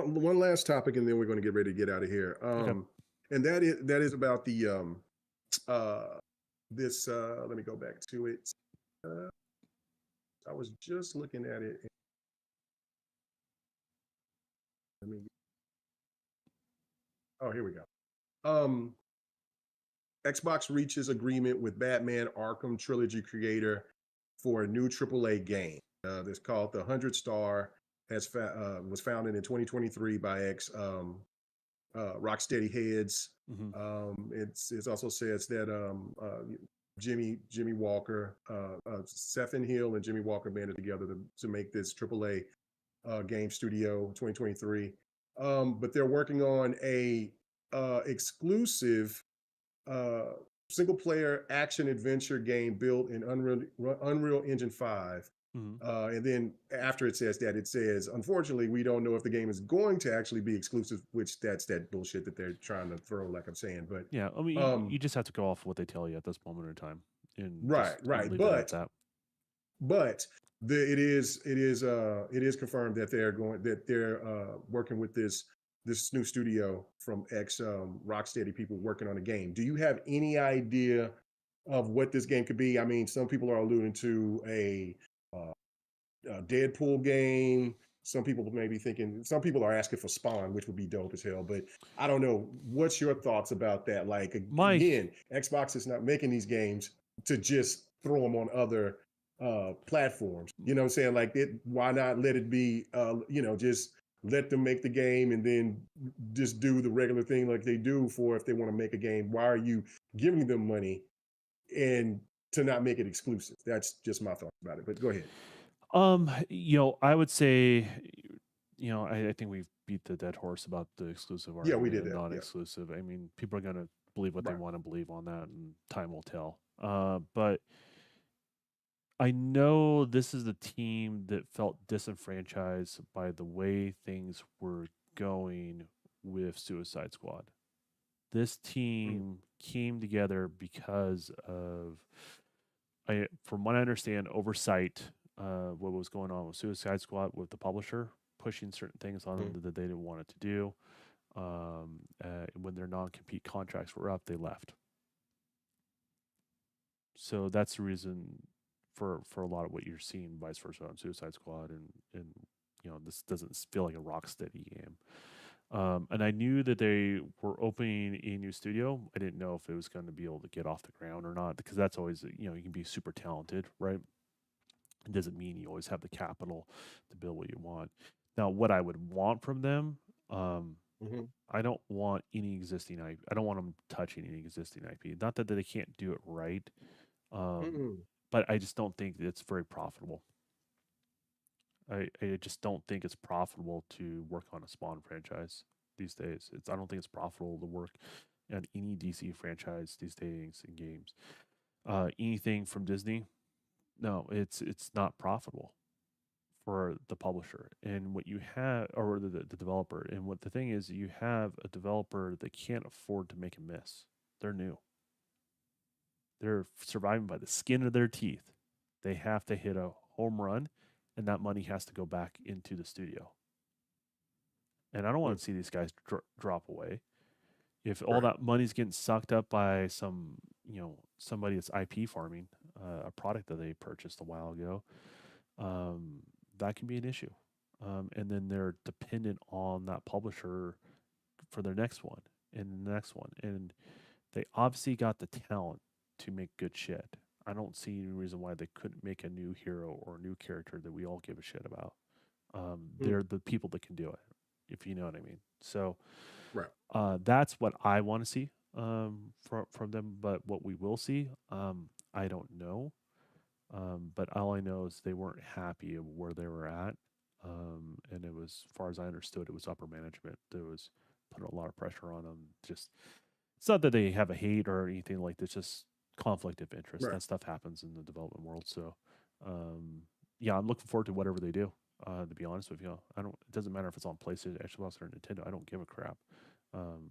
one last topic, and then we're going to get ready to get out of here. Okay. And that is about the this. Let me go back to it. Uh, I was just looking at it. Let me. Oh, here we go. Um, Xbox reaches agreement with Batman Arkham Trilogy creator for a new AAA game. That's called the 100 Star. Was founded in 2023 by Rocksteady heads. Hmm. It also says that Jimmy Walker, Stephen Hill, and Jimmy Walker banded together to make this AAA game studio 2023. But they're working on a exclusive uh, single player action adventure game built in Unreal Engine 5. Hmm. And then after it says that, it says, unfortunately, we don't know if the game is going to actually be exclusive, which that's that bullshit that they're trying to throw, like I'm saying. But Yeah, I mean, you um, just have to go off what they tell you at this moment in time, and right, just right. leave it at that. But it is confirmed that they're working with this new studio from ex Rocksteady people working on a game. Do you have any idea of what this game could be? I mean, some people are alluding to uh, a Deadpool game. Some people may be thinking. Some people are asking for Spawn, which would be dope as hell. But I don't know. What's your thoughts about that? Like My again, Xbox is not making these games to just throw them on other platforms. You know what I'm saying? Like why not let it be just let them make the game and then just do the regular thing like they do for if they want to make a game. Why are you giving them money and to not make it exclusive? That's just my thoughts about it. But go ahead. I would say, I think we've beat the dead horse about the exclusive Yeah, we argument did and that. Yeah. non-exclusive. I mean, people are gonna believe what they Right. want to believe on that, and time will tell. But I know this is the team that felt disenfranchised by the way things were going with Suicide Squad. This Mhm. team came together because of, from what I understand, oversight. What was going on with Suicide Squad with the publisher pushing certain things on them Mhm. that they didn't want it to do. When their non-compete contracts were up, they left. So that's the reason for a lot of what you're seeing, vice versa on Suicide Squad, and this doesn't feel like a Rocksteady game. And I knew that they were opening a new studio. I didn't know if it was going to be able to get off the ground or not, because that's always, you can be super talented, right? It doesn't mean you always have the capital to build what you want. Now, what I would want from them, um, Mhm. I don't want any existing IP. I don't want them touching any existing IP. Not that they can't do it right, um, Mhm. but I just don't think that it's very profitable. I just don't think it's profitable to work on a Spawn franchise these days. I don't think it's profitable to work on any DC franchise these days in games. Anything from Disney, no, it's not profitable for the publisher and what you have, or the developer. And what the thing is, you have a developer that can't afford to make a miss. They're new. They're surviving by the skin of their teeth. They have to hit a home run, and that money has to go back into the studio. And I don't want Mm. to see these guys drop away. If all Right. that money's getting sucked up by somebody that's IP farming a product that they purchased a while ago, um, that can be an issue. And then they're dependent on that publisher for their next one and the next one. And they obviously got the talent to make good shit. I don't see any reason why they couldn't make a new hero or a new character that we all give a shit about. Mm. They're the people that can do it, if you know what I mean. So Right. that's what I want to see from them. But what we will see, I don't know. But all I know is they weren't happy of where they were at. And it was, as far as I understood, it was upper management that was put a lot of pressure on them. Just it's not that they have a hate or anything like this, just conflict of interest. Right. That stuff happens in the development world. So, um, yeah, I'm looking forward to whatever they do. To be honest with you, I don't. It doesn't matter if it's on PlayStation, Xbox, or Nintendo. I don't give a crap. Um,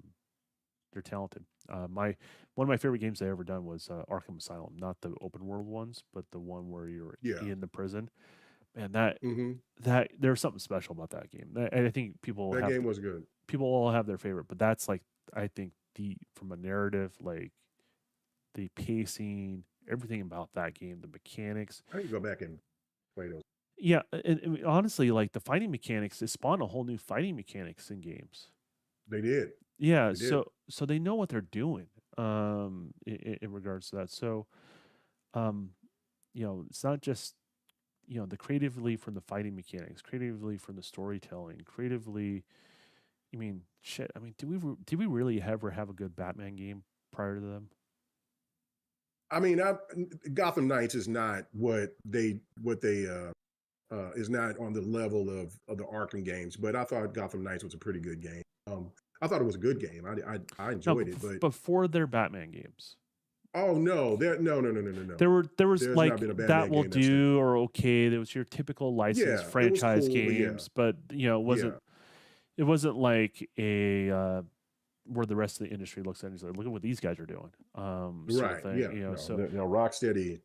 they're talented. My one of my favorite games I ever done was Arkham Asylum, not the open world ones, but the one where you're Yeah. in the prison. Man, that Mm-hmm. that there's something special about that game. I think That game was good. people all have their favorite, but that's like I think the from a narrative, like the pacing, everything about that game, the mechanics. I need to go back and play those. Yeah, and honestly, like the fighting mechanics, it spawned a whole new fighting mechanics in games. They did. Yeah, They did. so they know what they're doing in regards to that. So um it's not just the creatively from the fighting mechanics, creatively from the storytelling, creatively. I mean, shit. I mean, did we really ever have a good Batman game prior to them? I mean, Gotham Knights is not what they is not on the level of the Arkham games, but I thought Gotham Knights was a pretty good game. I thought it was a good game. I No, enjoyed it, but before their Batman games, oh no, no. there was There's like not been a that Batman will game that's like do or okay. There was your typical licensed yeah, it was franchise cool, but yeah, games, but yeah, it wasn't like a where the rest of the industry looks at it and is like, look at what these guys are doing, sort of right, thing. yeah, no, So Rocksteady,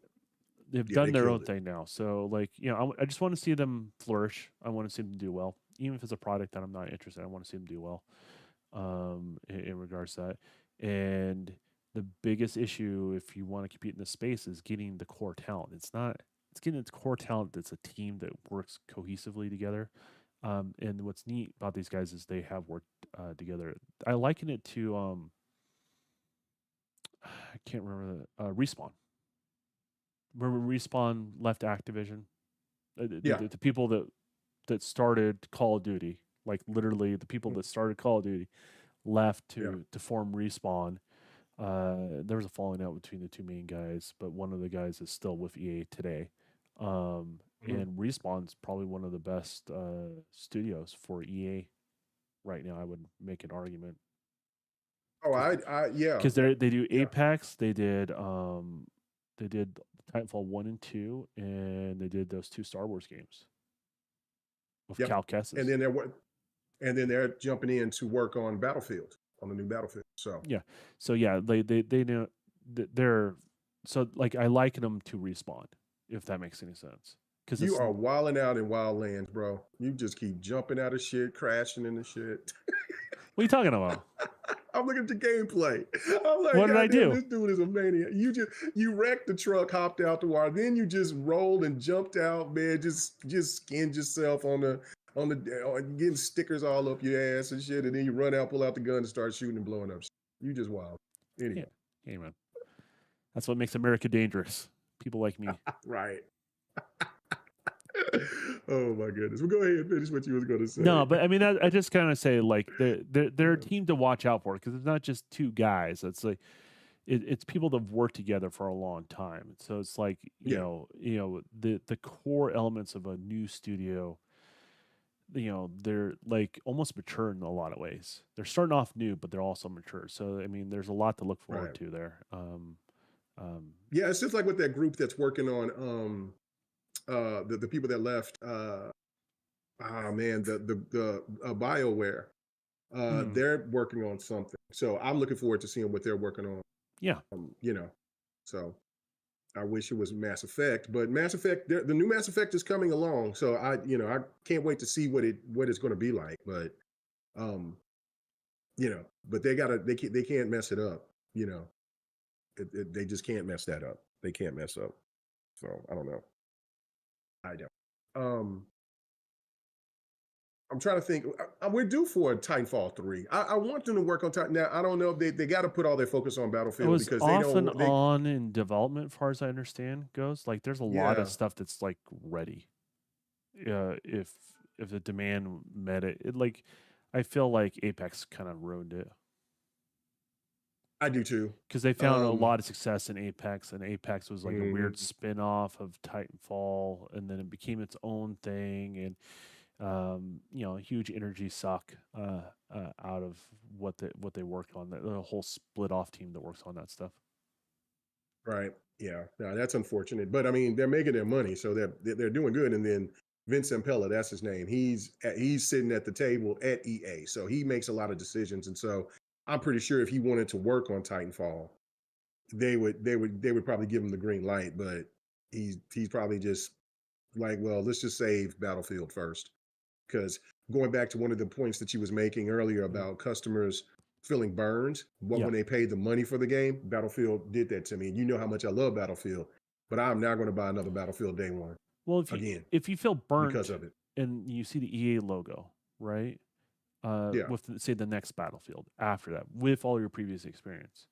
they've yeah, done they their own killed it. thing now. So like I just want to see them flourish. I want to see them do well, even if it's a product that I'm not interested in. I want to see them do well, in regards to that. And the biggest issue, if you want to compete in this space, is getting the core talent. It's getting its core talent that's a team that works cohesively together. And what's neat about these guys is they have worked together. I liken it to I can't remember Respawn. Remember Respawn left Activision? Yeah, The people that started Call of Duty, like literally the people mm, that started Call of Duty, left yeah, to form Respawn. There was a falling out between the two main guys, but one of the guys is still with EA today. mhm. And Respawn's probably one of the best studios for EA right now. I would make an argument Oh, yeah, because they do yeah, Apex, they did Titanfall 1 and 2, and they did those two Star Wars games with yep. Cal And Kestis. then they're jumping in to work on Battlefield on the new Battlefield. So Yeah. So yeah, they know they're so like I liken them to Respawn, if that makes any sense. Because you it's are wilding out in Wildlands, bro. You just keep jumping out of shit, crashing into shit. what are you talking about? I'm looking at the gameplay. I'm like, What did I God damn, do? this dude is a maniac. You wrecked the truck, hopped out the water, then you just rolled and jumped out, man. Just skinned yourself getting stickers all up your ass and shit, and then you run out, pull out the gun, and start shooting and blowing up. Shit. You just wild. Yeah, Anyway, hey man, that's what makes America dangerous. People like me. right. Oh my goodness. Well, go ahead and finish what you was going to No, say. but I mean, I just kind of say like they're a Yeah. team to watch out for because it's not just two guys. It's like it's people that have worked together for a long time. So it's like Yeah. the core elements of a new studio. They're like almost mature in a lot of ways. They're starting off new, but they're also mature. So I mean, there's a lot to look forward Right. to there. Um, Yeah, it's just like with that group that's working on the people that left man, the BioWare. mm, They're working on something. So I'm looking forward to seeing what they're working on. yeah, You know. So I wish it was Mass Effect, but Mass Effect, the new Mass Effect is coming along. So I can't wait to see what it's going to be like. But um, but they can't mess it up. They just can't mess that up. They can't mess up. So I don't know. I don't. Um, I'm trying to think. We're due for a Titanfall 3. I want them to work on Titan. Now I don't know if they got to put all their focus on it Battlefield was because they off and don't. They on in development, as far as I understand goes. Like, there's a lot of Yeah, stuff that's like ready. If the demand met it, like I feel like Apex kind of ruined it I do too. because they found a Um, lot of success in Apex, and Apex was like a weird mhm. spin off of Titanfall, and then it became its own thing, and huge energy suck out of what they work on. The whole split off team that works on that stuff. Right. Yeah. No, that's unfortunate. But I mean, they're making their money, so they're doing good. And then Vince Impella, that's his name. He's sitting at the table at EA, so he makes a lot of decisions. And so I'm pretty sure if he wanted to work on Titanfall, they would probably give him the green light. But he's probably just like, well, let's just save Battlefield first. Because going back to one of the points that you was making earlier about customers feeling burned, Yeah. when they paid the money for the game, Battlefield did that to me. And you know how much I love Battlefield, but I'm not going to buy another Battlefield day one Well, again if you feel burnt because of it. and you see the EA logo, right? Yeah. With say the next Battlefield after that, with all your previous experience,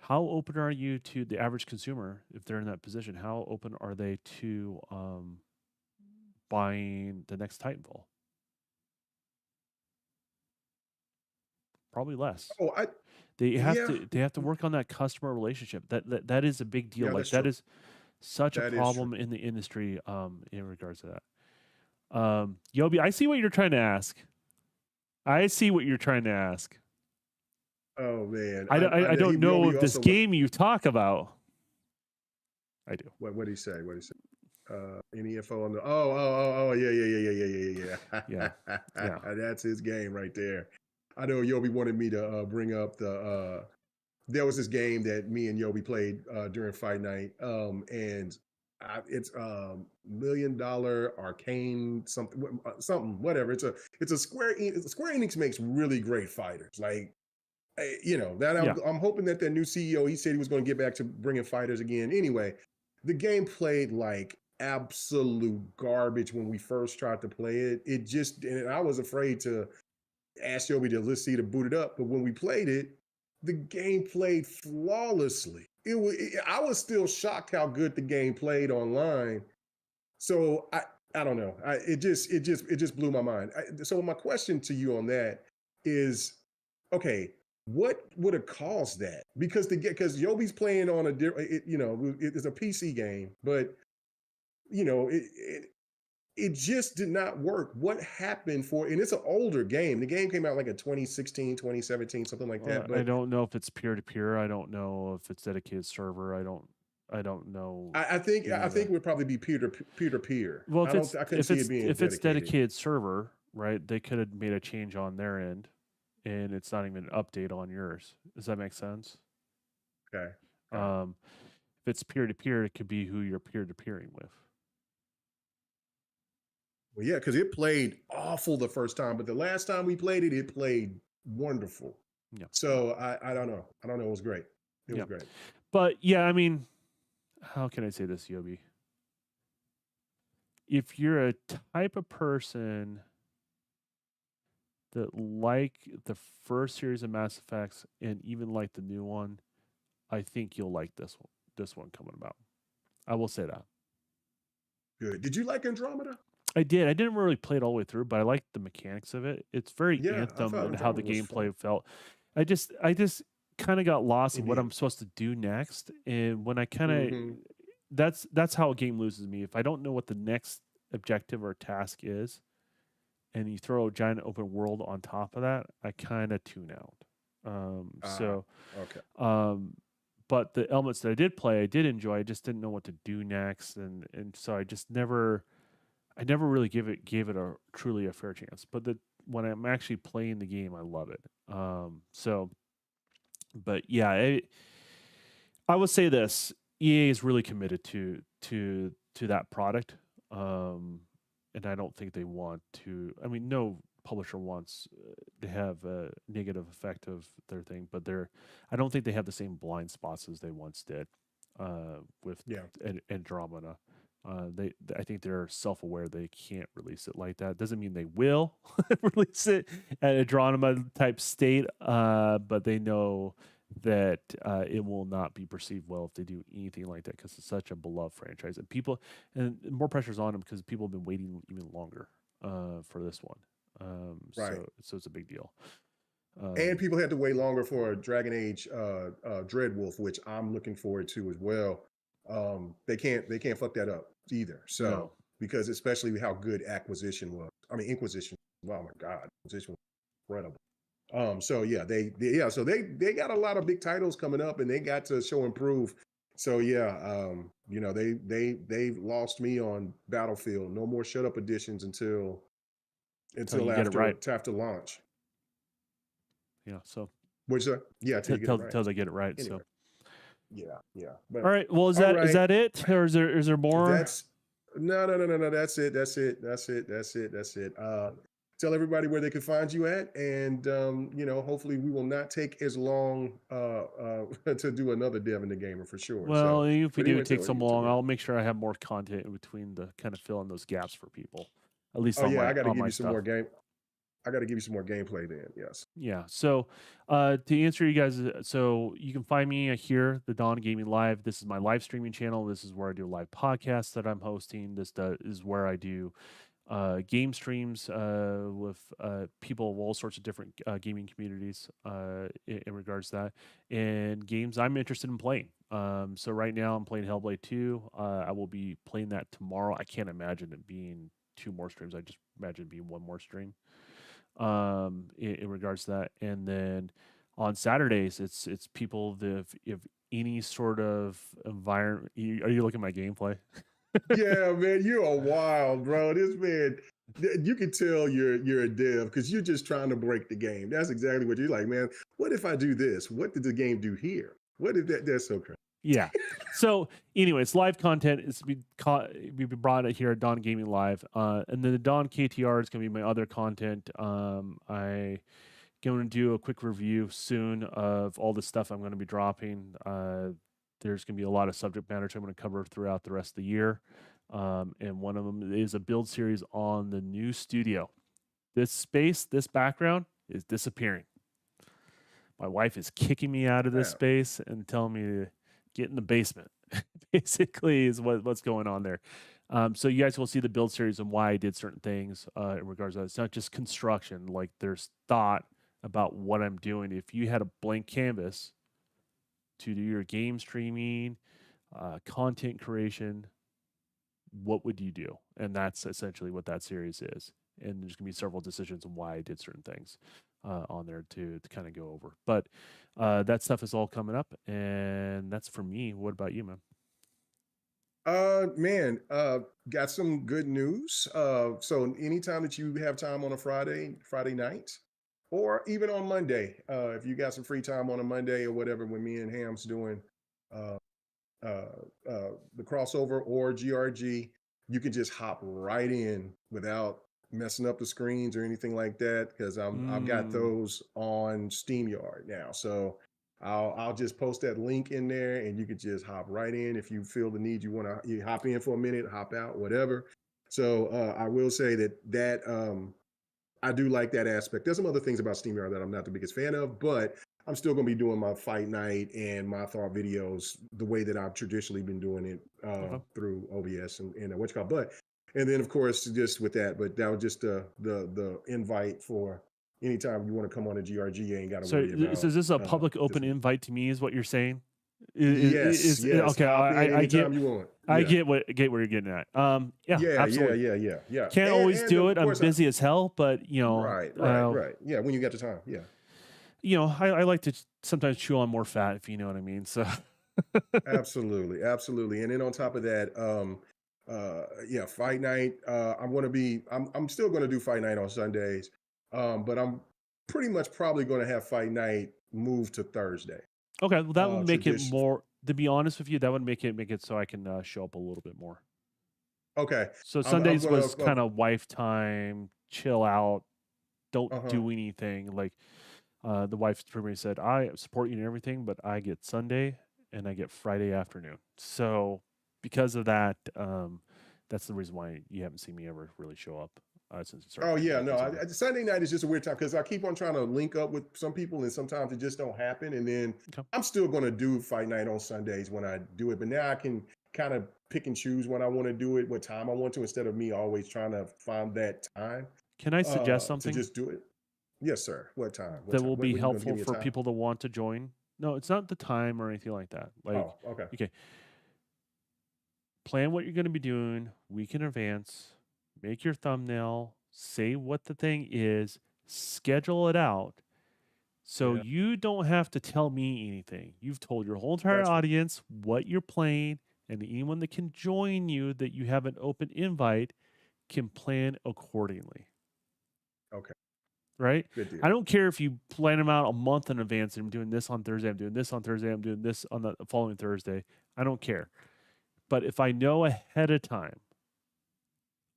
how open are you to the average consumer if they're in that position? How open are they to buying the next Titanfall? Probably less. Oh, They have yeah, to work on that customer relationship. That is a big deal. yeah, Like that's that true. is such a That is true. problem in the industry in regards to that. Yobi, I see what you're trying to ask. I see what you're trying to ask. Oh man, I don't know Yobi if this also game you talk about. I do. what did he say? What did he say? Any info on the? Oh, yeah. Yeah. That's his game right there. I know Yobi wanted me to bring up there was this game that me and Yobi played during Fight Night, and it's $1 million arcane something whatever. It's a Square Enix makes really great fighters. Like that Yeah. I'm hoping that their new CEO, he said he was going to get back to bringing fighters again. Anyway, the game played like absolute garbage when we first tried to play it. It just, and I was afraid to ask Yobi to let's see to boot it up. But when we played it, the game played flawlessly. I was still shocked how good the game played online. So I don't know. It just blew my mind. So my question to you on that is, okay, what would have caused that? Because Yobi's playing on a different, it's a PC game, but it just did not work. What happened and it's an older game. The game came out like in 2016, 2017, something like that. I But don't know if it's peer to peer. I don't know if it's dedicated server. I don't know. I think it would probably be peer to peer. Well, I couldn't see it being if it's dedicated. dedicated server, right? They could have made a change on their end, and it's not even an update on yours. Does that make sense? Okay. If it's peer to peer, it could be who you're peer to peering with. Well, yeah, because it played awful the first time, but the last time we played it, it played wonderful. Yeah. So I don't know. I don't know. It was great. It was great. But yeah, I mean, how can I say this, Yobi? If you're a type of person that like the first series of Mass Effects and even like the new one, I think you'll like this one coming about. I will say that. Good. Did you like Andromeda? I did. I didn't really play it all the way through, but I liked the mechanics of it. It's very Anthem and how the gameplay felt. I just kind of got lost in what I'm supposed to do next, and when I kind of that's how a game loses me. If I don't know what the next objective or task is, and you throw a giant open world on top of that, I kind of tune out. Okay. But the elements that I did play, I did enjoy. I just didn't know what to do next, and so I just never really gave it a truly a fair chance. But when I'm actually playing the game, I love it. But yeah, I would say this: EA is really committed to that product, and I don't think they want to. I mean, no publisher wants to have a negative effect of their thing, but I don't think they have the same blind spots as they once did with Andromeda. I think they're self-aware they can't release it like that. Doesn't mean they will release it at a Andromeda type state, but they know that it will not be perceived well if they do anything like that because it's such a beloved franchise, and more pressure's on them because people have been waiting even longer for this one. So it's a big deal. And people had to wait longer for Dragon Age Dreadwolf, which I'm looking forward to as well. They can't fuck that up either. So because especially how good Acquisition was. I mean, Inquisition. Oh my God, Inquisition was incredible. So yeah, so they got a lot of big titles coming up, and they got to show and prove. So yeah, they've lost me on Battlefield. No more shut up editions until you get it right. after launch. Yeah. So Which yeah, till you get it right. Until they get it right. Anyway. So yeah. But, all right. Well, is that it, or is there more? That's no. That's it. Tell everybody where they can find you at, and hopefully we will not take as long to do another Devin the Gamer for sure. Well, so, if we do take so long, I'll make sure I have more content in between to kind of fill in those gaps for people. At least on I got to give you some more game. I got to give you some more gameplay then. Yes. Yeah. So, to answer you guys, so you can find me here, the Dawn Gaming Live. This is my live streaming channel. This is where I do live podcasts that I'm hosting. This is where I do game streams with people of all sorts of different gaming communities in regards to that, and games I'm interested in playing. So right now I'm playing Hellblade 2. I will be playing that tomorrow. I can't imagine it being 2 more streams. I just imagine it being 1 more stream in regards to that. And then on Saturdays, it's people that if any sort of environment. Are you looking at my gameplay? Yeah, man, you are wild, bro. This man, you can tell you're a dev because you're just trying to break the game. That's exactly what you're like, man. What if I do this? What did the game do here? What if that's so crazy? Yeah. So, anyways, live content is be brought here at Dawn Gaming Live, and then the Dawn KTR is going to be my other content. I going to do a quick review soon of all the stuff I'm going to be dropping. There's going to be a lot of subject matter I'm going to cover throughout the rest of the year. And one of them is a build series on the new studio. This background is disappearing. My wife is kicking me out of this space and telling me to get in the basement, basically, is what's going on there. So you guys will see the build series and why I did certain things in regards to that. It's not just construction. Like, there's thought about what I'm doing. If you had a blank canvas to do your game streaming, content creation, what would you do? And that's essentially what that series is. And there's going to be several decisions on why I did certain things on there to kind of go over. But that stuff is all coming up, and that's for me. What about you, man? Got some good news. So anytime that you have time on a Friday night, or even on Monday, if you got some free time on a Monday or whatever, when me and Ham's doing the crossover or GRG, you can just hop right in without messing up the screens or anything like that, because I've got those on SteamYard now. So I'll just post that link in there, and you can just hop right in if you feel the need. You hop in for a minute, hop out, whatever. So I will say that I do like that aspect. There's some other things about SteamYard that I'm not the biggest fan of, but I'm still going to be doing my fight night and my thought videos the way that I've traditionally been doing it through OBS and what's called. But and then of course just with that, but that was just the invite for anytime you want to come on a GRG. You ain't got to worry about. So is this a public open invite to me? Is what you're saying? Yes. Okay. I get. You want. I get where you're getting at. Absolutely. Yeah. Can't always do it. I'm busy as hell, but Right. Yeah, when you get the time. Yeah. I like to sometimes chew on more fat, if you know what I mean. So. Absolutely. And then on top of that, fight night. I'm still going to do fight night on Sundays, but I'm pretty much probably going to have fight night move to Thursday. Okay, well, that would make it more. To be honest with you, that would make it so I can show up a little bit more. Okay. So Sundays was kind of wife time, chill out, don't do anything. Like the wife for me said, I support you in everything, but I get Sunday and I get Friday afternoon. So because of that, that's the reason why you haven't seen me ever really show up. Since it started. Sunday night is just a weird time because I keep on trying to link up with some people, and sometimes it just don't happen. And then I'm still going to do fight night on Sundays when I do it, but now I can kind of pick and choose when I want to do it, what time I want to, instead of me always trying to find that time. Can I suggest something? To just do it. Yes, sir. What time? That will be helpful for people to want to join. No, it's not the time or anything like that. Like, okay. plan what you're going to be doing week in advance, make your thumbnail, say what the thing is, schedule it out. So Yeah, you don't have to tell me anything. You've told your whole entire gotcha. audience what you're playing, and anyone that can join you that you have an open invite can plan accordingly. Okay, Right? good I deal. don't care if you plan them out a month in advance. I'm doing this on Thursday. I'm doing this on Thursday. I'm doing this on the following Thursday. I don't care. But if I know ahead of time,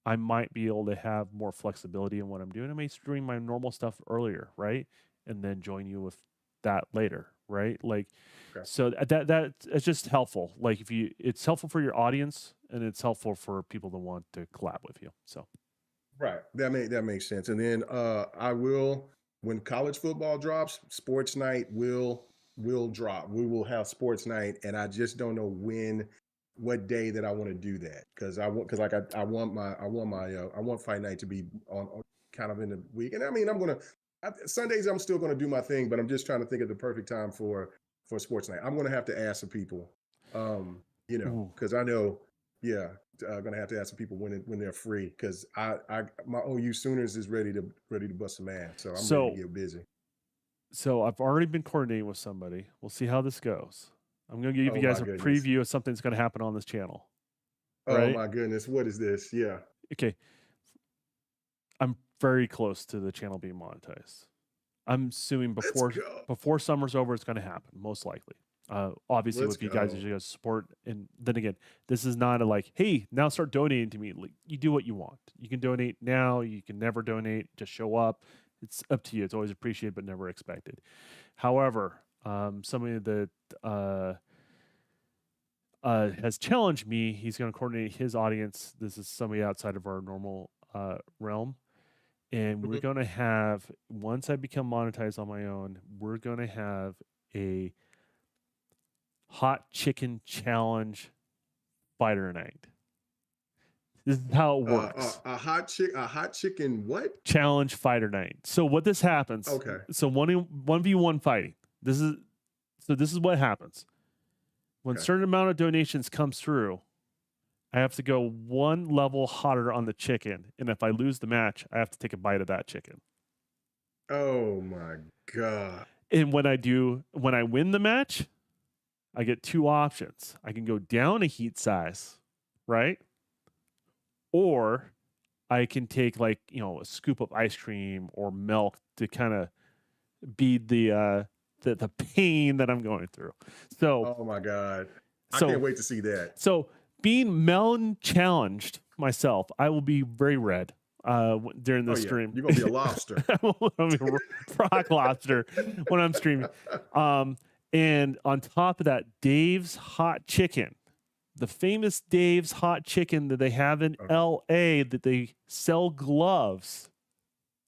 I might be able to have more flexibility in what I'm doing. I may stream my normal stuff earlier, right? And then join you with that later, right? Like, Okay. so that it's just helpful. Like, if you, it's helpful for your audience and it's helpful for people that want to collab with you. So, Right. That makes sense. And then I will, when college football drops, sports night will drop. We will have sports night, and I just don't know what day that I want to do that, because I want I want fight night to be on kind of in the week. And I mean, Sundays I'm still gonna do my thing, but I'm just trying to think of the perfect time for sports night. I'm gonna have to ask some people, ooh. because I know, yeah, gonna have to ask some people when they're free, because I my OU Sooners is ready to bust some ass, so I'm ready to So, get busy. so I've already been coordinating with somebody. We'll see how this goes. I'm going to give Oh you my guys a goodness. preview of something that's going to happen on this channel, Oh right? my goodness. What is this? Yeah. Okay. I'm very close to the channel being monetized. I'm assuming Let's go. before summer's over, it's going to happen, most likely. Obviously, Let's with you guys as go. you guys support, and then again, this is not a like, hey, now start donating to me. Like, you do what you want. You can donate now. You can never donate. Just show up. It's up to you. It's always appreciated, but never expected. However, somebody that has challenged me, he's going to coordinate his audience. This is somebody outside of our normal realm. And we're Mhm. going to have, once I become monetized on my own, we're going to have a hot chicken challenge fighter night. This is how it works. A hot chicken. What? Challenge fighter night. So what this happens? Okay. So 1v1 fighting. This is what happens when Okay. certain amount of donations comes through. I have to go one level hotter on the chicken, and if I lose the match, I have to take a bite of that chicken. Oh my God. And when I win the match, I get two options. I can go down a heat size, right? Or I can take, like, a scoop of ice cream or milk to kind of bead the pain that I'm going through. So Oh my God. I can't so wait to see that. so being melon challenged myself, I will be very red during Oh the yeah. stream. You're gonna be a lobster. I'll be rock lobster when I'm streaming. And on top of that, Dave's Hot Chicken, the famous Dave's Hot Chicken that they have in Okay. LA, that they sell gloves.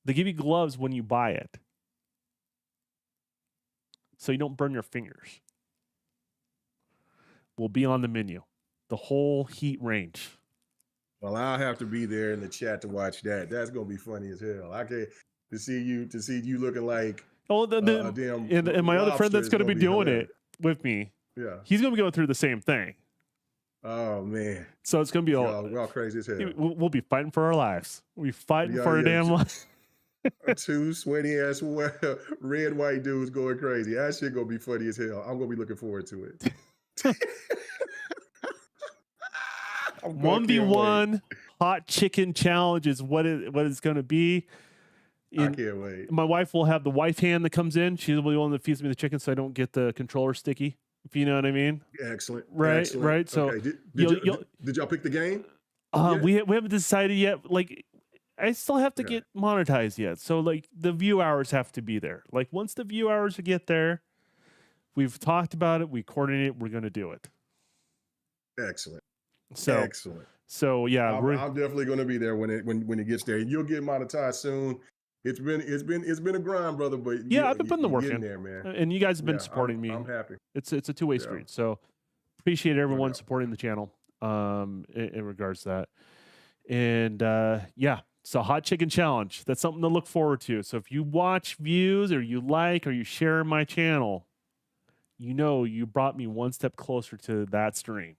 They give you gloves when you buy it, so you don't burn your fingers. Will be on the menu, the whole heat range. Well, I'll have to be there in the chat to watch that. That's gonna be funny as hell. I can't to see you looking like Oh, a damn and my other friend lobster that's is going to gonna be be doing hilarious. it with me, Yeah. he's going to be going through the same thing. Oh man. So it's going to be We're all crazy as hell. we'll be fighting for our lives. We'll be fighting Yeah, for a yeah. damn life. Two sweaty ass red white dudes going crazy. That shit gonna be funny as hell. I'm gonna be looking forward to it. Can't wait. 1v1 hot chicken challenge is what it's going to be. I can't wait. My wife will have the wife hand that comes in. She's the one that feeds me the chicken, so I don't get the controller sticky. If you know what I mean, Excellent. right? Excellent. Right. So Okay. you'll Did y'all pick the game yet? we haven't decided yet. Like, I still have to Okay. get monetized yet. So, like, the view hours have to be there. Like, once the view hours get there, we've talked about it. We coordinate it. We're going to do it. Excellent. So, Excellent. yeah, I'm definitely going to be there when it gets there. You'll get monetized soon. It's been a grind, brother, but yeah, I've been putting the you're work getting in, there, man. and you guys have been Yeah, supporting me. I'm happy. It's a two-way Yeah, street. So, appreciate no everyone doubt. supporting the channel. In regards to that, and yeah. So, hot chicken challenge. That's something to look forward to. So, if you watch views or you like or you share my channel, you brought me one step closer to that stream.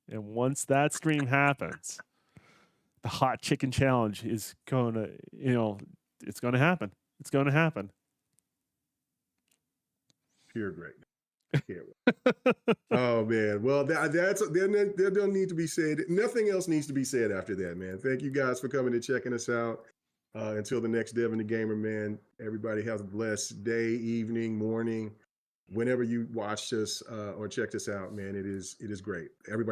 And once that stream happens, the hot chicken challenge is going to, it's going to happen. It's going to happen. Pure greatness. Oh man, well there don't need to be said. Nothing else needs to be said after that, man. Thank you guys for coming and checking us out. Until the next Devin the Gamer, man. Everybody has a blessed day, evening, morning, whenever you watched us or checked us out, man. It is great. Everybody.